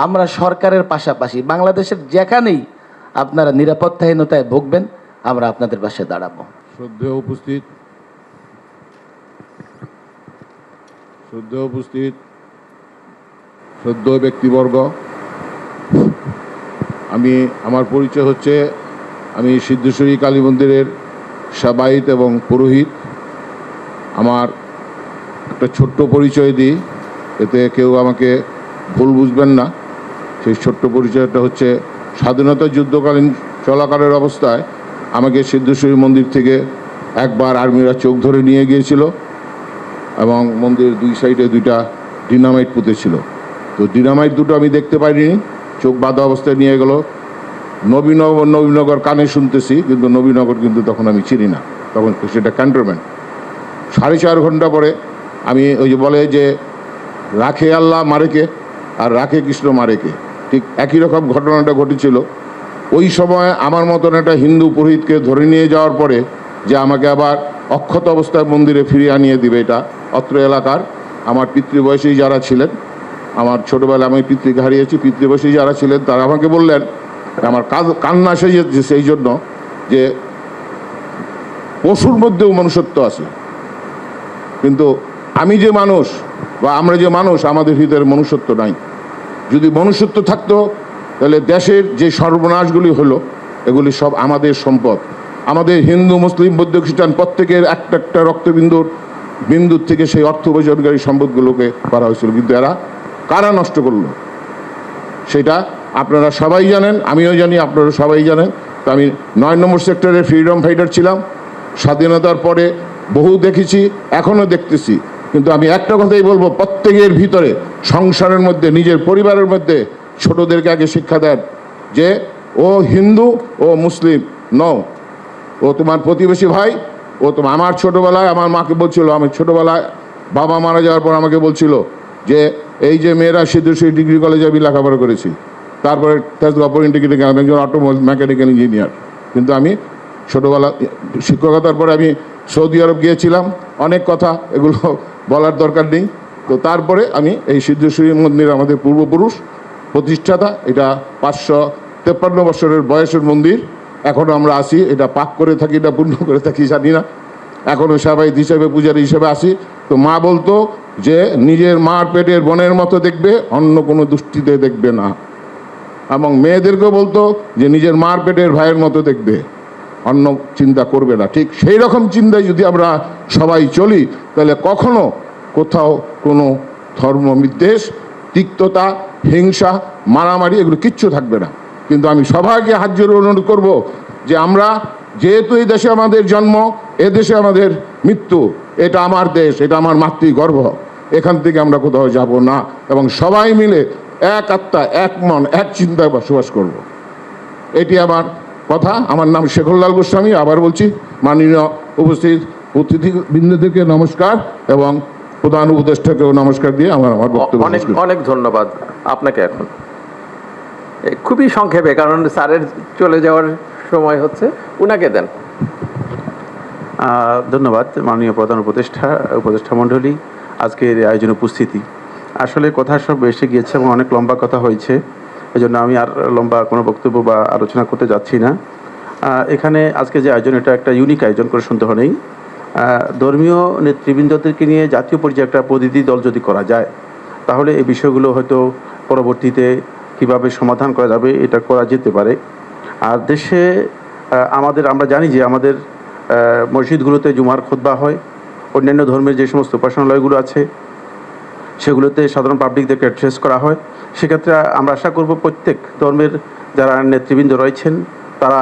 আমরা সরকারের পাশাপাশি বাংলাদেশের যেখানেই আপনারা নিরাপত্তাহীনতায় ভুগবেন, আমরা আপনাদের পাশে দাঁড়াবো। শ্রদ্ধেয় উপস্থিত শ্রদ্ধেয় ব্যক্তিবর্গ, আমার পরিচয় হচ্ছে, আমি সিদ্ধেশ্বরী কালী মন্দিরের সেবায়িত এবং পুরোহিত। আমার একটা ছোট্ট পরিচয় দিই, এতে কেউ আমাকে ভুল বুঝবেন না। সেই ছোট্ট পরিচয়টা হচ্ছে, স্বাধীনতা যুদ্ধকালীন চলাকালের অবস্থায় আমাকে সিদ্ধেশ্বরী মন্দির থেকে একবার আর্মিরা চোখ ধরে নিয়ে গিয়েছিল এবং মন্দিরের দুই সাইডে 2টা ডিনামাইট পুঁতেছিল। তো ডিনামাইট দুটো আমি দেখতে পাইনি, চোখ বাঁধা অবস্থায় নিয়ে গেল। নবীনগর কানে শুনতেছি, কিন্তু নবীনগর কিন্তু তখন আমি চিনি না, তখন সেটা ক্যান্টনমেন্ট। 4.5 ঘন্টা পরে আমি ওই যে বলে যে রাখে আল্লাহ মারেকে আর রাখে কৃষ্ণ মারেকে, ঠিক একই রকম ঘটনাটা ঘটেছিল। ওই সময় আমার মতন একটা হিন্দু পুরোহিতকে ধরে নিয়ে যাওয়ার পরে যে আমাকে আবার অক্ষত অবস্থায় মন্দিরে ফিরিয়ে আনিয়ে দিবে, এটা অত্র এলাকার আমার পিতৃবয়সী যারা ছিলেন, আমার ছোটোবেলায় আমি পিতৃকে হারিয়েছি, পিতৃবয়সী যারা ছিলেন তারা আমাকে বললেন, আমার কান্না সেজেছে সেই জন্য যে পশুর মধ্যেও মনুষ্যত্ব আছে, কিন্তু আমি যে মানুষ বা আমরা যে মানুষ, আমাদের ভিতরে মনুষ্যত্ব নাই। যদি মনুষ্যত্ব থাকতো তাহলে দেশের যে সর্বনাশগুলি হলো এগুলি সব আমাদের সম্পদ। আমাদের হিন্দু মুসলিম বৌদ্ধ খ্রিস্টান প্রত্যেকের একটা রক্তবিন্দুর থেকে সেই অর্থ উপার্জনকারী সম্পদগুলোকে করা হয়েছিল, কিন্তু এরা কারা নষ্ট করলো সেটা আপনারা সবাই জানেন, আমিও জানি, আপনারা সবাই জানেন। তো আমি 9 নম্বর সেক্টরের ফ্রিডম ফাইটার ছিলাম। স্বাধীনতার পরে বহু দেখেছি, এখনও দেখতেছি, কিন্তু আমি একটা কথাই বলবো, প্রত্যেকের ভিতরে সংসারের মধ্যে, নিজের পরিবারের মধ্যে ছোটদেরকে আগে শিক্ষা দেন যে ও হিন্দু ও মুসলিম নও, ও তোমার প্রতিবেশী ভাই। ও তোমার, আমার ছোটোবেলায় আমার মাকে বলছিল, আমি ছোটোবেলায় বাবা মারা যাওয়ার পর আমাকে বলছিল যে এই যে মেয়েরা সিদ্ধেশ্বরী ডিগ্রি কলেজে আমি লেখাপড়া করেছি, তারপরে তেজগাঁও পলিটেকনিকে গেলাম, একজন অটোমোবাইল মেকানিক্যাল ইঞ্জিনিয়ার। কিন্তু আমি ছোটোবেলা শিক্ষকতার পরে আমি সৌদি আরব গিয়েছিলাম, অনেক কথা এগুলো বলার দরকার নেই। তো তারপরে আমি এই সিদ্ধেশ্বরী মন্দির আমাদের পূর্বপুরুষ প্রতিষ্ঠাতা, এটা 553 বছরের বয়সের মন্দির। এখনও আমরা আসি, এটা পাক করে থাকি না পূর্ণ করে থাকি জানি না, এখনও সেবায়িত হিসেবে পূজারী হিসেবে আসি। তো মা বলতো যে নিজের মার পেটের বোনের মতো দেখবে, অন্য কোনো দৃষ্টিতে দেখবে না। এবং মেয়েদেরকেও বলতো যে নিজের মার পেটের ভাইয়ের মতো দেখবে, অন্য চিন্তা করবে না। ঠিক সেই রকম চিন্তায় যদি আমরা সবাই চলি, তাহলে কখনো কোথাও কোনো ধর্মবিদ্বেষ, তিক্ততা, হিংসা, মারামারি এগুলো কিচ্ছু থাকবে না। কিন্তু আমি সবাইকে হাত জোড়ে অনুরোধ করব যে আমরা যেহেতু এই দেশে আমাদের জন্ম, এ দেশে আমাদের মৃত্যু, এটা আমার দেশ, এটা আমার মাতৃগর্ভ, এখান থেকে আমরা কোথাও যাব না এবং সবাই মিলে এক আত্মা, এক মন, এক চিন্তায় বসবাস করব। এটি আমার কথা। আমার নাম শেখরলাল গোস্বামী। আবার বলছি, মাননীয় উপস্থিত অতিথিবৃন্দদেরকে নমস্কার এবং প্রধান উপদেষ্টাকেও নমস্কার দিয়ে আমার বক্তব্য। অনেক অনেক ধন্যবাদ আপনাকে। এখন খুবই সংক্ষেপে, কারণ স্যারের চলে যাওয়ার সময় হচ্ছে, উনাকে দেন। ধন্যবাদ মাননীয় প্রধান উপদেষ্টা মণ্ডলী, আজকের আয়োজনে উপস্থিতি। আসলে কথা সব এসে গিয়েছে এবং অনেক লম্বা কথা হয়েছে, এজন্য আমি আর লম্বা কোনো বক্তব্য বা আলোচনা করতে যাচ্ছি না। এখানে আজকে যে আয়োজন, এটা একটা ইউনিক আয়োজন, করে সন্দেহ নেই। ধর্মীয় নেতৃবৃন্দদেরকে নিয়ে জাতীয় পর্যায়ে একটা প্রতিনিধি দল যদি করা যায়, তাহলে এই বিষয়গুলো হয়তো পরবর্তীতে কিভাবে সমাধান করা যাবে এটা করা যেতে পারে। আর দেশে আমরা জানি যে আমাদের মসজিদগুলোতে জুমার খুতবা হয়, অন্যান্য ধর্মের যে সমস্ত উপাসনালয়গুলো আছে সেগুলোতে সাধারণ পাবলিকদেরকে অ্যাড্রেস করা হয়। সেক্ষেত্রে আমরা আশা করব প্রত্যেক ধর্মের যারা নেতৃবৃন্দ রয়েছেন তারা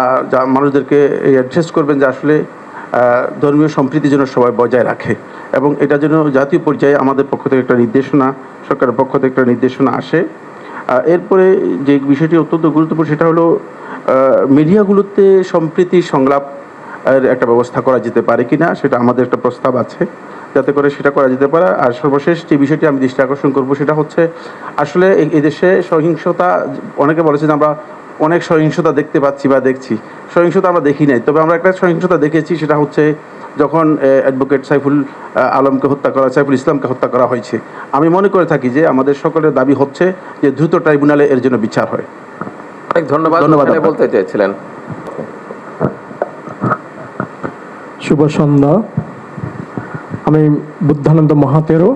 মানুষদেরকে এই অ্যাড্রেস করবেন যে আসলে ধর্মীয় সম্প্রীতি যেন সবাই বজায় রাখে, এবং এটা যেন জাতীয় পর্যায়ে আমাদের পক্ষ থেকে একটা নির্দেশনা, সরকারের পক্ষ থেকে একটা নির্দেশনা আসে। এরপরে যে বিষয়টি অত্যন্ত গুরুত্বপূর্ণ, সেটা হলো মিডিয়াগুলোতে সম্প্রীতি সংলাপ একটা ব্যবস্থা করা যেতে পারে কিনা, সেটা আমাদের একটা প্রস্তাব আছে, যাতে করে সেটা করা যেতে পারে। আর সর্বশেষ যে বিষয়টি আমি দৃষ্টি আকর্ষণ করব, সেটা হচ্ছে আসলে এদেশে সহিংসতা, অনেকে বলেছে যে আমরা অনেক সহিংসতা দেখতে পাচ্ছি বা দেখছি। সহিংসতা আমরা দেখি নাই, তবে আমরা একটা সহিংসতা দেখেছি, সেটা হচ্ছে যখন অ্যাডভোকেট সাইফুল ইসলামকে হত্যা করা হয়েছে। আমি মনে করে থাকি যে আমাদের সকলের দাবি হচ্ছে যে দ্রুত ট্রাইব্যুনালে এর জন্য বিচার হয়। অনেক ধন্যবাদ। বলতে চেয়েছিলেন। শুভ সন্ধ্যা। আমি বুদ্ধানন্দ মহাতেরো,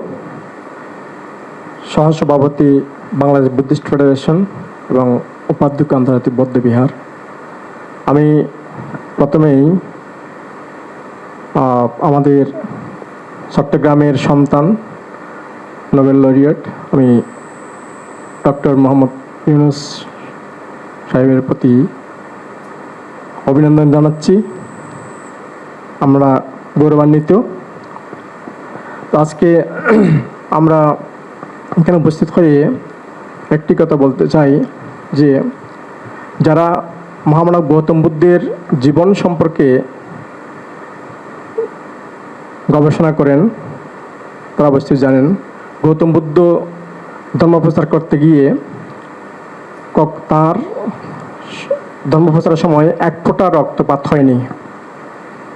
সহসভাপতি বাংলাদেশ বুদ্ধিস্ট ফেডারেশন এবং উপাধ্যক্ষ আন্তর্জাতিক বৌদ্ধ বিহার। আমি প্রথমেই আমাদের চট্টগ্রামের সন্তান, নোবেল লরিয়েট, আমি ডক্টর মোহাম্মদ ইউনুস সাহেবের প্রতি অভিনন্দন জানাচ্ছি। আমরা গৌরবান্বিত। তো আজকে আমরা এখানে উপস্থিত হয়ে একটি কথা বলতে চাই যে যারা মহামানব গৌতম বুদ্ধের জীবন সম্পর্কে গবেষণা করেন তারা অবশ্যই জানেন, গৌতম বুদ্ধ ধর্মপ্রচার করতে গিয়ে তার ধর্মপ্রচারের সময় এক ফোঁটা রক্তপাত হয়নি।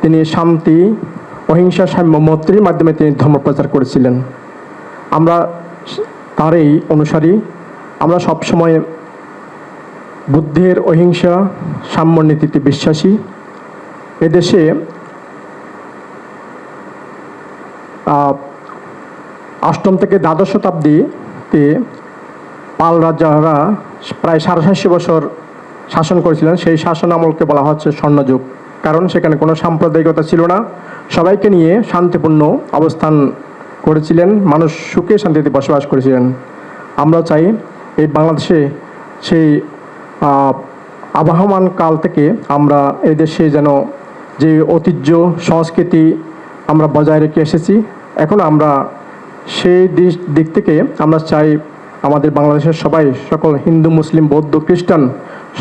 তিনি শান্তি, অহিংসা, সাম্য, মৈত্রীর মাধ্যমে তিনি ধর্মপ্রচার করেছিলেন। আমরা তারই অনুসারী। আমরা সবসময় বুদ্ধের অহিংসা, সাম্য নীতিতে বিশ্বাসী। এদেশে অষ্টম থেকে দ্বাদশ শতাব্দীতে পাল রাজারা প্রায় 750 বছর শাসন করেছিলেন। সেই শাসন আমলকে বলা হচ্ছে স্বর্ণযুগ, কারণ সেখানে কোনো সাম্প্রদায়িকতা ছিল না, সবাইকে নিয়ে শান্তিপূর্ণ অবস্থান করেছিলেন, মানুষ সুখে শান্তিতে বসবাস করেছিলেন। আমরা চাই এই বাংলাদেশে সেই আবহমান কাল থেকে আমরা এই দেশে যেন যে ঐতিহ্য সংস্কৃতি আমরা বজায় রেখে এসেছি, এখন আমরা সেই দিক থেকে আমরা চাই আমাদের বাংলাদেশের সবাই, সকল হিন্দু, মুসলিম, বৌদ্ধ, খ্রিস্টান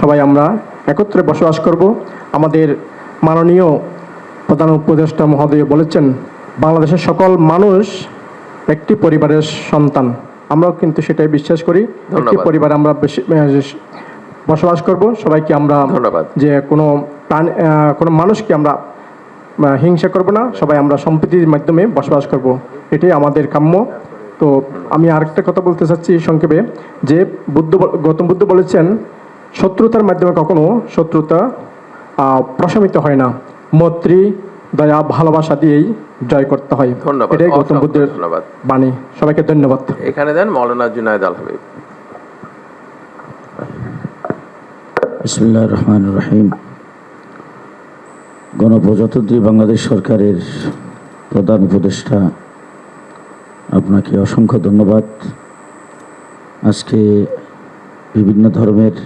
সবাই আমরা একত্রে বসবাস করব। আমাদের মাননীয় প্রধান উপদেষ্টা মহোদয় বলেছেন বাংলাদেশের সকল মানুষ একটি পরিবারের সন্তান। আমরাও কিন্তু সেটাই বিশ্বাস করি। একটি পরিবার আমরা বসবাস করব। সবাইকে আমরা যে কোনো মানুষকে আমরা হিংসা করব না, সবাই আমরা সম্প্রীতির মাধ্যমে বসবাস করব, এটাই আমাদের কাম্য। তো আমি আরেকটা কথা বলতে চাচ্ছি সংক্ষেপে, যে গৌতম বুদ্ধ বলেছেন শত্রুতার মাধ্যমে কখনো শত্রুতা প্রশমিত হয় না, মৈত্রী, দয়া, ভালোবাসা দিয়েই জয় করতে হয়। ধন্যবাদ। এটাই গৌতম বুদ্ধের বাণী। সবাইকে ধন্যবাদ। এখানে দেন মাওলানা জুনায়েদ আল হাবিব। বিসমিল্লাহির রহমানির রহিম। গণপ্রজাতন্ত্রী বাংলাদেশ সরকারের প্রধান উপদেষ্টা, আপনাকে অসংখ্য ধন্যবাদ। আজকে বিভিন্ন ধর্মের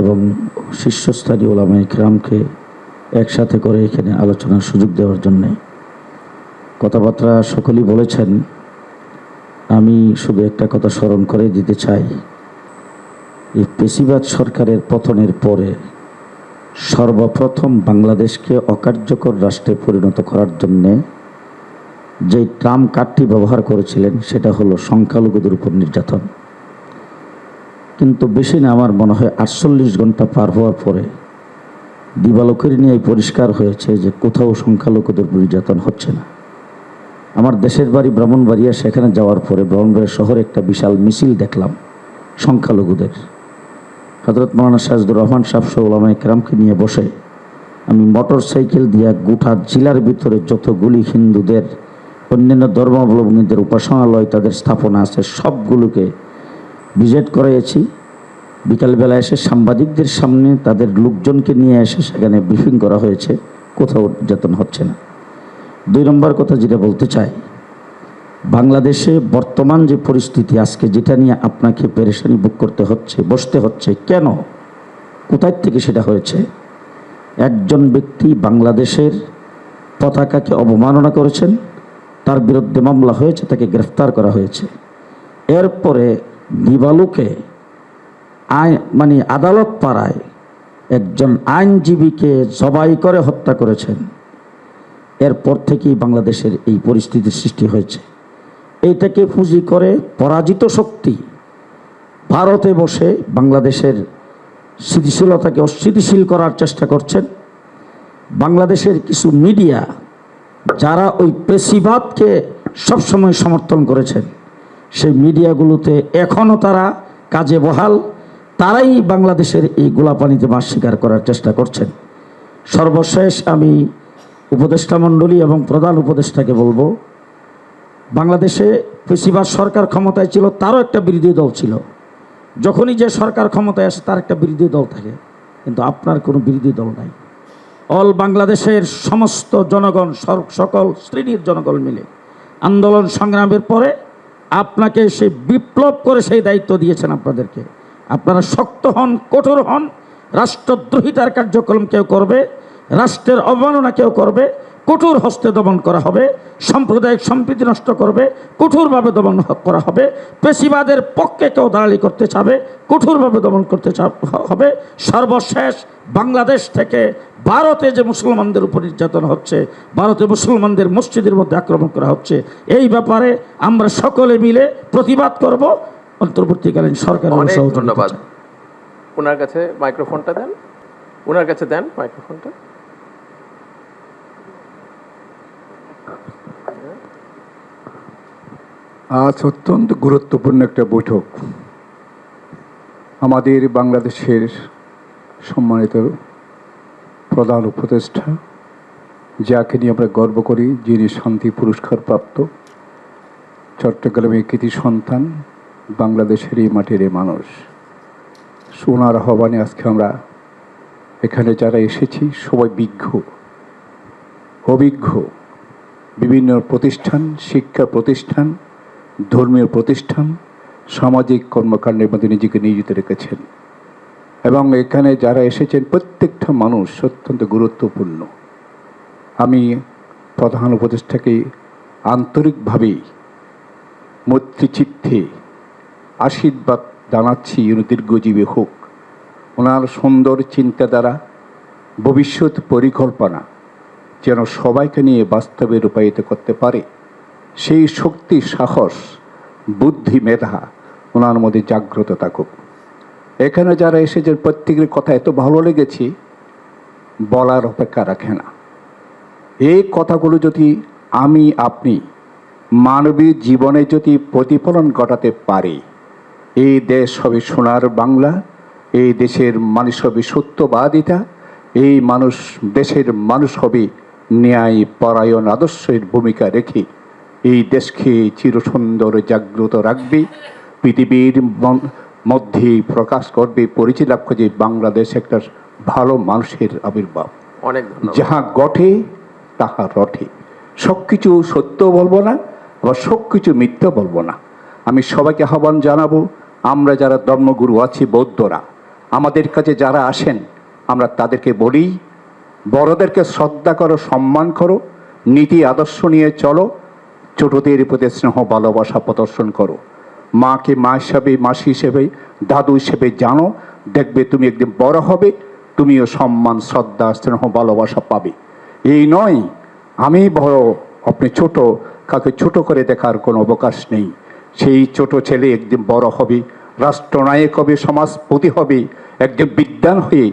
এবং শীর্ষস্থানীয় ওলামায়ে কেরামকে একসাথে করে এখানে আলোচনার সুযোগ দেওয়ার জন্যে। কথাবার্তা সকলেই বলেছেন, আমি শুধু একটা কথা স্মরণ করে দিতে চাই। এই পেশিবাদ সরকারের পতনের পরে সর্বপ্রথম বাংলাদেশকে অকার্যকর রাষ্ট্রে পরিণত করার জন্যে যে ট্রাম্প কার্ডটি ব্যবহার করেছিলেন সেটা হলো সংখ্যালঘুদের উপর নির্যাতন। কিন্তু বেশি না, আমার মনে হয় 48 ঘন্টা পার হওয়ার পরে দিবালোকের নিয়ে পরিষ্কার হয়েছে যে কোথাও সংখ্যালঘুদের উপর নির্যাতন হচ্ছে না। আমার দেশের বাড়ি ব্রাহ্মণবাড়িয়া, সেখানে যাওয়ার পরে ব্রাহ্মণবাড়িয়া শহরে একটা বিশাল মিছিল দেখলাম সংখ্যালঘুদের। হযরত মাওলানা সাজদুর রহমান সাহেব সহ ওলামায়ে কেরামকে নিয়ে বসে আমি মোটর সাইকেল দিয়ে গোটা জেলার ভিতরে যতগুলি হিন্দুদের, অন্যান্য ধর্মাবলম্বীদের উপাসনালয়, তাদের স্থাপনা আছে, সবগুলোকে ভিজিট করিয়েছি। বিকালবেলা এসে সাংবাদিকদের সামনে তাদের লোকজনকে নিয়ে এসে সেখানে ব্রিফিং করা হয়েছে, কোথাও নির্যাতন হচ্ছে না। 2 নম্বর কথা যেটা বলতে চাই, বাংলাদেশে বর্তমান যে পরিস্থিতি আজকে, যেটা নিয়ে আপনাকে পেরেশানি ভোগ করতে হচ্ছে, বসতে হচ্ছে, কেন, কোথায় থেকে সেটা হয়েছে? একজন ব্যক্তি বাংলাদেশের পতাকাকে অবমাননা করেছেন, তার বিরুদ্ধে মামলা হয়েছে, তাকে গ্রেফতার করা হয়েছে। এরপরে দিবালুকে আদালত পাড়ায় একজন আইনজীবীকে জবাই করে হত্যা করেছেন। এরপর থেকেই বাংলাদেশের এই পরিস্থিতির সৃষ্টি হয়েছে। এইটাকে পুঁজি করে পরাজিত শক্তি ভারতে বসে বাংলাদেশের স্থিতিশীলতাকে অস্থিতিশীল করার চেষ্টা করছেন। বাংলাদেশের কিছু মিডিয়া যারা ওই পেশিবাদকে সবসময় সমর্থন করেছেন, সেই মিডিয়াগুলোতে এখনও তারা কাজে বহাল, তারাই বাংলাদেশের এই গোলাপানিতে মাছ শিকার করার চেষ্টা করছেন। সর্বশেষ আমি উপদেষ্টা মণ্ডলী এবং প্রধান উপদেষ্টাকে বলবো, বাংলাদেশে পেশিবাদ সরকার ক্ষমতায় ছিল, তারও একটা বিরোধী দল ছিল। যখনই যে সরকার ক্ষমতায় আসে তার একটা বিরোধী দল থাকে, কিন্তু আপনার কোনো বিরোধী দল নাই। অল বাংলাদেশের সমস্ত জনগণ, সকল শ্রেণীর জনগণ মিলে আন্দোলন সংগ্রামের পরে আপনাকে সেই বিপ্লব করে সেই দায়িত্ব দিয়েছেন আপনাদেরকে। আপনারা শক্ত হন, কঠোর হন। রাষ্ট্রদ্রোহিতার কার্যক্রম কেউ করবে, রাষ্ট্রের অবমাননা কেউ করবে, কঠোর হস্তে দমন করা হবে। সাম্প্রদায়িক সম্প্রীতি নষ্ট করবে, কঠোরভাবে দমন করা হবে। পেশিবাদের পক্ষে কেউ দালালি করতে চাবে, কঠোরভাবে দমন করতে হবে। সর্বশেষ বাংলাদেশ থেকে ভারতে যে মুসলমানদের উপর নির্যাতন হচ্ছে, ভারতে মুসলমানদের মসজিদের মধ্যে আক্রমণ করা হচ্ছে, এই ব্যাপারে আমরা সকলে মিলে প্রতিবাদ করব। অন্তর্বর্তীকালীন সরকার। অনেক ধন্যবাদ। ওনার কাছে মাইক্রোফোনটা দেন, ওনার কাছে দেন মাইক্রোফোনটা। আজ অত্যন্ত গুরুত্বপূর্ণ একটা বৈঠক। আমাদের বাংলাদেশের সম্মানিত প্রধান উপদেষ্টা, যাকে নিয়ে আমরা গর্ব করি, যিনি শান্তি পুরস্কার প্রাপ্ত, চট্টগ্রামের কৃতি সন্তান, বাংলাদেশের এই মাটির মানুষ, সোনার আহ্বানে আজকে আমরা এখানে যারা এসেছি সবাই অভিজ্ঞ বিভিন্ন প্রতিষ্ঠান, শিক্ষা প্রতিষ্ঠান, ধর্মীয় প্রতিষ্ঠান, সামাজিক কর্মকাণ্ডের মধ্যে নিজেকে নিয়োজিত রেখেছেন। এবং এখানে যারা এসেছেন প্রত্যেকটা মানুষ অত্যন্ত গুরুত্বপূর্ণ। আমি প্রধান উপদেষ্টাকে আন্তরিকভাবে মৈত্রীচিত্তে আশীর্বাদ জানাচ্ছি, দীর্ঘজীবী হোক। ওনার সুন্দর চিন্তাধারা, ভবিষ্যৎ পরিকল্পনা যেন সবাইকে নিয়ে বাস্তবে রূপায়িত করতে পারে, সেই শক্তি, সাহস, বুদ্ধি, মেধা ওনার মধ্যে জাগ্রত থাকুক। এখানে যারা এসেছেন প্রত্যেকের কথা এত ভালো লেগেছে, বলার অপেক্ষা রাখে না। এই কথাগুলো যদি আমি আপনি মানবীয় জীবনে যদি প্রতিফলন ঘটাতে পারি, এই দেশ হবে সোনার বাংলা, এই দেশের মানুষ হবে সত্যবাদিতা, এই দেশের মানুষ হবে ন্যায় পরায়ণ আদর্শের ভূমিকা রেখে এই দেশকে চিরসুন্দর জাগ্রত রাখবে, পৃথিবীর মধ্যে প্রকাশ করবে, পরিচয় লাভ করবে বাংলাদেশ একটা ভালো মানুষের আবির্ভাব। অনেক ধন্যবাদ। যাহা ঘটে তাহা রটে। সব কিছু সত্য বলবো না, আবার সব কিছু মিথ্যা বলবো না। আমি সবাইকে আহ্বান জানাবো, আমরা যারা ধর্মগুরু আছি, বৌদ্ধরা, আমাদের কাছে যারা আসেন, আমরা তাদেরকে বলি, বড়দেরকে শ্রদ্ধা করো, সম্মান করো, নীতি আদর্শ নিয়ে চলো, ছোটদের প্রতি স্নেহ ভালোবাসা প্রদর্শন করো। মাকে মা হিসাবে, মাসি হিসেবে, দাদু হিসেবে জানো, দেখবে তুমি একদিন বড় হবে, তুমিও সম্মান, শ্রদ্ধা, স্নেহ ভালোবাসা পাবে। এই নয় আমি বড়, আপনি ছোট, কাকে ছোট করে দেখার কোনো অবকাশ নেই। সেই ছোট ছেলে একদিন বড় হবে, রাষ্ট্রনায়ক হবে, সমাজপতি হবে, একজন বিদ্বান হয়ে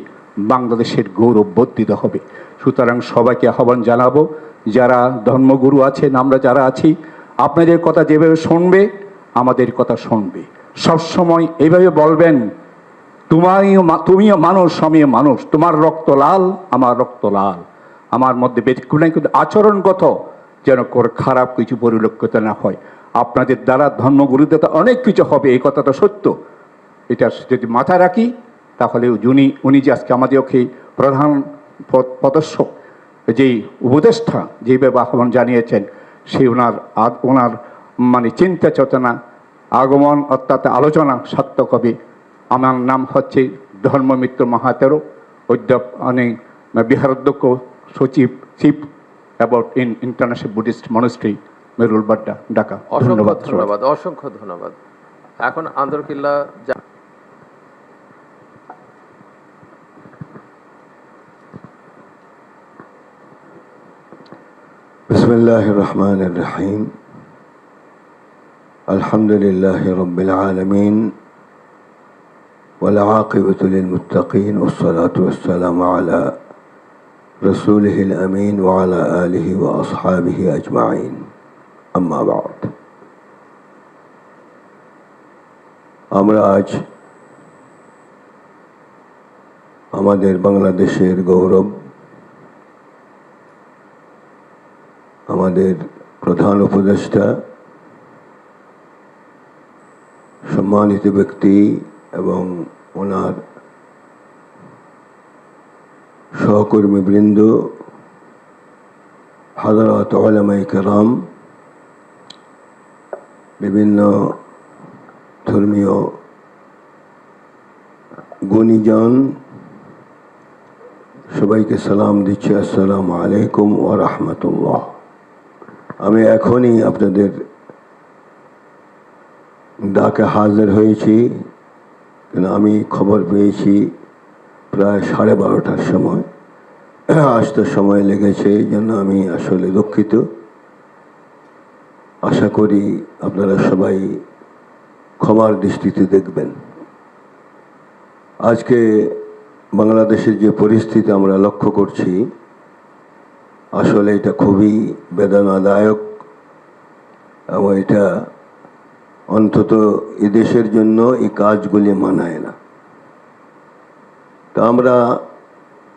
বাংলাদেশের গৌরব বর্ধিত হবে। সুতরাং সবাইকে আহ্বান জানাবো, যারা ধর্মগুরু আছেন, আমরা যারা আছি, আপনাদের কথা যেভাবে শুনবে আমাদের কথা শুনবে, সবসময় এইভাবে বলবেন, তুমিও মানুষ, আমিও মানুষ, তোমার রক্ত লাল, আমার রক্ত লাল, আমার মধ্যে ব্যতিক্রম নাই, কিন্তু আচরণগত যেন খারাপ কিছু পরিলক্ষিত না হয়। আপনাদের দ্বারা ধর্মগুরুদের অনেক কিছু হবে, এই কথাটা সত্য। এটা যদি মাথায় রাখি, তাহলে উনি যে আজকে আমাদেরকে প্রধান প্রদর্শক, যেই উপদেষ্টা, যেভাবে আহ্বান জানিয়েছেন, সেই ওনার মানে চিন্তা চেতনা, আগমন অর্থাৎ আলোচনা সার্থক হবে। আমার নাম হচ্ছে ধর্মমিত্র মাহাতেরো, বিহার অধ্যক্ষ, সচিব, chief about international Buddhist monastery, Merul Badda, Dhaka. অসংখ্য ধন্যবাদ, অসংখ্য ধন্যবাদ। এখন আন্দরকিল্লা বিসমিল্লাহির রহমানির রহিম। আলহামদুলিল্লাহি রাব্বিল আলামিন ওয়াল আকিবাতু লিল মুত্তাকিন ওয়াস সালাতু ওয়াস সালামু আলা রাসূলিহিল আমিন ওয়া আলা আলিহি ওয়া আসহাবিহি আজমাইন। আম্মা বা'দ। আমরা আজ আমাদের বাংলাদেশের গৌরব, আমাদের প্রধান উপদেষ্টা, সম্মানিত ব্যক্তি এবং ওনার সহকর্মীবৃন্দ, হাজরাত উলামায়ে কেরাম, বিভিন্ন ধর্মীয় গুণীজন, সবাইকে সালাম দিচ্ছি, আসসালামু আলাইকুম ওয়া রাহমাতুল্লাহ। আমি এখনই আপনাদের ডাকে হাজির হয়েছি, কেন আমি খবর পেয়েছি প্রায় 12:30টার সময়, আসতে সময় লেগেছে, এই জন্য আমি আসলে দুঃখিত। আশা করি আপনারা সবাই ক্ষমার দৃষ্টিতে দেখবেন। আজকে বাংলাদেশের যে পরিস্থিতি আমরা লক্ষ্য করছি, আসলে এটা খুবই বেদনাদায়ক এবং এটা অন্তত এদেশের জন্য এই কাজগুলি মানায় না। তা আমরা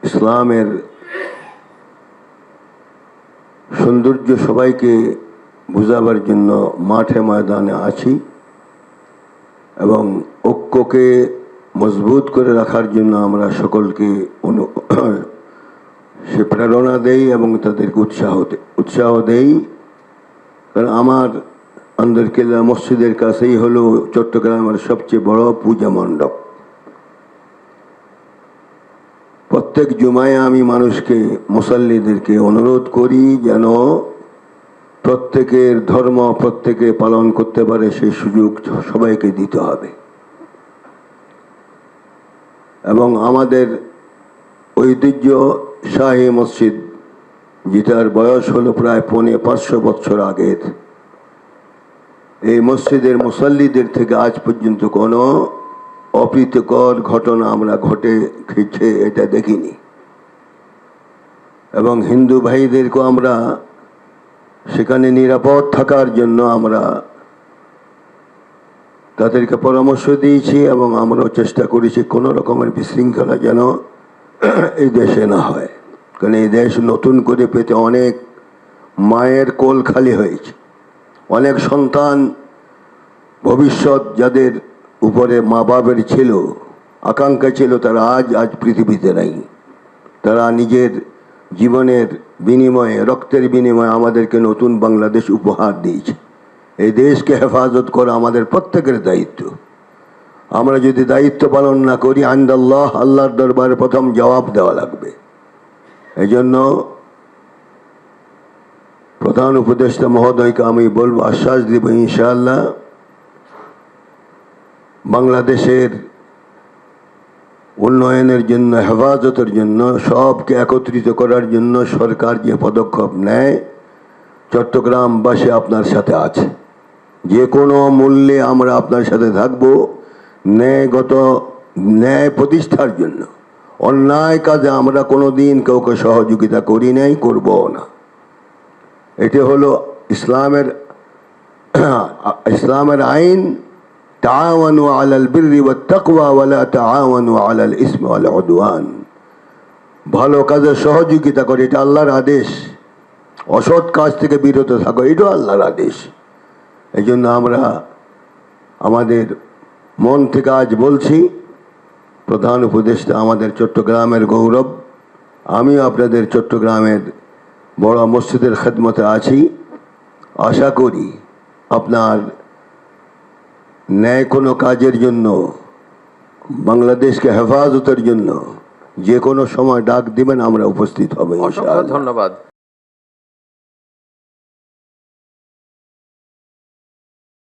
ইসলামের সৌন্দর্য সবাইকে বুঝাবার জন্য মাঠে ময়দানে আছি এবং ঐক্যকে মজবুত করে রাখার জন্য আমরা সকলকে সে প্রেরণা দেই এবং তাদেরকে উৎসাহ দেই। কারণ আমার আন্দরকিল্লা মসজিদের কাছেই হলো চট্টগ্রামের সবচেয়ে বড় পূজা মণ্ডপ। প্রত্যেক জুমায় আমি মানুষকে, মুসাল্লিদেরকে অনুরোধ করি যেন প্রত্যেকের ধর্ম প্রত্যেকে পালন করতে পারে, সেই সুযোগ সবাইকে দিতে হবে। এবং আমাদের ঐতিহ্য শাহী মসজিদ, যেটার বয়স হলো প্রায় 500 বছর আগের, এই মসজিদের মুসল্লিদের থেকে আজ পর্যন্ত কোনো অপ্রীতিকর ঘটনা আমরা ঘটেছে এটা দেখিনি। এবং হিন্দু ভাইদেরকেও আমরা সেখানে নিরাপদ থাকার জন্য আমরা তাদেরকে পরামর্শ দিয়েছি এবং আমরাও চেষ্টা করেছি কোনো রকমের বিশৃঙ্খলা যেন এই দেশে না হয়। কারণ এই দেশ নতুন করে পেতে অনেক মায়ের কোল খালি হয়েছে, অনেক সন্তান ভবিষ্যৎ যাদের উপরে মা বাবার ছিল, আকাঙ্ক্ষা ছিল, তারা আজ পৃথিবীতে নাই। তারা নিজের জীবনের বিনিময়ে, রক্তের বিনিময়ে আমাদেরকে নতুন বাংলাদেশ উপহার দিয়েছে। এই দেশকে হেফাজত করা আমাদের প্রত্যেকের দায়িত্ব। আমরা যদি দায়িত্ব পালন না করি, আইন্দাল্লাহ, আল্লাহর দরবারে প্রথম জবাব দেওয়া লাগবে। এই জন্য প্রধান উপদেষ্টা মহোদয়কে আমি বলবো, আশ্বাস দিব ইনশাআল্লাহ বাংলাদেশের উন্নয়নের জন্য, হেফাজতের জন্য, সবকে একত্রিত করার জন্য সরকার যে পদক্ষেপ নেয়, চট্টগ্রামবাসী আপনার সাথে আছে। যে কোনো মূল্যে আমরা আপনার সাথে থাকব ন্যায় প্রতিষ্ঠার জন্য। অন্যায় কাজে আমরা কোনো দিন কাউকে সহযোগিতা করি নাই, করবও না। এটি হলো ইসলামের আইন, তাআওয়ানু আলাল বিররি ওয়াত তাকওয়া ওয়া লা তাআওয়ানু আলাল ইসমি ওয়াল উদওয়ান। ভালো কাজে সহযোগিতা করে, এটা আল্লাহর আদেশ। অসৎ কাজ থেকে বিরত থাকো, এটাও আল্লাহর আদেশ। এই জন্য আমরা আমাদের মন থেকে আজ বলছি, প্রধান উপদেষ্টা আমাদের চট্টগ্রামের গৌরব। আমিও আপনাদের চট্টগ্রামের বড় মসজিদের খেদমতে আছি। আশা করি আপনার ন্যায় কোনো কাজের জন্য, বাংলাদেশকে হেফাজতের জন্য যে কোনো সময় ডাক দিবেন, আমরা উপস্থিত হব ইনশাআল্লাহ। ধন্যবাদ।